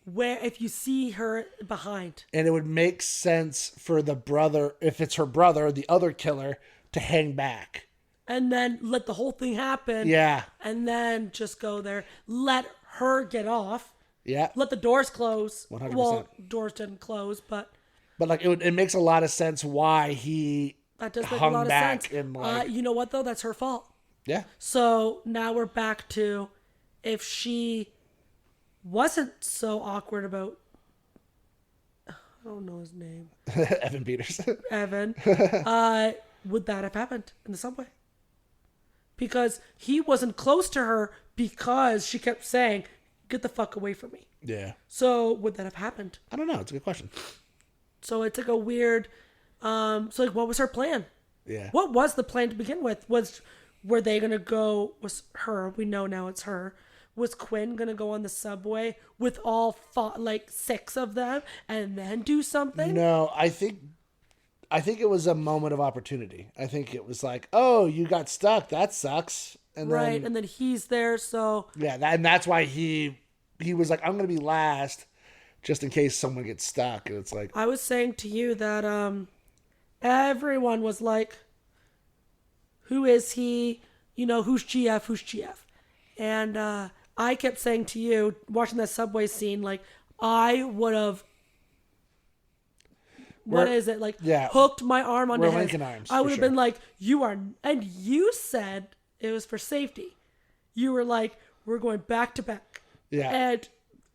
if you see her behind. And it would make sense for the brother, if it's her brother, the other killer, to hang back. And then let the whole thing happen. Yeah. And then just go there. Let her get off. Yeah. Let the doors close. 100%. Well, doors didn't close, but But like it makes a lot of sense why he That does make a hung lot of back sense. and like You know what though? That's her fault. yeah. So now we're back to if she wasn't so awkward about, I don't know his name, Evan Peters. Evan, would that have happened in the subway? Because he wasn't close to her because she kept saying, "Get the fuck away from me." Yeah. So would that have happened? I don't know. It's a good question. So it's like a weird. So like, what was her plan? Yeah. What was the plan to begin with? Were they gonna go? Was her? We know now it's her. Was Quinn gonna go on the subway with all like 6 of them and then do something? No, I think it was a moment of opportunity. I think it was like, oh, you got stuck. That sucks. And right, then, and then he's there, so yeah, and that's why he was like, I'm gonna be last, just in case someone gets stuck. And it's like, I was saying to you that everyone was like, who is he? You know, who's GF? Who's GF? And I kept saying to you, watching that subway scene, like, I would have, hooked my arm onto we're his. linking arms, I for would have sure. been like, you are, and you said it was for safety. You were like, we're going back to back. Yeah. And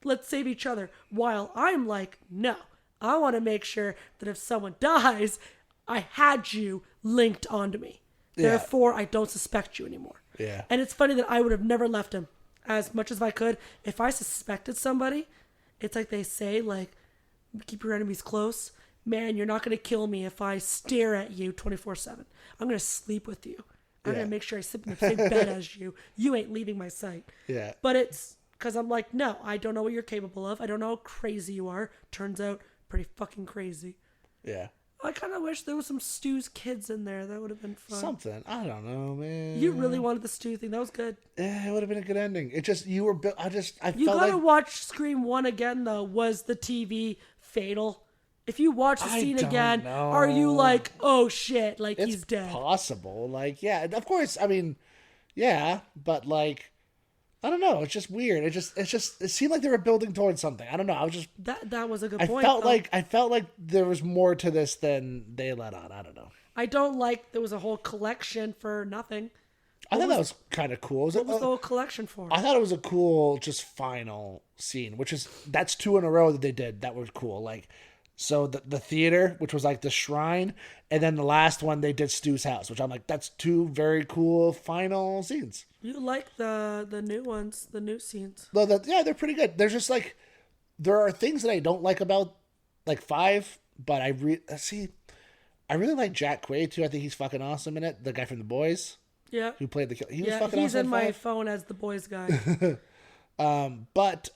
let's save each other. While I'm like, no, I want to make sure that if someone dies, I had you linked onto me. Yeah. Therefore, I don't suspect you anymore. Yeah. And it's funny that I would have never left him as much as I could. If I suspected somebody, it's like they say, like, keep your enemies close. Man, you're not going to kill me if I stare at you 24/7. I'm going to sleep with you. I'm going to make sure I sleep in the same bed as you. You ain't leaving my sight. Yeah. But it's because I'm like, no, I don't know what you're capable of. I don't know how crazy you are. Turns out pretty fucking crazy. Yeah. I kind of wish there was some Stu's kids in there. That would have been fun. Something. I don't know, man. You really wanted the Stu thing. That was good. Yeah, it would have been a good ending. It just, you were, I You felt gotta like, watch Scream 1 again, though. Was the TV fatal? If you watch the scene again, know. are you like, oh shit, like it's he's dead? possible. Like, yeah, of course. I mean, yeah, but like, I don't know. It's just weird. It seemed like they were building towards something. I don't know. I was just, That was a good I point. I felt like there was more to this than they let on. I don't know. I don't like there was a whole collection for nothing. I thought that was kind of cool. What was the whole collection for? I thought it was a cool, just final scene, that's 2 in a row that they did. That was cool. Like, so the theater, which was like the shrine, and then the last one they did Stu's house, which I'm like, that's 2 very cool final scenes. You like the new ones, the new scenes. Well, yeah, they're pretty good. There's just like, there are things that I don't like about like 5, but I really like Jack Quaid too. I think he's fucking awesome in it. The guy from The Boys. Yeah. Who played the killer. He was Yeah, fucking he's awesome in my 5. phone as the boys guy. But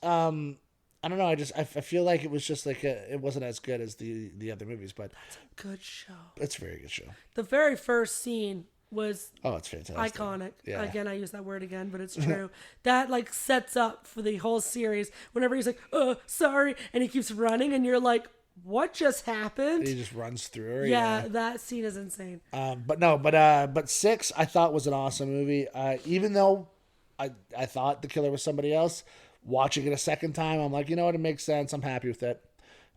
I don't know. I feel like it was just like it wasn't as good as the other movies, but That's a good show. it's a very good show. The very first scene was It's fantastic. iconic. Yeah. Again, I use that word again, but it's true. That like sets up for the whole series. Whenever he's like, sorry, and he keeps running, and you're like, what just happened? He just runs through her. Yeah, that scene is insane. But 6 I thought was an awesome movie. Even though I thought the killer was somebody else, watching it a second time, I'm like, you know what, it makes sense. I'm happy with it.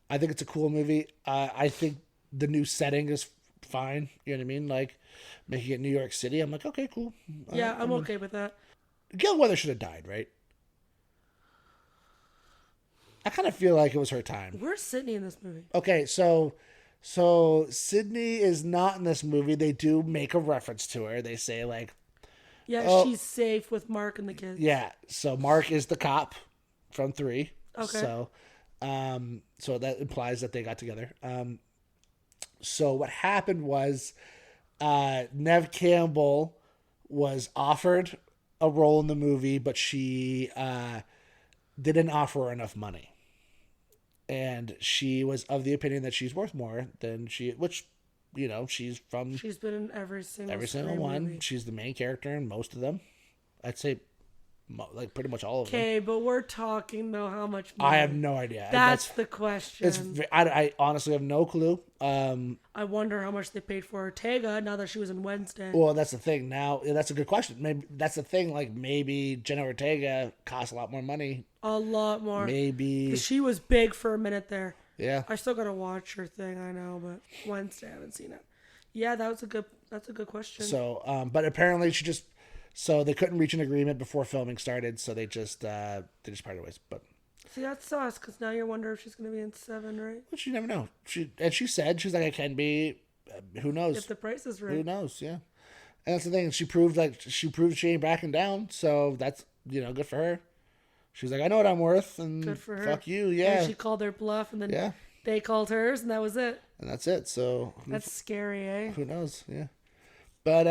I think it's a cool movie. I think the new setting is fine. You know what I mean? Like making it New York City. I'm like, okay, cool. Yeah, I'm okay with that. Gail Weather should have died, right? I kind of feel like it was her time. Where's Sydney in this movie? Okay, so Sydney is not in this movie. They do make a reference to her. They say like, yeah, she's safe with Mark and the kids. yeah. So Mark is the cop from 3. Okay. So that implies that they got together. So what happened was, Neve Campbell was offered a role in the movie, but she didn't offer her enough money. And she was of the opinion that she's worth more than which, you know, she's been in every single one. movie. She's the main character in most of them. I'd say like pretty much all of them. Okay, but we're talking though how much money? I have no idea. That's the question. I honestly have no clue. I wonder how much they paid for Ortega now that she was in Wednesday. Well, that's the thing. Now that's a good question. Maybe that's the thing. Like maybe Jenna Ortega costs a lot more money. A lot more. Maybe 'cause she was big for a minute there. Yeah. I still gotta watch her thing. I know, but Wednesday I haven't seen it. Yeah, that's a good question. So, but apparently so they couldn't reach an agreement before filming started, so they just parted ways. But see, that sucks because now you wonder if she's gonna be in 7, right? But you never know. She said she's like I can be. Who knows? If the price is right. Who knows? Yeah. And that's the thing. She proved she ain't backing down. So that's good for her. She's like I know what I'm worth, and good for her. Fuck you, yeah. And she called their bluff, and then they called hers, and that was it. And that's it. So that's scary, eh? Who knows? Yeah. But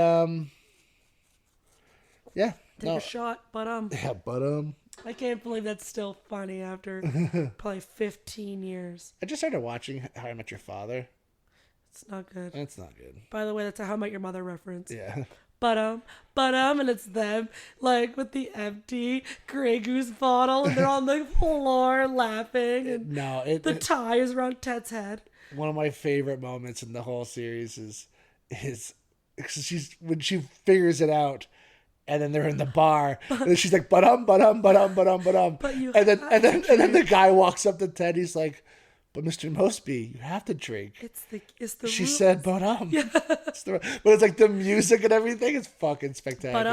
yeah. Take a shot, but Yeah, but I can't believe that's still funny after probably 15 years. I just started watching How I Met Your Father. It's not good. It's not good. By the way, that's a How I Met Your Mother reference. Yeah. But and it's them like with the empty Grey Goose bottle, and they're on the floor laughing, and the tie is around Ted's head. One of my favorite moments in the whole series is when she figures it out. And then they're in the bar, and she's like, but and then the guy walks up to Ted. He's like, but Mr. Mosby, you have to drink. It's the. She rules. said, but Yeah. but it's like the music and everything is fucking spectacular.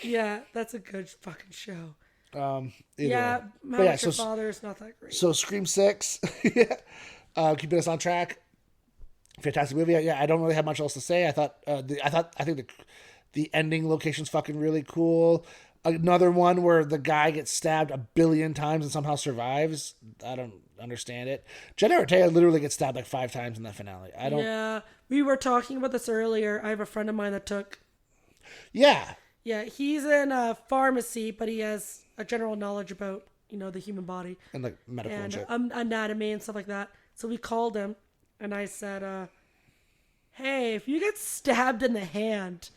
Yeah, that's a good fucking show. How Your Father is not that great. So Scream 6, keeping us on track. Fantastic movie. Yeah, I don't really have much else to say. I think the ending location's fucking really cool. Another one where the guy gets stabbed 1 billion times and somehow survives. I don't understand it. Jenna Ortega literally gets stabbed like 5 times in that finale. Yeah, we were talking about this earlier. I have a friend of mine that took. Yeah. Yeah, he's in a pharmacy, but he has a general knowledge about the human body and like medical and shit. Anatomy and stuff like that. So we called him. And I said, hey, if you get stabbed in the hand,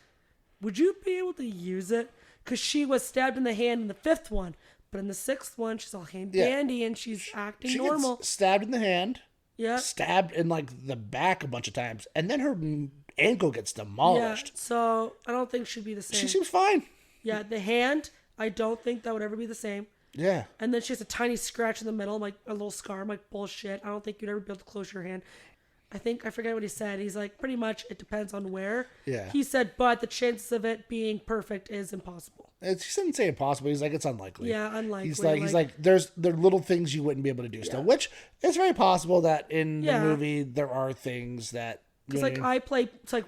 would you be able to use it? Because she was stabbed in the hand in the 5th one. But in the 6th one, she's all handy and she's acting normal. Gets stabbed in the hand. Yeah. Stabbed in like the back a bunch of times. And then her ankle gets demolished. Yeah, so I don't think she'd be the same. She seems fine. Yeah, the hand, I don't think that would ever be the same. Yeah. And then she has a tiny scratch in the middle, like a little scar. I'm like, bullshit. I don't think you'd ever be able to close your hand. I forget what he said. He's like, pretty much it depends on where. Yeah. He said, but the chances of it being perfect is impossible. He didn't say impossible. He's like, it's unlikely. Yeah, unlikely. He's like, there are little things you wouldn't be able to do still, which it's very possible that in the movie there are things that. Because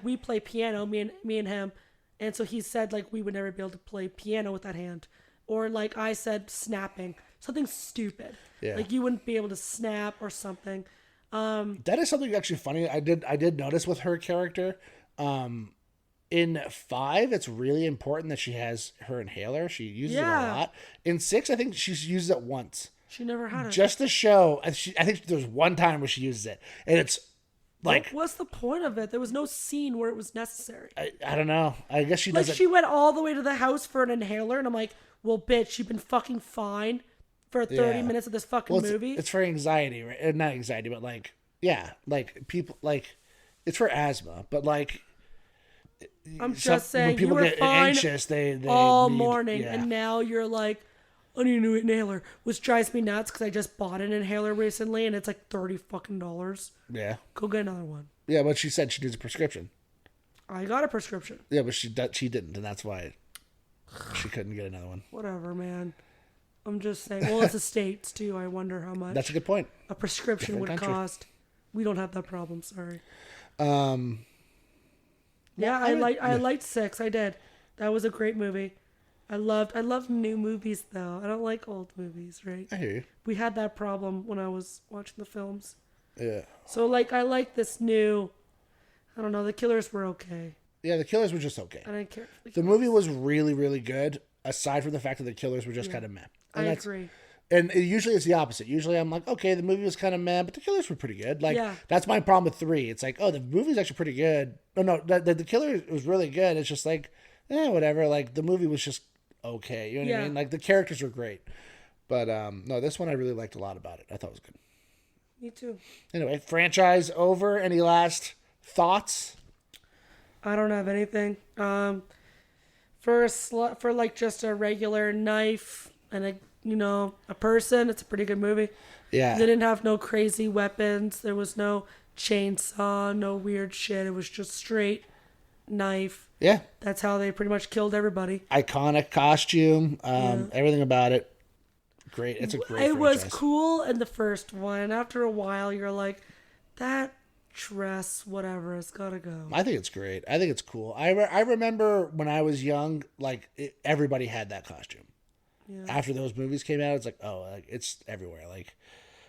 we play piano, me and him, and so he said like we would never be able to play piano with that hand, or like I said snapping, something stupid. Yeah. Like you wouldn't be able to snap or something. That is something actually funny. I did notice with her character. In 5, it's really important that she has her inhaler. She uses it a lot. In 6, I think she uses it once. She never had it. Just to show. I think there's one time where she uses it, and it's like. What's the point of it? There was no scene where it was necessary. I don't know. I guess she doesn't. She went all the way to the house for an inhaler, and I'm like, well, bitch, you've been fucking fine for 30 minutes of this fucking movie. It's for anxiety, right? Not anxiety, but like, like people like, it's for asthma, but like. I'm just saying, when people you were get fine anxious, they all need, morning, and now you're like, I need a new inhaler, which drives me nuts because I just bought an inhaler recently, and it's like $30 fucking. Yeah. Go get another one. Yeah, but she said she needs a prescription. I got a prescription. Yeah, but she didn't, and that's why she couldn't get another one. Whatever, man. I'm just saying. Well, it's the States too. I wonder how much. That's a good point. A prescription would cost. We don't have that problem. Sorry. Yeah, I liked 6. I did. That was a great movie. I love new movies though. I don't like old movies, right? I hear you. We had that problem when I was watching the films. Yeah. So like I like this new. I don't know. The Killers were okay. Yeah, the Killers were just okay. I didn't care. The movie was really, really good. Aside from the fact that the Killers were just kind of meh. I agree. And usually it's the opposite. Usually I'm like, okay, the movie was kind of meh, but the Killers were pretty good. Like, that's my problem with 3. It's like, oh, the movie's actually pretty good. No, the Killer was really good. It's just like, whatever. Like, the movie was just okay. You know what I mean? Like, the characters were great. But, no, this one I really liked a lot about it. I thought it was good. Me too. Anyway, franchise over. Any last thoughts? I don't have anything. For like just a regular knife and a person, it's a pretty good movie. Yeah. They didn't have no crazy weapons. There was no chainsaw, no weird shit. It was just straight knife. Yeah. That's how they pretty much killed everybody. Iconic costume. Everything about it. Great. It's a great It franchise. was cool in the first one. After a while, you're like, that dress, whatever, it's gotta go. I think it's great. I think it's cool. I remember when I was young, like everybody had that costume. Yeah. After those movies came out, it's like, oh, like, it's everywhere. Like,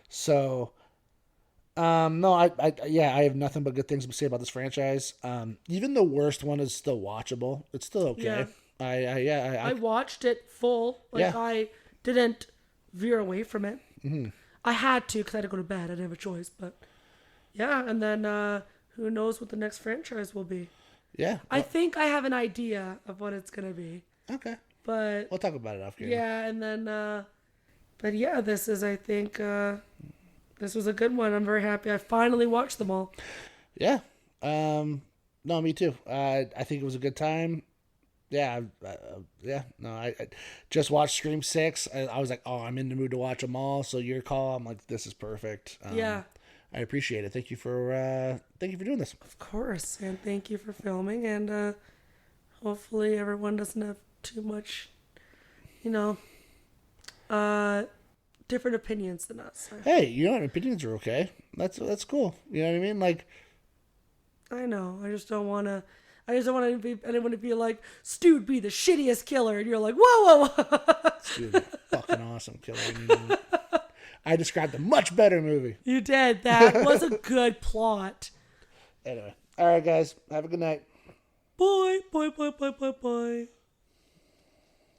so, no, I have nothing but good things to say about this franchise. Even the worst one is still watchable. It's still okay. Yeah. I watched it full. Like, I didn't veer away from it. Mm-hmm. I had to because I had to go to bed. I didn't have a choice, but yeah. And then who knows what the next franchise will be? Yeah, well, I think I have an idea of what it's gonna be. Okay. But we'll talk about it after. Yeah, and then, but yeah, this is, I think, this was a good one. I'm very happy. I finally watched them all. Yeah. No, me too. I think it was a good time. Yeah. No, I just watched Scream 6. I was like, oh, I'm in the mood to watch them all. So your call, I'm like, this is perfect. Yeah. I appreciate it. Thank you for doing this. Of course, and thank you for filming. And hopefully everyone doesn't have too much, different opinions than us. Hey, opinions are okay. That's cool. You know what I mean? Like, I know. I just don't want to anyone to be like, Stu'd be the shittiest killer, and you're like, whoa. Stu'd fucking awesome killer. I described a much better movie. You did. That was a good plot. Anyway, all right, guys. Have a good night. Bye.